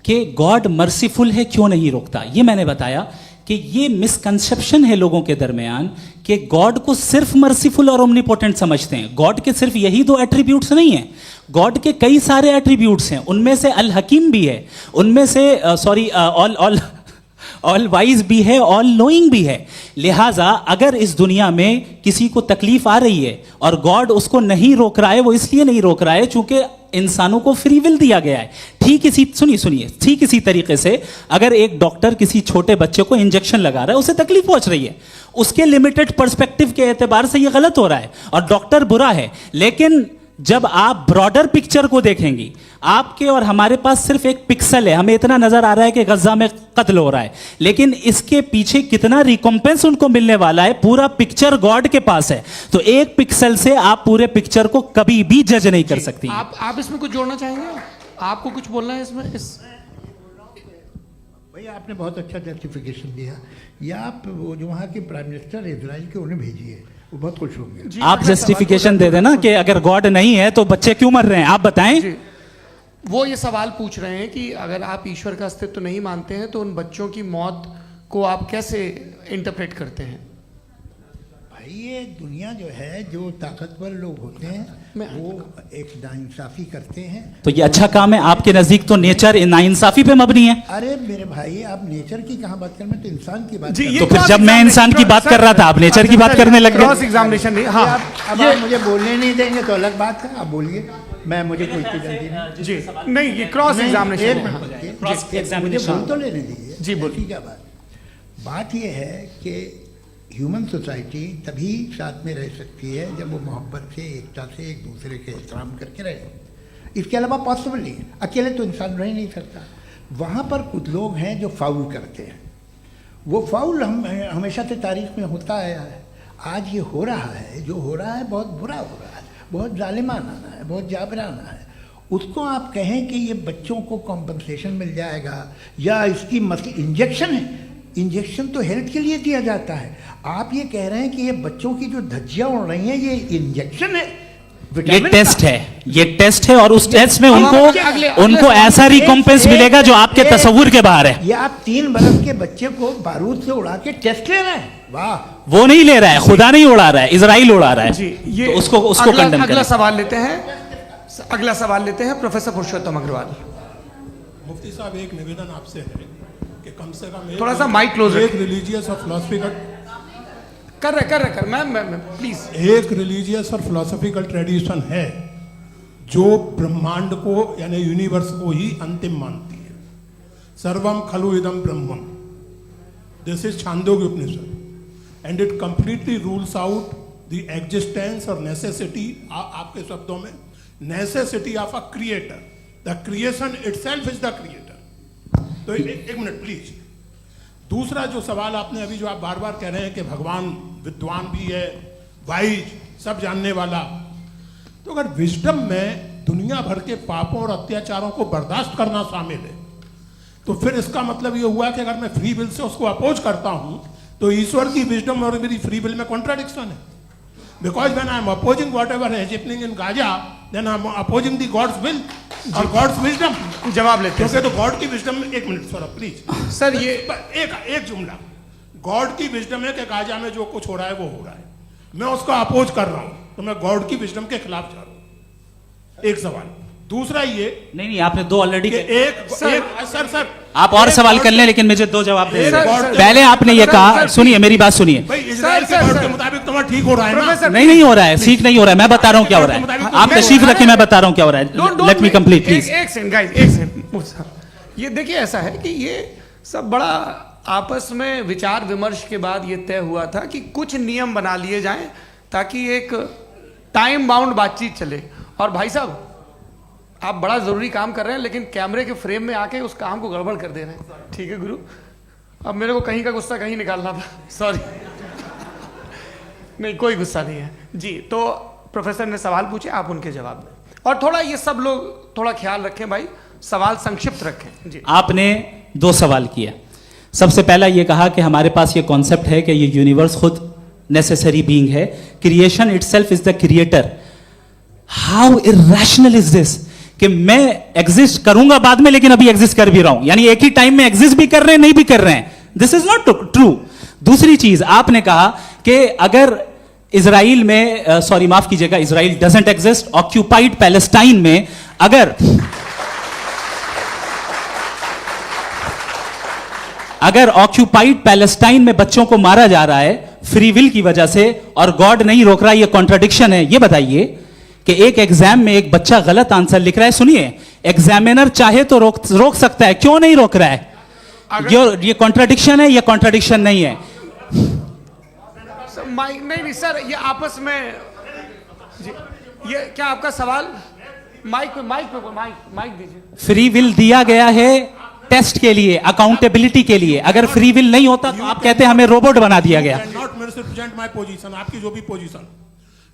कि गॉड मर्सीफुल है, क्यों नहीं रोकता? ये मैंने बताया कि ये मिसकंसेप्शन है लोगों के दरमियान कि गॉड को सिर्फ मर्सीफुल और ओमनीपोटेंट समझते हैं। गॉड के सिर्फ यही 2 एट्रीब्यूट्स नहीं हैं, गॉड के कई सारे एट्रीब्यूट्स हैं, उनमें से अल हकीम भी है, उनमें से ऑल वाइज भी है, ऑल नोइंग भी है। लिहाजा अगर इस दुनिया में किसी को तकलीफ आ रही है और गॉड उसको नहीं रोक रहा है, वो इसलिए नहीं रोक रहा है चूंकि इंसानों को फ्री विल दिया गया है। ठीक इसी तरीके से अगर एक डॉक्टर किसी छोटे बच्चे को इंजेक्शन लगा रहा है, उसे तकलीफ पहुंच रही है, उसके लिमिटेड पर्सपेक्टिव के एतबार से यह गलत हो रहा है और डॉक्टर बुरा है। लेकिन जब आप ब्रॉडर पिक्चर को देखेंगी, आपके और हमारे पास सिर्फ एक पिक्सल है, हमें इतना नजर आ रहा है कि गजा में कत्ल हो रहा है, लेकिन इसके पीछे कितना रिकॉम्पेंस उनको मिलने वाला है, पूरा पिक्चर गॉड के पास है। तो एक पिक्सल से आप पूरे पिक्चर को कभी भी जज नहीं कर सकती। आप इसमें कुछ जोड़ना चाहेंगे? आपको कुछ बोलना है इसमें? भैया आपने बहुत अच्छा जस्टिफिकेशन दिया। या आप वो जो वहाँ के प्राइम मिनिस्टर इजराइल के उन्हें भेजिए, वो बहुत खुश होंगे। जी, आप अगला जस्टिफिकेशन दे देना कि अगर गॉड नहीं है तो बच्चे क्यों मर रहे हैं, आप बताएं। जी, वो ये सवाल पूछ रहे हैं कि अगर आप ईश्वर का अस्तित्व नहीं मानते हैं तो उन बच्चों की मौत को आप कैसे इंटरप्रेट करते हैं? भाई ये दुनिया जो है, जो ताकतवर लोग होते हैं वो एक नाइंसाफ़ी करते हैं। तो ये अच्छा काम है आपके नजदीक, तो नेचर नाइंसाफी पे मबनी है। अरे मेरे भाई, आप नेचर की कहाँ बात कर रहे हैं, मैं तो इंसान की बात जी, कर ये रहा तो फिर क्रॉस जब मैं इंसान की बात कर रहा था आप नेचर की बात करने लग क्रॉस गए। एग्जामिनेशन नहीं। हूँ। हाँ, अब आप मुझे बोलने नहीं देंगे तो अलग बात है, आप बोलिए, मुझे कोई इतनी जल्दी नहीं। जी नहीं, ये क्रॉस नहीं, एग्जामिनेशन एक है। मिनट हाँ। रुकिए। क्रॉस मुझे एग्जामिनेशन। बोल तो लेने दीजिए। जी, बोलिए। ठीक है। बात ये है कि ह्यूमन सोसाइटी तभी साथ में रह सकती है जब वो मोहब्बत से, एकता से, एक दूसरे के एहतराम करके रहे। इसके अलावा पॉसिबल नहीं है, अकेले तो इंसान रह ही नहीं सकता। वहाँ पर कुछ लोग हैं जो फाउल करते हैं। वो फाउल हमेशा से तारीख में होता आया है। आज ये हो रहा है, जो हो रहा है बहुत बुरा हो रहा है, बहुत जालिमाना है, बहुत जाबराना है। उसको आप कहें कि ये बच्चों को कॉम्पनसेशन मिल जाएगा या इसकी इंजेक्शन है। इंजेक्शन तो हेल्थ के लिए दिया जाता है। आप ये कह रहे हैं कि ये बच्चों की जो धज्जियां उड़ रही हैं ये इंजेक्शन है, ये विटामिन टेस्ट का। है, ये टेस्ट है और उस टेस्ट में उनको अगले उनको ऐसा रिकॉम्पेंस मिलेगा जो आपके तस्वुर के बाहर है। ये आप 3 बरस के बच्चे को बारूद से उड़ा के टेस्ट ले रहे हैं। वाह, वो नहीं ले रहा है, खुदा नहीं उड़ा रहा है, इजराइल उड़ा रहा है। जी, ये तो उसको कंडेम अगला करें। सवाल लेते हैं। अगला सवाल लेते हैं प्रोफेसर पुरुषोत्तम अग्रवाल। मुफ्ती साहब, एक निवेदन आपसे है कि कम से कम थोड़ा सा माइक क्लोज एक रिलीजियस और फिलोसफिकल कर मैं प्लीज। एक रिलीजियस और फिलोसफिकल ट्रेडिशन है जो ब्रह्मांड को यानी यूनिवर्स को ही अंतिम मानती है। सर्वम खलु इदम ब्रह्मम, this is Chandogya Upanishad and it completely rules out the existence और नेसेसिटी, आपके शब्दों में necessity of a creator. The creation itself is the creator. तो एक मिनट प्लीज। दूसरा जो सवाल आपने अभी, जो आप बार बार कह रहे हैं कि भगवान विद्वान भी है, वाइज, सब जानने वाला, तो अगर विजडम में दुनिया भर के पापों और अत्याचारों को बर्दाश्त करना शामिल है तो फिर इसका मतलब ये हुआ कि अगर मैं फ्री विल से उसको अपोज करता हूं तो ईश्वर की विजडम और मेरी फ्री विल में कॉन्ट्राडिक्शन है। Because when I am opposing whatever is happening in Gaza, then I am opposing the God's will और गॉड्स विजडम। जवाब लेते हैं क्योंकि तो गॉड की विजडम में, एक मिनट सौरभ प्लीज सर, ये एक जुमला। गॉड की विजडम है कि गाजा में जो कुछ हो रहा है वो हो रहा है, मैं उसको अपोज कर रहा हूं, तो मैं गॉड की विजडम के खिलाफ जा रहा हूं। एक सवाल। दूसरा ये नहीं, आपने 2 ऑलरेडी। सर आप और सवाल कर लें, लेकिन मुझे 2 जवाब दे सर, दीजिए। सर, पहले आपने ये कहा, सुनिए मेरी बात सुनिए। भाई इजराइल के गॉड के मुताबिक तुम्हारा ठीक हो रहा है ना? प्रोफेसर, नहीं हो रहा है, ठीक नहीं हो रहा है, मैं बता रहा हूं क्या हो रहा है। आप तशरीफ रखिए, मैं बता रहा हूं क्या हो रहा है। Late me complete please. एक सेकंड गाइस, एक सेकंड। ये देखिए, ऐसा है कि ये सब बड़ा आपस में विचार विमर्श के बाद ये तय हुआ था कि कुछ नियम बना लिए जाएं ताकि एक टाइम बाउंड बातचीत चले। और भाई साहब, आप बड़ा जरूरी काम कर रहे हैं लेकिन कैमरे के फ्रेम में आके उस काम को गड़बड़ कर दे रहे हैं। ठीक है गुरु, अब मेरे को कहीं का गुस्सा कहीं निकालना था, सॉरी। नहीं, कोई गुस्सा नहीं है जी। तो प्रोफेसर ने सवाल पूछे, आप उनके जवाब दें। और थोड़ा ये सब लोग थोड़ा ख्याल रखें भाई, सवाल संक्षिप्त रखें जी। आपने 2 सवाल किया। सबसे पहला ये कहा कि हमारे पास ये कॉन्सेप्ट है कि ये यूनिवर्स खुद नेसेसरी बीइंग है, creation itself is the creator. How irrational is this कि मैं एग्जिस्ट करूंगा बाद में, लेकिन अभी एग्जिस्ट कर भी रहा हूं, यानी एक ही टाइम में एग्जिस्ट भी कर रहे हैं, नहीं भी कर रहे हैं। This is not true. दूसरी चीज, आपने कहा कि अगर इजराइल में, सॉरी माफ कीजिएगा, Israel doesn't exist, occupied Palestine में अगर ऑक्यूपाइड पैलेस्टाइन में बच्चों को मारा जा रहा है फ्री विल की वजह से और गॉड नहीं रोक रहा, ये कॉन्ट्रडिक्शन है। ये बताइए कि एक एग्जाम में एक बच्चा गलत आंसर लिख रहा है, सुनिए, एग्जामिनर चाहे तो रोक सकता है, क्यों नहीं रोक रहा है? ये कॉन्ट्रडिक्शन है, ये कॉन्ट्रडिक्शन नहीं है। माइक नहीं सर, ये आपस में जी, ये क्या आपका सवाल? माइक दीजिए। फ्री विल दिया गया है टेस्ट के लिए, अकाउंटेबिलिटी के लिए। अगर फ्री विल नहीं होता तो आप कहते हैं हमें रोबोट बना दिया गया। नॉट मिसरिप्रेजेंट माय पोजीशन, आपकी जो भी पोजीशन,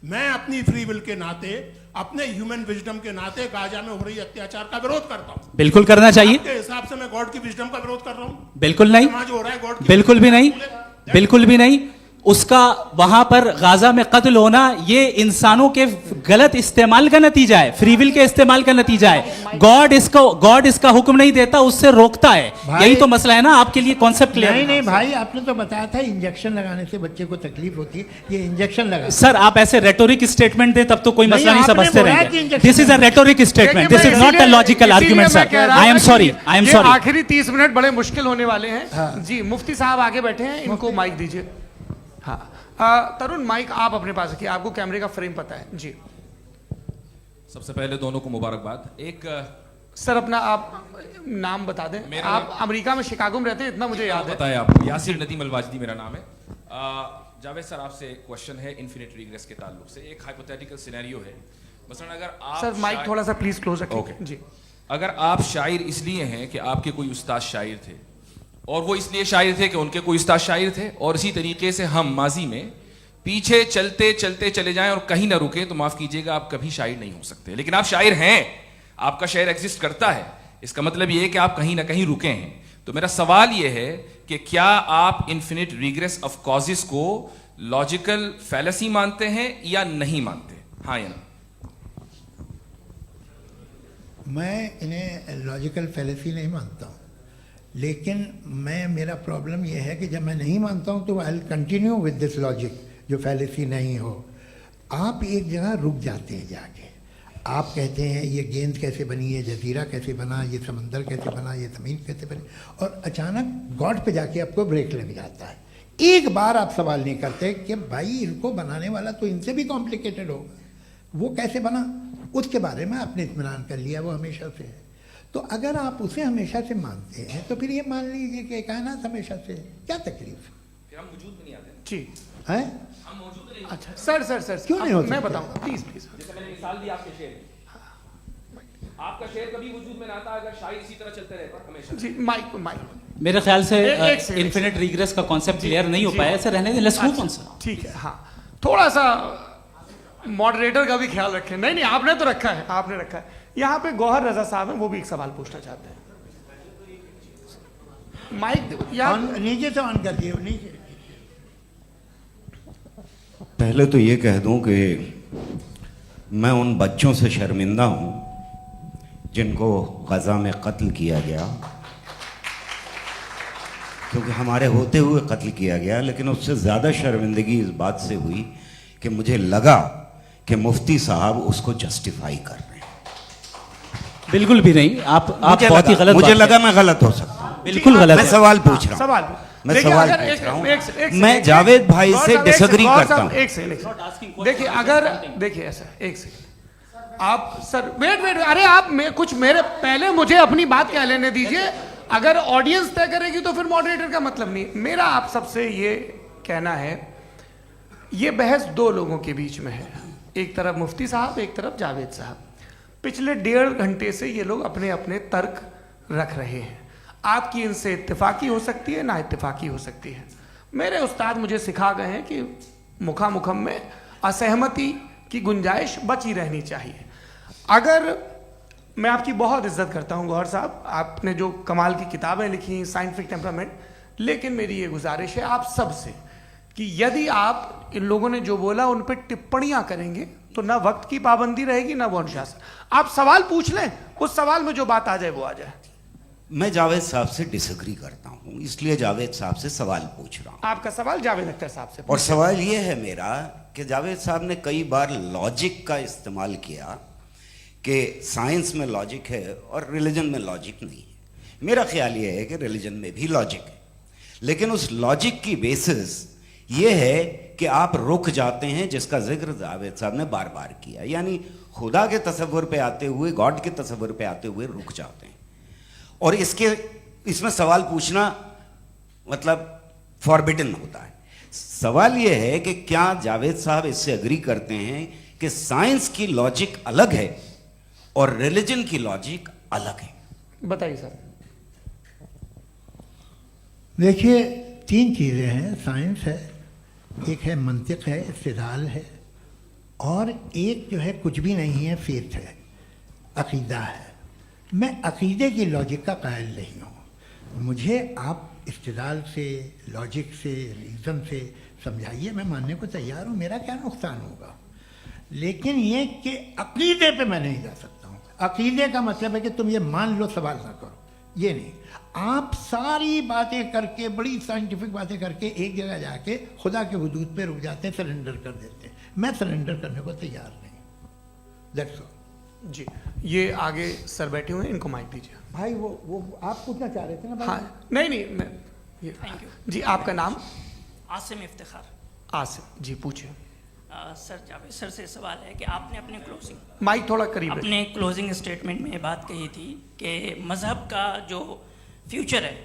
मैं अपनी फ्री विल के नाते, अपने ह्यूमन विजडम के नाते गाजा में हो रही अत्याचार का विरोध करता हूँ। बिल्कुल करना चाहिए। आपके हिसाब से मैं गॉड की विजडम का विरोध कर रहा हूँ? बिल्कुल नहीं, समाज हो रहा है गॉड की बिल्कुल भी नहीं, बोलेगा। बिल्कुल भी नहीं। उसका वहां पर गाजा में कत्ल होना ये इंसानों के गलत इस्तेमाल का नतीजा है, फ्री विल के इस्तेमाल का नतीजा है। गॉड इसका हुक्म नहीं देता, उससे रोकता है। भाई- यही तो मसला है ना, आपके लिए कॉन्सेप्ट क्लियर नहीं नहीं भाई, आपने तो बताया था इंजेक्शन लगाने से बच्चे को तकलीफ होती है, ये इंजेक्शन लगा। सर, आप ऐसे रेटोरिक स्टेटमेंट दे तब तो कोई नहीं, मसला नहीं आपने समझते बोला कि रहेंगे। Injection this is a rhetoric statement, this is not a logical argument sir. I am sorry, I am sorry. आखिरी 30 मिनट बड़े मुश्किल होने वाले हैं। जी, मुफ्ती साहब आगे बैठे हैं, इनको माइक दीजिए। हाँ, तरुण माइक आप अपने पास रखिए, आपको कैमरे का फ्रेम पता है जी। सबसे पहले दोनों को मुबारकबाद। एक सर अपना आप नाम बता दें। मेरा आप अमेरिका में शिकागो में रहते हैं, इतना मुझे याद है। बताया आपको, यासिर नदीम अलवाजदी मेरा नाम है। जावेद सर, आपसे एक क्वेश्चन है इन्फिनिट रिग्रेस के ताल्लुक से। एक हाइपोथेटिकल सिनेरियो है, मसलन अगर आप सर माइक थोड़ा सा प्लीज क्लोज रखिए। ओके। जी, अगर आप शायर इसलिए हैं कि आपके कोई उस्ताद शायर थे, और वो इसलिए शायर थे कि उनके कोई उस्ताद शायर थे, और इसी तरीके से हम माजी में पीछे चलते चलते चले जाएं और कहीं ना रुके, तो माफ कीजिएगा आप कभी शायर नहीं हो सकते। लेकिन आप शायर हैं, आपका शायर एग्जिस्ट करता है, इसका मतलब ये है कि आप कहीं ना कहीं रुके हैं। तो मेरा सवाल ये है कि क्या आप इन्फिनिट रिग्रेस ऑफ कॉजेस को लॉजिकल फैलेसी मानते हैं या नहीं मानते? हाँ या ना? मैं इन्हें लॉजिकल फैलेसी नहीं मानता हूँ, लेकिन मेरा प्रॉब्लम यह है कि जब मैं नहीं मानता हूँ तो I will continue with this logic जो फैलेसी नहीं हो। आप एक जगह रुक जाते हैं जाके, आप कहते हैं ये गेंद कैसे बनी, ये जजीरा कैसे बना, ये समंदर कैसे बना, ये ज़मीन कैसे बनी, और अचानक गॉड पे जाके आपको ब्रेक लग जाता है। एक बार आप सवाल नहीं करते कि भाई इनको बनाने वाला तो इनसे भी कॉम्प्लिकेटेड होगा, वो कैसे बना, उसके बारे में आपने इत्मीनान कर लिया, वो हमेशा से है। तो अगर आप उसे हमेशा से मानते हैं तो फिर ये मान लीजिए कि कायनात हमेशा से है, क्या तकलीफ फिर हम वजूद में नहीं आते ना। जी। है? हम मौजूद नहीं। अच्छा सर क्यों नहीं हो मैं सकते? बताऊंगा, प्लीज प्लीज। जैसे मैंने मिसाल दी आपके शेर की। आपका शेर कभी वजूद में ना आता अगर शायर इसी तरह चलते रहते हमेशा। जी, माइक मेरे ख्याल से एक सेकंड, इन्फिनिट रिग्रेस का कॉन्सेप्ट क्लियर नहीं हो पाया, ऐसे रहने दें, लेट्स मूव ऑन सर। ठीक है। हाँ, थोड़ा सा मॉडरेटर का भी ख्याल रखें। नहीं नहीं, आपने तो रखा है, आपने रखा है। यहाँ पे गौहर रजा साहब हैं, वो भी एक सवाल पूछना चाहते हैं। माइक यार नीचे से ऑन कर दिए, नीचे। पहले तो ये कह दूं कि मैं उन बच्चों से शर्मिंदा हूं जिनको गजा में कत्ल किया गया, क्योंकि हमारे होते हुए कत्ल किया गया। लेकिन उससे ज़्यादा शर्मिंदगी इस बात से हुई कि मुझे लगा कि मुफ्ती साहब उसको जस्टिफाई कर रहे हैं। बिल्कुल भी नहीं, आप मुझे बहुत ही लगा- गलत मुझे बात लगा कह- मैं गलत हो सकता हूं। बिल्कुल गलत मैं है। सवाल पूछ रहा हूं। सवाल मैं देखिए, सवाल अगर पूछ रहा हूं। एक मैं सेकंड, जावेद भाई गौर से साहब, एक डिसएग्री सेकंड, करता गौर साहब, हूं। एक सेकंड। देखिए अगर देखिए ऐसा, एक सेकंड आप सर वेट, अरे आप कुछ मेरे पहले मुझे अपनी बात कह लेने दीजिए। अगर ऑडियंस तय करेगी तो फिर मॉडरेटर का मतलब नहीं। मेरा आप सबसे ये कहना है, ये बहस दो लोगों के बीच में है, एक तरफ मुफ्ती साहब, एक तरफ जावेद साहब। पिछले 1.5 घंटे से ये लोग अपने अपने तर्क रख रहे हैं। आपकी इनसे इत्तेफाकी हो सकती है, ना इत्तेफाकी हो सकती है। मेरे उस्ताद मुझे सिखा गए हैं कि मुखामुखम में असहमति की गुंजाइश बची रहनी चाहिए। अगर मैं आपकी बहुत इज्जत करता हूं गौहर साहब, आपने जो कमाल की किताबें लिखी, साइंटिफिक टेम्परामेंट, लेकिन मेरी ये गुजारिश है आप सबसे कि यदि आप इन लोगों ने जो बोला उन पर टिप्पणियां करेंगे तो ना वक्त की पाबंदी रहेगी ना वो अनुशासन। आप सवाल पूछ लें, उस सवाल में जो बात आ जाए वो आ जाए। मैं जावेद साहब से डिसएग्री करता हूं, इसलिए जावेद साहब से सवाल पूछ रहा हूं। आपका सवाल जावेद अख्तर साहब से। और सवाल ये है मेरा कि जावेद साहब ने कई बार लॉजिक का इस्तेमाल किया कि साइंस में लॉजिक है और रिलीजन में लॉजिक नहीं है। मेरा ख्याल ये है कि रिलीजन में भी लॉजिक है, लेकिन उस लॉजिक की बेसिस ये है कि आप रुक जाते हैं, जिसका जिक्र जावेद साहब ने बार बार किया, यानी खुदा के तसव्वुर पे आते हुए, गॉड के तसव्वुर पे आते हुए रुक जाते हैं। और इसमें सवाल पूछना मतलब फॉरबिडन होता है। सवाल यह है कि क्या जावेद साहब इससे एग्री करते हैं कि साइंस की लॉजिक अलग है और रिलीजन की लॉजिक अलग है? बताइए सर। देखिए 3 चीज़ें हैं, साइंस है, एक है मंतिक है, इस्तिदलाल है, और एक जो है कुछ भी नहीं है, फेथ है, अकीदा है। मैं अकीदे की लॉजिक का कायल नहीं हूँ। मुझे आप इस्तिदलाल से, लॉजिक से, रीज़न से समझाइए, मैं मानने को तैयार हूँ, मेरा क्या नुकसान होगा। लेकिन ये कि अकीदे पे मैं नहीं जा सकता हूँ। अकीदे का मतलब है कि तुम ये मान लो, सवाल ना करो, ये नहीं। आप सारी बातें करके, बड़ी साइंटिफिक बातें करके एक जगह जाके खुदा के हुदूद पे रुक जाते हैं, सरेंडर कर देते हैं। मैं सरेंडर करने को तैयार नहीं। That's all. जी, ये आगे सर बैठे हुए हैं, इनको माइक दीजिए। भाई वो आप पूछना चाह रहे थे ना भाई? हाँ, नहीं मैं ये थैंक यू जी। आपका नाम? आसिम इफ्तिखार। आसिफ जी, पूछिए। सर, जावेद सर से सवाल है कि आपने अपने क्लोजिंग माइक थोड़ा करीब रखिए। अपने क्लोजिंग स्टेटमेंट में ये बात कही थी कि मज़हब का जो फ्यूचर है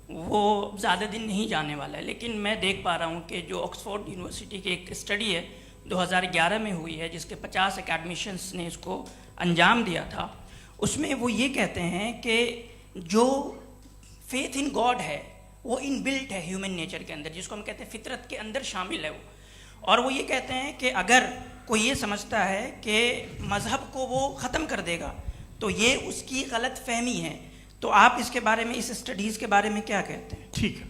वो ज़्यादा दिन नहीं जाने वाला है, लेकिन मैं देख पा रहा हूँ कि जो ऑक्सफोर्ड यूनिवर्सिटी की एक स्टडी है 2011 में हुई है, जिसके 50 एकेडमिशियंस ने इसको अंजाम दिया था, उसमें वो ये कहते हैं कि जो फेथ इन गॉड है वो इनबिल्ट है ह्यूमन नेचर के अंदर, जिसको हम कहते हैं फितरत के अंदर शामिल है वो। और वो ये कहते हैं कि अगर कोई ये समझता है कि मज़हब को वो ख़त्म कर देगा तो ये उसकी गलत फहमी है। तो आप इसके बारे में, इस स्टडीज़ के बारे में क्या कहते हैं? ठीक है,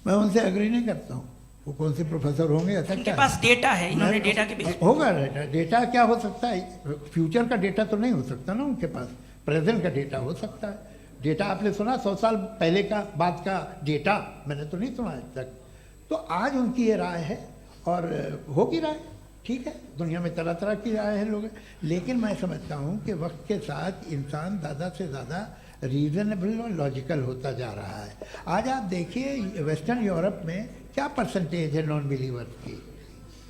मैं उनसे एग्री नहीं करता हूँ। वो कौन से प्रोफेसर होंगे, ऐसा उनके क्या पास डेटा है, इन्होंने डेटा के बेस होगा। डेटा क्या हो सकता है? फ्यूचर का डेटा तो नहीं हो सकता ना उनके पास, प्रेजेंट का डेटा हो सकता है। डेटा आपने सुना 100 साल पहले का बाद का डेटा? मैंने तो नहीं सुना आज तक। तो आज उनकी ये राय है और होगी राय, ठीक है। दुनिया में तरह तरह की राय है लोग, लेकिन मैं समझता हूँ कि वक्त के साथ इंसान ज़्यादा से ज़्यादा रीजनेबल और लॉजिकल होता जा रहा है। आज आप देखिए वेस्टर्न यूरोप में क्या परसेंटेज है नॉन बिलीवर्स की,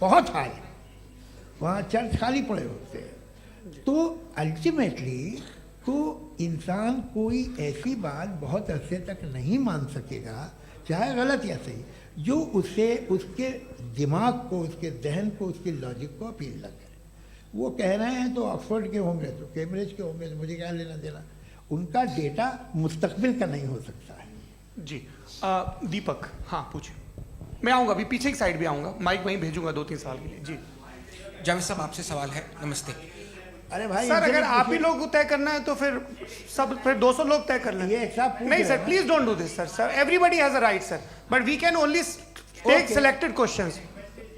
बहुत हाई। वहाँ चर्च खाली पड़े होते हैं। तो अल्टीमेटली तो इंसान कोई ऐसी बात बहुत अरसे तक नहीं मान सकेगा, चाहे गलत या सही, जो उससे उसके दिमाग को, उसके जहन को, उसके लॉजिक को अपील न करे। वो कह रहे हैं तो ऑक्सफोर्ड के होंगे तो कैम्ब्रिज के होंगे, तो मुझे क्या लेना देना। उनका डेटा मुस्तकबिल का नहीं हो सकता है। जी। दीपक, हाँ पूछिए। मैं आऊँगा, अभी पीछे की साइड भी आऊँगा, माइक वहीं भेजूंगा 2-3 साल के लिए। जी जावेद साहब, आपसे सवाल है। नमस्ते। अरे भाई सर, अगर आप ही लोग को तय करना है तो फिर 200 लोग तय कर लें। ये एक साथ पूछ नहीं रहे सर, हैं। Please don't do this sir. Everybody has a right sir, but we can only take Okay. Selected questions.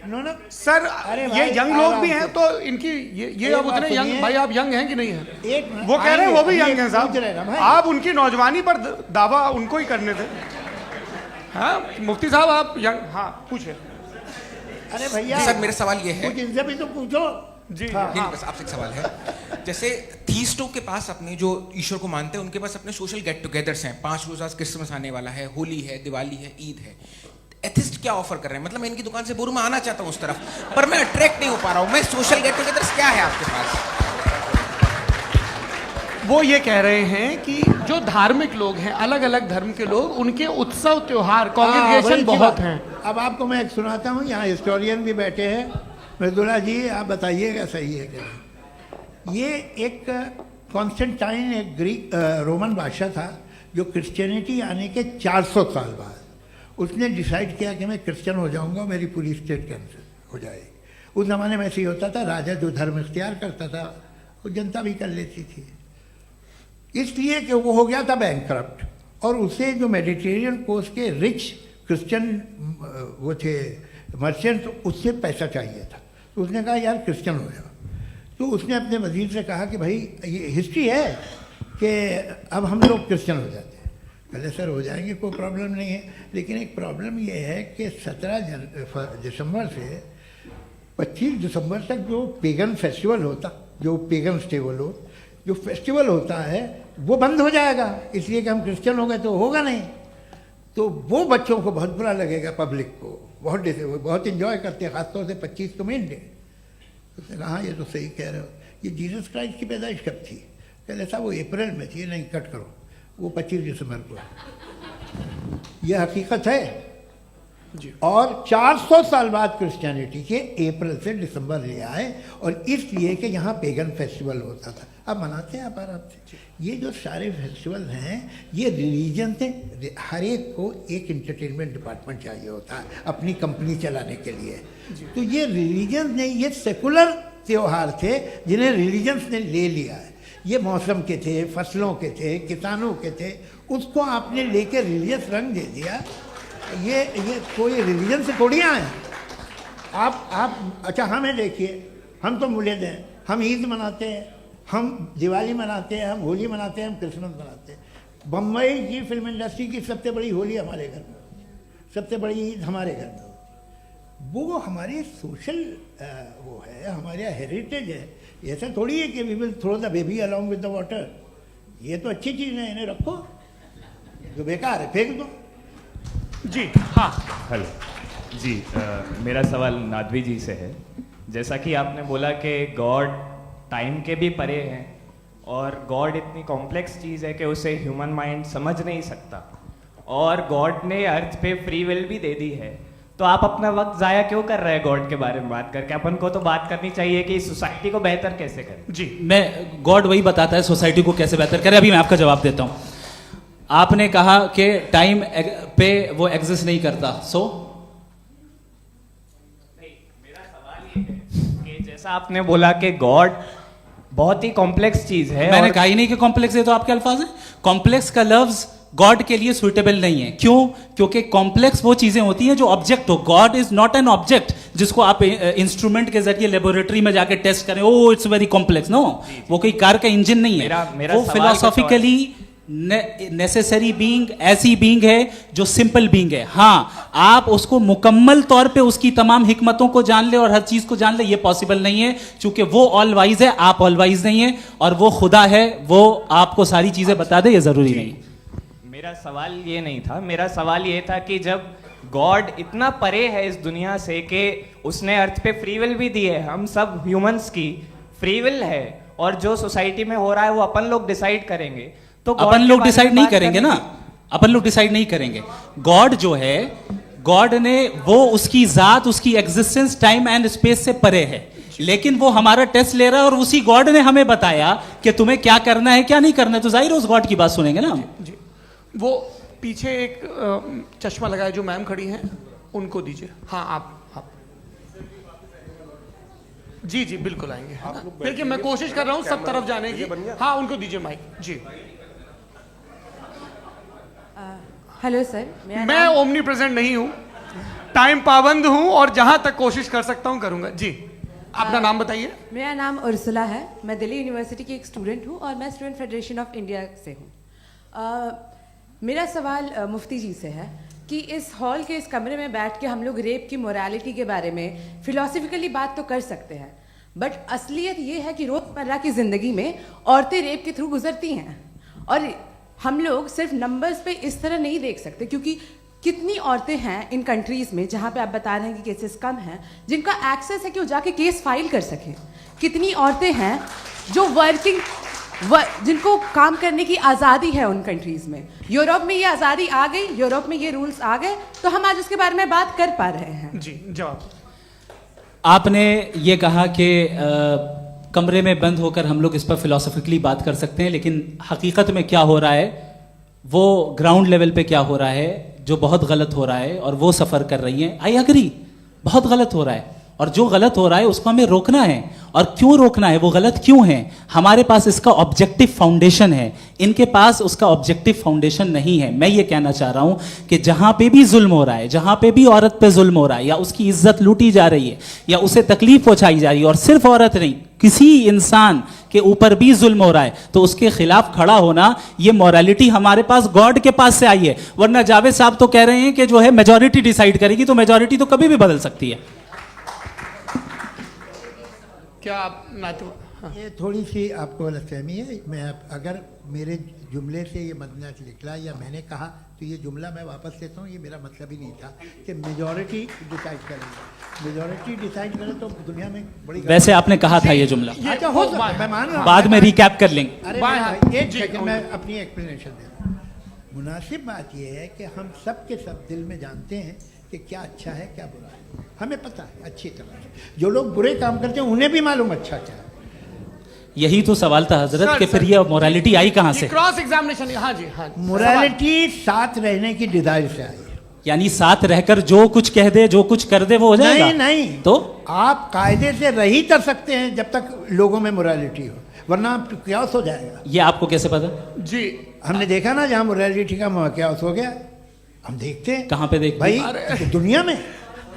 No no sir, अरे ये भाई, यंग लोग आराम भी से। हैं तो इनकी ये एक अब बात उतने यंग, सुनिए। भाई आप यंग हैं कि नहीं हैं? एक मिनट, वो कह रहे हैं वो भी आएंगे, यंग हैं पूछ रहे ना साहब। भाई। आप उनकी नौजवानी पर दावा उनको ही करने थे। हाँ मुफ्ती साहब आप यंग, हाँ पूछे। अरे भैया सर, मेरा सवाल ये है। कुछ इनसे भी तो पूछो। जी हाँ। नहीं, बस आपसे एक सवाल है। जैसे थीस्टों के पास अपने जो ईश्वर को मानते हैं उनके पास अपने सोशल गेट टुगेदर्स हैं। 5 रोज़ आज क्रिसमस आने वाला है, होली है, दिवाली है, ईद है। एथिस्ट क्या ऑफर कर रहे हैं? मतलब मैं इनकी दुकान से बोलूं, मैं आना चाहता हूं उस तरफ, पर मैं अट्रैक्ट नहीं हो पा रहा हूं। मैं सोशल गेट टुगेदर्स क्या है आपके पास? वो ये कह रहे हैं कि जो धार्मिक लोग हैं, अलग अलग धर्म के लोग, उनके उत्सव त्योहार, वही कॉन्ग्रेगेशन की बहुत बात। हैं। अब आपको मैं एक सुनाता हूँ, यहाँ हिस्टोरियन भी बैठे हैं। मृदुला जी आप बताइएगा सही है क्या? ये एक कॉन्स्टेंटाइन, एक ग्रीक रोमन बादशाह था जो क्रिश्चियनिटी आने के 400 साल बाद उसने डिसाइड किया कि मैं क्रिश्चियन हो जाऊंगा, मेरी पूरी स्टेट कैंसिल हो जाएगी। उस ज़माने में ऐसे ही होता था, राजा जो धर्म इख्तियार करता था वो जनता भी कर लेती थी। इसलिए कि वो हो गया था बैंकरप्ट, और उसे जो मेडिटेरियन कोस्ट के रिच क्रिश्चियन वो थे मर्चेंट, उससे पैसा चाहिए था। तो उसने कहा यार क्रिश्चियन हो जाओ। तो उसने अपने वजीर से कहा कि भाई ये हिस्ट्री है कि अब हम लोग क्रिश्चियन हो जाते हैं। पहले सर हो जाएंगे, कोई प्रॉब्लम नहीं है, लेकिन एक प्रॉब्लम ये है कि 17 दिसंबर से 25 दिसंबर तक जो पेगन फेस्टिवल होता, जो पेगन डे वो लोग जो फेस्टिवल होता है वो बंद हो जाएगा, इसलिए कि हम क्रिश्चियन हो गए तो होगा नहीं। तो वो बच्चों को बहुत बुरा लगेगा, पब्लिक को बहुत इन्जॉय करते हैं, खासतौर से 25 को मेन डे। उसने कहा हाँ ये तो सही कह रहे हो। ये जीसस क्राइस्ट की पैदाइश कब थी? पहले साहब वो अप्रैल में थी। नहीं, कट करो, वो 25 दिसंबर को है। यह हकीकत है जी। और 400 साल बाद क्रिश्चियनिटी के अप्रैल से दिसंबर ले आए, और इसलिए कि यहाँ पेगन फेस्टिवल होता था। अब मनाते हैं आप आराम से। ये जो सारे फेस्टिवल हैं ये रिलीजन से, हर एक को एक इंटरटेनमेंट डिपार्टमेंट चाहिए होता है अपनी कंपनी चलाने के लिए। तो ये रिलीजन नहीं, ये सेकुलर त्योहार थे जिन्हें रिलीजन्स ने ले लिया है। ये मौसम के थे, फसलों के थे, किसानों के थे, उसको आपने लेके रिलीजियस रंग दे दिया। ये कोई रिलीजन से थोड़ी आए हैं आप। अच्छा हमें देखिए, हम तो मुल्द हैं, हम ईद मनाते हैं, हम दिवाली मनाते हैं, हम होली मनाते हैं, हम क्रिसमस मनाते हैं। बम्बई की फिल्म इंडस्ट्री की सबसे बड़ी होली हमारे घर में होती है, सबसे बड़ी ईद हमारे घर में होती है। वो हमारी सोशल वो है, हमारे हेरिटेज है। ऐसा थोड़ी है कि we will throw the baby along with the water. ये तो अच्छी चीज़ है, इन्हें रखो, जो बेकार है फेंक दो। जी हाँ। हेलो जी, मेरा सवाल नादवी जी से है। जैसा कि आपने बोला कि गॉड टाइम के भी परे हैं और गॉड इतनी कॉम्प्लेक्स चीज़ है कि उसे ह्यूमन माइंड समझ नहीं सकता, और गॉड ने अर्थ पे फ्री विल भी दे दी है, तो आप अपना वक्त ज़ाया क्यों कर रहे हैं गॉड के बारे में बात करके? अपन को तो बात करनी चाहिए कि सोसाइटी को बेहतर कैसे करें। जी, मैं गॉड वही बताता है सोसाइटी को कैसे बेहतर करे। अभी मैं आपका जवाब देता हूँ। आपने कहा कि टाइम पे वो एग्जिस्ट नहीं करता, सो मेरा सवाल ये है कि जैसा आपने बोला कि गॉड बहुत ही कॉम्प्लेक्स चीज है। मैंने कहा ही नहीं कि कॉम्प्लेक्स है, तो आपके अल्फाज हैं। कॉम्प्लेक्स का लफ्ज गॉड के लिए सुइटेबल नहीं है। क्यों? क्योंकि कॉम्प्लेक्स वो चीजें होती हैं जो ऑब्जेक्ट हो। God is not an object जिसको आप इंस्ट्रूमेंट के जरिए लेबोरेटरी में जाके टेस्ट करें, oh it's very complex. No, वो कोई कार का इंजन नहीं है। मेरा वो फिलोसॉफिकली नेसेसरी बीइंग ऐसी बीइंग है जो सिंपल बीइंग है। हाँ, आप उसको मुकम्मल तौर पे उसकी तमाम हिकमतों को जान ले और हर चीज को जान ले, ये पॉसिबल नहीं है, क्योंकि वो ऑल वाइज है, आप ऑल वाइज नहीं है, और वो खुदा है, वो आपको सारी चीजें बता दे, ये जरूरी नहीं। मेरा सवाल ये नहीं था। मेरा सवाल ये था कि जब गॉड इतना परे है इस दुनिया से कि उसने अर्थ पे फ्री विल भी दी है, हम सब ह्यूमंस की फ्री विल है, और जो सोसाइटी में हो रहा है वो अपन लोग डिसाइड करेंगे, तो अपन लोग डिसाइड नहीं करेंगे ना, अपन लोग डिसाइड नहीं करेंगे। गॉड जो है, गॉड ने वो उसकी जात, उसकी एग्जिस्टेंस टाइम एंड स्पेस से परे है, लेकिन वो हमारा टेस्ट ले रहा है और उसी गॉड ने हमें बताया कि तुम्हें क्या करना है क्या नहीं करना है, तो जाहिर है उस गॉड की बात सुनेंगे ना हम। जी, वो पीछे एक चश्मा लगाए जो मैम खड़ी हैं, उनको दीजिए। हाँ आप जी जी बिल्कुल आएंगे। देखिए मैं कोशिश कर रहा हूँ सब तरफ जाने की। हाँ उनको दीजिए माइक। जी हेलो सर, मैं ओमनी प्रेजेंट नहीं हूँ, टाइम पाबंद हूँ और जहां तक कोशिश कर सकता हूँ करूंगा। जी अपना नाम बताइए। मेरा नाम उर्सुला है, मैं दिल्ली यूनिवर्सिटी की एक स्टूडेंट हूँ और मैं स्टूडेंट फेडरेशन ऑफ इंडिया से हूँ। मेरा सवाल मुफ्ती जी से है कि इस हॉल के इस कमरे में बैठ के हम लोग रेप की मोरालिटी के बारे में फिलोसफिकली बात तो कर सकते हैं, बट असलियत ये है कि रोज़मर्रा की ज़िंदगी में औरतें रेप के थ्रू गुजरती हैं, और हम लोग सिर्फ नंबर्स पे इस तरह नहीं देख सकते, क्योंकि कितनी औरतें हैं इन कंट्रीज़ में जहाँ पे आप बता रहे हैं कि केसेस कम हैं, जिनका एक्सेस है कि वो जाके केस फाइल कर सकें। कितनी औरतें हैं जो जिनको काम करने की आज़ादी है उन कंट्रीज़ में। यूरोप में ये आज़ादी आ गई, यूरोप में ये रूल्स आ गए, तो हम आज उसके बारे में बात कर पा रहे हैं। जी जवाब। आपने ये कहा कि कमरे में बंद होकर हम लोग इस पर फिलोसफिकली बात कर सकते हैं, लेकिन हकीकत में क्या हो रहा है, वो ग्राउंड लेवल पे क्या हो रहा है जो बहुत गलत हो रहा है, और वो सफ़र कर रही हैं। आई एग्री, बहुत गलत हो रहा है, और जो गलत हो रहा है उसको हमें रोकना है। और क्यों रोकना है, वो गलत क्यों है, हमारे पास इसका ऑब्जेक्टिव फाउंडेशन है, इनके पास उसका ऑब्जेक्टिव फाउंडेशन नहीं है। मैं ये कहना चाह रहा हूं कि जहां पे भी जुल्म हो रहा है, जहां पे भी औरत पे जुल्म हो रहा है, या उसकी इज्जत लूटी जा रही है, या उसे तकलीफ पहुंचाई जा रही है, और सिर्फ औरत नहीं, किसी इंसान के ऊपर भी जुल्म हो रहा है, तो उसके खिलाफ खड़ा होना, ये मॉरलिटी हमारे पास गॉड के पास से आई है। वरना जावेद साहब तो कह रहे हैं कि जो है मेजॉरिटी डिसाइड करेगी, तो मेजॉरिटी तो कभी भी बदल सकती है। क्या आप हाँ। ये थोड़ी सी आपको गलतफहमी है। मैं अगर मेरे जुमले से ये मदना निकला या मैंने कहा, तो ये जुमला मैं वापस लेता हूँ। ये मेरा मतलब ही नहीं था कि मेजॉरिटी डिसाइड करेंगे। मेजॉरिटी डिसाइड करे तो दुनिया में बड़ी, वैसे आपने कहा था ये जुमला। अच्छा हो सकता है, मैं मान रहा हूँ, बाद में रिकैप कर लेंगे। अरे एक सेकंड, मैं अपनी एक्सप्लेनेशन देता हूँ। मुनासिब बात यह है कि हम सब के सब दिल में जानते हैं कि क्या अच्छा है क्या बुरा है, हमें पता है अच्छी तरह से। जो लोग बुरे काम करते हैं उन्हें भी मालूम अच्छा क्या है। यही तो सवाल था हजरत कि फिर ये मोरालिटी आई कहाँ से? Cross examination. हाँ जी हाँ। मोरालिटी साथ रहने की डिजायर से आई है। यानी साथ रहकर जो कुछ कह दे, जो कुछ कर दे, वो हो जाएगा? नहीं नहीं, तो आप कायदे से रह ही कर सकते हैं जब तक लोगों में मोरालिटी हो, वरना क्यास हो जाएगा। ये आपको कैसे पता? जी, हमने देखा ना जहाँ मोरालिटी का क्यास हो गया, हम देखते हैं। कहाँ पे देखते भाई हैं? दुनिया में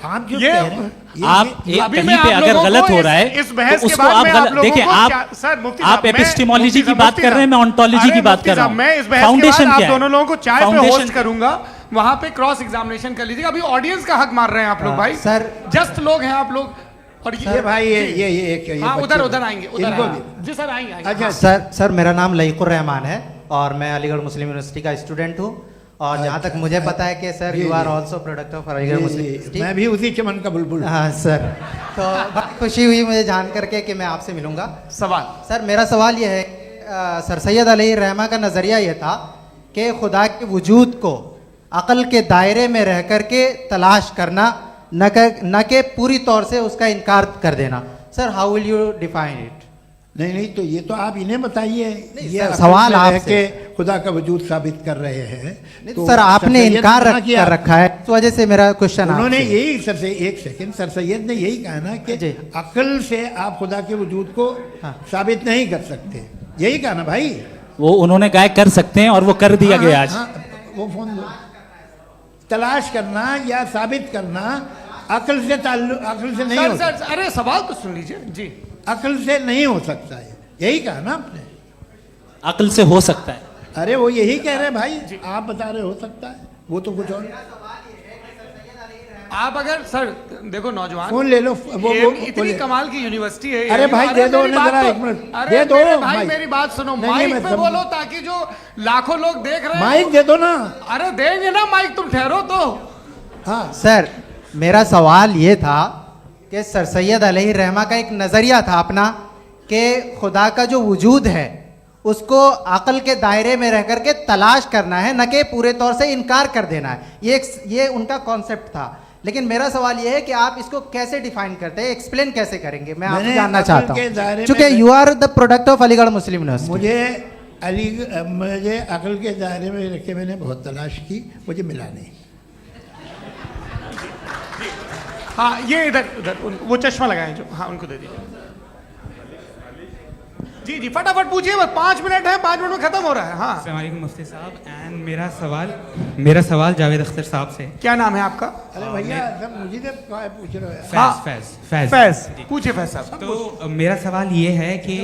आप जो कह रहे हैं, आप कहीं पे अगर गलत हो रहा है इस बहस तो के उसको बाद आप मैं गलत देखिए। आप एपिस्टेमोलॉजी की बात कर रहे हैं, मैं ऑन्टोलॉजी की बात कर रहा हूँ। मैं इस बहस फाउंडेशन के बाद क्या आप दोनों लोगों को चाय पे फाउंडेशन होस्ट करूंगा, वहां पे क्रॉस एग्जामिनेशन कर लीजिएगा। अभी ऑडियंस का हक मार रहे हैं आप लोग भाई, सर जस्ट लोग हैं आप लोग। और ये भाई ये हाँ, बच्चे उधर आएंगे, उधर इनको आएंगे। भी। जी सर आएंगे अच्छा सर मेरा नाम लईकुर रहमान है और मैं अलीगढ़ मुस्लिम यूनिवर्सिटी का स्टूडेंट हूँ। और जहाँ तक मुझे पता है कि sir you are also product of Aligarh Muslim University. मैं भी उसी चमन का बुलबुल। हाँ सर, तो बहुत खुशी हुई मुझे जान करके कि मैं आपसे मिलूंगा। सवाल सर मेरा सवाल ये है, सर सैयद अलैहि रहमा का नज़रिया ये था कि खुदा के वजूद को अक़ल के दायरे में रह कर के तलाश करना, न कि पूरी तौर से उसका इनकार कर देना। Sir how will you define it? नहीं तो ये तो आप इन्हें बताइए। ये सवाल आपसे खुदा का वजूद साबित कर रहे हैं। तो सर आपने इनकार कर रखा है, इस वजह से मेरा क्वेश्चन उन्होंने यही सर से एक सेकंड, सर सैयद ने यही कहा ना कि अक्ल से आप खुदा के वजूद को साबित नहीं कर सकते, यही कहा ना भाई। वो उन्होंने कहा कर सकते हैं और वो कर दिया गया आज। वो फोन दो। तलाश करना या साबित करना अक्ल से अक्ल से नहीं हो सकता। अरे सवाल तो सुन लीजिए जी। अक्ल से नहीं हो सकता है, यही कहा ना आपने। अक्ल से हो सकता है। अरे वो यही कह रहे हैं भाई, आप बता रहे हो सकता है, वो तो कुछ और। आप अगर सर देखो नौजवान फोन ले लो, वो इतनी कमाल की यूनिवर्सिटी है। अरे भाई दे दो जरा, एक मिनट दे दो भाई, मेरी बात सुनो, माइक पे बोलो ताकि जो लाखों लोग देख रहे हैं। माइक दे दो ना। अरे देंगे ना माइक, तुम ठहरो तो। हाँ सर मेरा सवाल ये था कि सर सैयद अलैहि रहमा का एक नज़रिया था अपना कि खुदा का जो वजूद है उसको अक़ल के दायरे में रह कर के तलाश करना है, न कि पूरे तौर से इनकार कर देना है। ये उनका कॉन्सेप्ट था। लेकिन मेरा सवाल ये है कि आप इसको कैसे डिफाइन करते हैं, एक्सप्लेन कैसे करेंगे, मैं आपसे जानना चाहता हूँ। चूंकि you are the product of Aligarh Muslim University. मुझे अक़ल के दायरे में रखे मैंने बहुत तलाश की, मुझे मिला नहीं। हाँ ये इधर उधर वो चश्मा लगाए जो, हाँ उनको दे दीजिए। जी जी फटाफट पूछिए, बस 5 मिनट है, 5 मिनट में खत्म हो रहा है। हाँ अस्सलाम वालेकुम मुफ्ती साहब। एंड मेरा सवाल जावेद अख्तर साहब से। क्या नाम है आपका? अरे भैया सब मुझे पूछ रहे हो। फैज पूछिए फैज साहब। तो मेरा सवाल ये है कि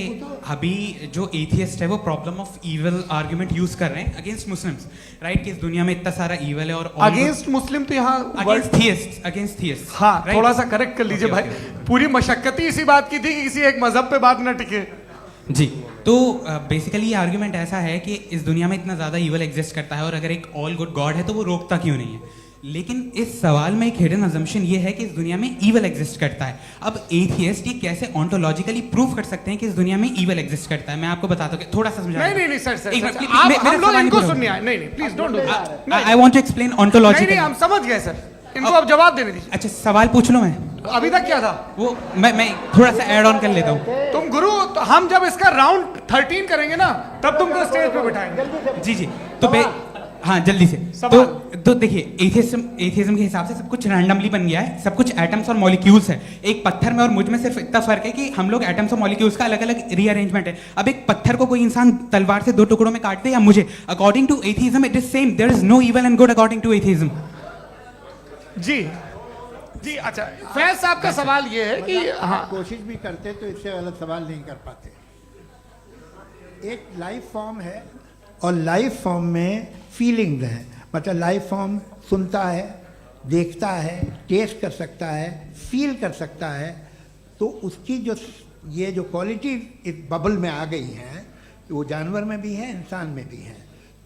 अभी जो एथियस्ट है वो problem of evil argument use कर रहे हैं अगेंस्ट मुस्लिम्स, राइट? कि इस दुनिया में इतना सारा इविल है और अगेंस्ट मुस्लिम तो यहाँ अगेंस्ट थियस्ट। हाँ थोड़ा सा करेक्ट कर लीजिए भाई। पूरी मशक्कत ही इसी बात की थी कि किसी एक मजहब पे बात ना टिके। जी तो बेसिकली ये आर्गुमेंट ऐसा है कि इस दुनिया में इतना ज़्यादा ईवल एग्जिस्ट करता है और अगर एक ऑल गुड गॉड है तो वो रोकता क्यों नहीं है? लेकिन इस सवाल में एक हिडन अजम्पशन ये है कि इस दुनिया में ईवल एग्जिस्ट करता है। अब एथियस्ट ये कैसे ऑन्टोलॉजिकली प्रूव कर सकते हैं कि इस दुनिया में ईवल एग्जिस्ट करता है? मैं आपको बताता हूँ, थोड़ा सा समझा। नहीं सर हम लोग इनको सुनने आए। नहीं please don't do that. I want to explain ontologically. नहीं हम समझ गए सर, इनको अब जवाब देने दीजिए। अच्छा सवाल पूछ लो। मैं अभी तक क्या था वो मैं थोड़ा सा ऐड ऑन कर लेता हूँ। तुम गुरु, तो हम जब इसका राउंड 13 करेंगे ना तब तुमको स्टेज पे बिठाएंगे। जी तो हाँ जल्दी से। तो देखिए एथियज्म के हिसाब से सब कुछ रैंडमली बन गया है, सब कुछ एटम्स और मॉलिक्यूल्स है। एक पत्थर में और मुझ में सिर्फ इतना फर्क है कि हम लोग एटम्स और मॉलिक्यूल्स का अलग अलग रीअरेंजमेंट है। अब एक पत्थर को कोई इंसान तलवार से 2 टुकड़ों में काटते या मुझे, according to atheism it is same. There is no evil and good according to atheism. जी अच्छा फैज साहब का सवाल ये है कि हाँ कोशिश भी करते तो इससे गलत सवाल नहीं कर पाते। एक लाइफ फॉर्म है और लाइफ फॉर्म में फीलिंग्स हैं, मतलब लाइफ फॉर्म सुनता है, देखता है, टेस्ट कर सकता है, फील कर सकता है। तो उसकी जो ये जो क्वालिटी इस बबल में आ गई है वो जानवर में भी है, इंसान में भी है।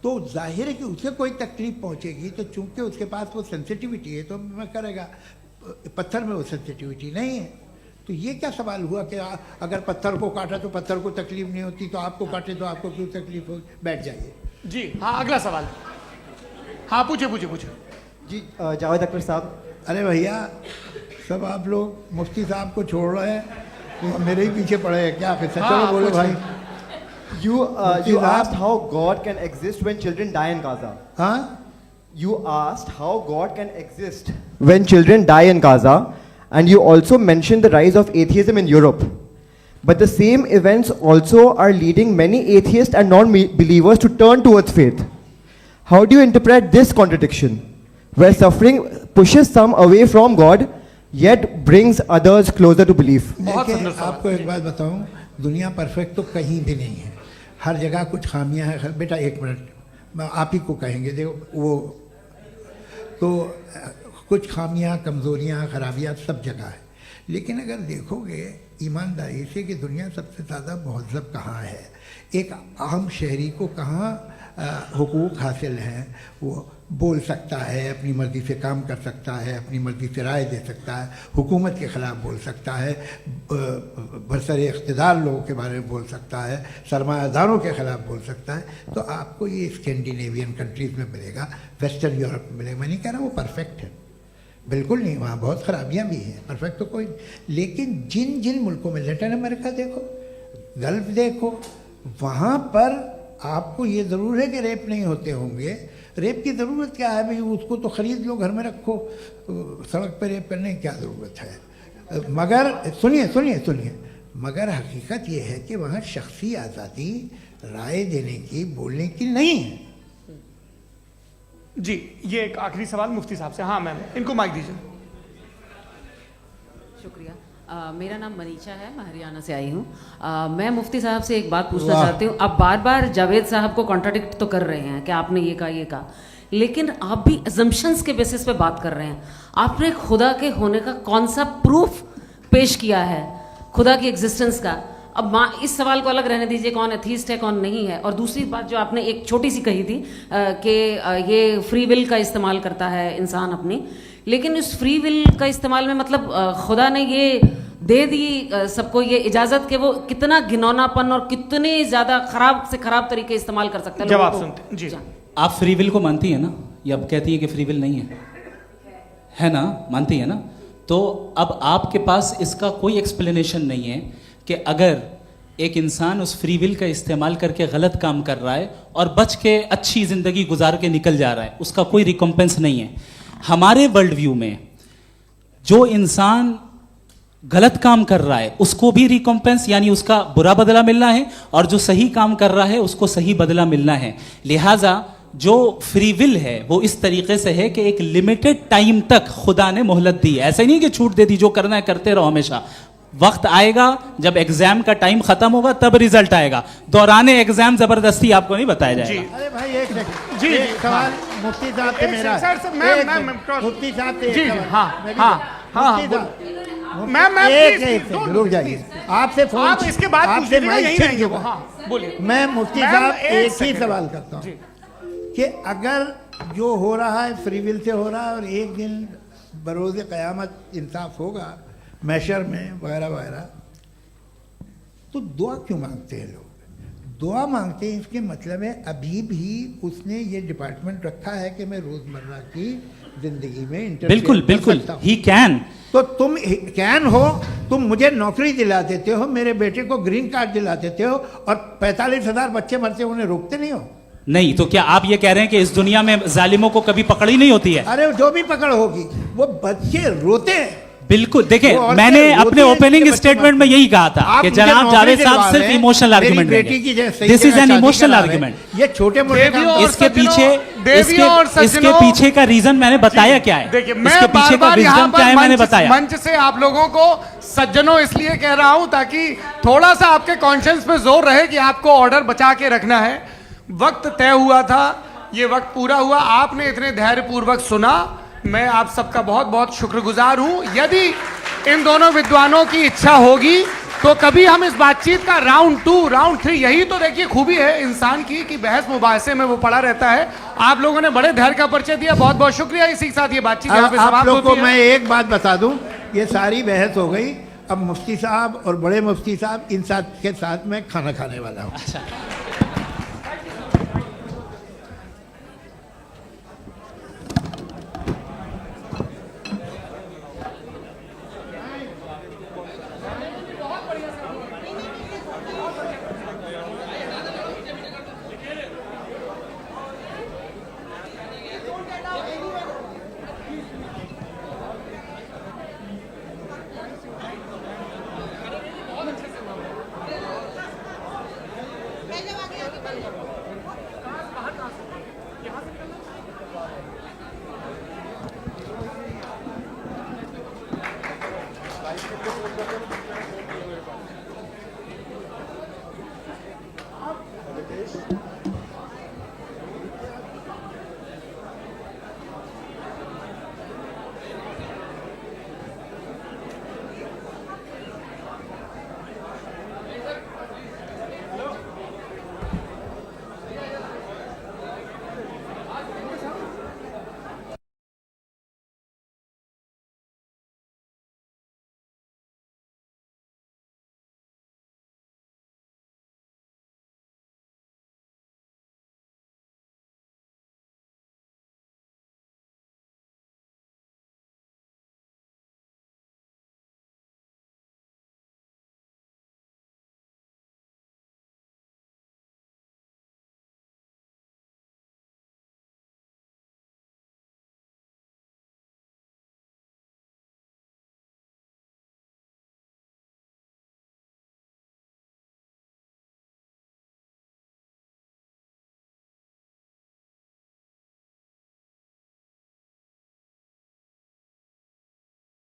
तो जाहिर है कि उसे कोई तकलीफ पहुंचेगी, तो चूंकि उसके पास वो सेंसिटिविटी है तो मैं करेगा। पत्थर में वो सेंसिटिविटी नहीं है। तो ये क्या सवाल हुआ कि अगर पत्थर को काटा तो पत्थर को तकलीफ नहीं होती, तो आपको काटे तो आपको क्यों तकलीफ हो? बैठ जाइए। जी हाँ अगला सवाल। हाँ पूछे जी जावेद अख्तर साहब। अरे भैया सब आप लोग मुफ्ती साहब को छोड़ रहे हैं, तो मेरे ही पीछे पड़े हैं क्या? फिर चलो बोलो भाई। You asked how God can exist when children die in Gaza. हाँ? you asked how God can exist when children die in Gaza, and you also mentioned the rise of atheism in Europe. But the same events also are leading many atheists and non-believers to turn towards faith. How do you interpret this contradiction, where suffering pushes some away from God, yet brings others closer to belief? देखिए, आपको एक बात बताऊं, दुनिया परफेक्ट तो कहीं भी नहीं है, हर जगह कुछ खामियां हैं। बेटा एक मिनट, मैं आप ही को कहेंगे, देखो वो तो कुछ खामियां, कमज़ोरियां, खराबियां सब जगह है। लेकिन अगर देखोगे ईमानदारी से कि दुनिया सबसे ज़्यादा महज़ब कहाँ है, एक आम शहरी को कहाँ हुकूक हासिल हैं, वो बोल सकता है, अपनी मर्ज़ी से काम कर सकता है, अपनी मर्ज़ी से राय दे सकता है, हुकूमत के ख़िलाफ़ बोल सकता है, बरसरे इक़्तिदार लोगों के बारे में बोल सकता है, सरमायादारों के ख़िलाफ़ बोल सकता है। तो आपको ये स्कैंडिनेवियन कंट्रीज़ में मिलेगा, वेस्टर्न यूरोप में मिलेगा। मैं नहीं कह रहा वो परफेक्ट है, बिल्कुल नहीं, वहाँ बहुत ख़राबियाँ भी हैं, परफेक्ट तो कोई। लेकिन जिन जिन मुल्कों में, लैटिन अमेरिका देखो, गल्फ़ देखो, वहाँ पर आपको ये ज़रूर है कि रेप नहीं होते होंगे। रेप की ज़रूरत क्या है भाई, उसको तो ख़रीद लो, घर में रखो, सड़क पर रेप करने की क्या ज़रूरत है। मगर सुनिए सुनिए सुनिए, मगर हकीकत ये है कि वहाँ शख्सी आज़ादी राय देने की, बोलने की नहीं है। जी, ये एक आखिरी सवाल मुफ्ती साहब से। हाँ मैम, इनको माइक दीजिए। शुक्रिया। मेरा नाम मनीषा है, मैं हरियाणा से आई हूँ। मैं मुफ्ती साहब से एक बात पूछना चाहती हूँ। आप बार बार जावेद साहब को कॉन्ट्राडिक्ट तो कर रहे हैं कि आपने ये कहा, लेकिन आप भी अजम्पशंस के बेसिस पे बात कर रहे हैं। आपने खुदा के होने का कौन सा प्रूफ पेश किया है, खुदा की एग्जिस्टेंस का? अब इस सवाल को अलग रहने दीजिए, कौन एथीस्ट है कौन नहीं है। और दूसरी बात जो आपने एक छोटी सी कही थी कि ये फ्री विल का इस्तेमाल करता है इंसान अपनी, लेकिन इस फ्री विल का इस्तेमाल में मतलब खुदा ने ये दे दी सबको ये इजाज़त कि वो कितना घिनौनापन और कितने ज़्यादा ख़राब से ख़राब तरीके इस्तेमाल कर सकते हैं। जवाब सुनते जी। आप फ्री विल को मानती है ना, या अब कहती है कि फ्री विल नहीं है ना, मानती है ना? तो अब आपके पास इसका कोई एक्सप्लेनेशन नहीं है कि अगर एक इंसान उस फ्री विल का इस्तेमाल करके गलत काम कर रहा है और बच के अच्छी ज़िंदगी गुजार के निकल जा रहा है, उसका कोई रिकम्पेंस नहीं है। हमारे वर्ल्ड व्यू में जो इंसान गलत काम कर रहा है उसको भी रिकम्पेंस यानी उसका बुरा बदला मिलना है, और जो सही काम कर रहा है उसको सही बदला मिलना है। लिहाजा जो फ्री विल है वो इस तरीके से है कि एक लिमिटेड टाइम तक खुदा ने मोहलत दी है। ऐसा नहीं कि छूट दे दी, जो करना है करते रहो हमेशा। वक्त आएगा जब एग्जाम का टाइम खत्म होगा तब रिजल्ट आएगा, दौराने एग्जाम जबरदस्ती आपको नहीं बताया जाएगा। अरे भाई एक सेकंड, जी सवाल मुफ्ती साहब से मेरा, मुफ्ती साहब से जी, मैम रुक जाइए, आपसे फोन, आप इसके बाद आपसे माइक चेंज होगा। हाँ बोलिए। मैं मुफ्ती साहब एक ही सवाल करता हूँ कि अगर जो हो रहा है फ्री विल से हो रहा है और एक दिन बरोज़ क़यामत इंसाफ होगा मैशर में वगैरह वगैरह, तो दुआ क्यों मांगते हैं लोग? दुआ मांगते हैं इसके मतलब है अभी भी उसने ये डिपार्टमेंट रखा है कि मैं रोज़मर्रा की जिंदगी में बिल्कुल बिल्कुल ही कैन। तो तुम कैन हो, तुम मुझे नौकरी दिला देते हो, मेरे बेटे को ग्रीन कार्ड दिला देते हो, और 45,000 बच्चे मरते हो, उन्हें रोकते नहीं हो। नहीं तो क्या आप ये कह रहे हैं कि इस दुनिया में जालिमों को कभी पकड़ ही नहीं होती है? अरे जो भी पकड़ होगी, वो बच्चे रोते हैं। बिल्कुल, देखिए मैंने अपने ओपनिंग स्टेटमेंट में यही कहा था कि जनाब जावेद साहब सिर्फ इमोशनल आर्गुमेंट देंगे। This is an emotional argument. ये छोटे मोटे इसके पीछे का रीजन मैंने बताया क्या है, देखिए मैं इसके पीछे का रीजन क्या है मैंने बताया। मंच से आप लोगों को सज्जनों इसलिए कह रहा हूं ताकि थोड़ा सा आपके कॉन्शियंस पे जोर रहे कि आपको ऑर्डर बचा के रखना है। वक्त तय हुआ था, ये वक्त पूरा हुआ, आपने इतने धैर्यपूर्वक सुना, मैं आप सबका बहुत बहुत शुक्रगुजार हूं। यदि इन दोनों विद्वानों की इच्छा होगी तो कभी हम इस बातचीत का राउंड 2, राउंड 3, यही तो देखिए खूबी है इंसान की कि बहस मुबाहसे में वो पड़ा रहता है। आप लोगों ने बड़े धैर्य का परिचय दिया, बहुत बहुत शुक्रिया। इसी के साथ ये बातचीत यहाँ पे समाप्त होती है। आप लोग को मैं एक बात बता दूं, ये सारी बहस हो गई, अब मुफ्ती साहब और बड़े मुफ्ती साहब इन साथ के साथ मैं खाना खाने वाला हूँ। आप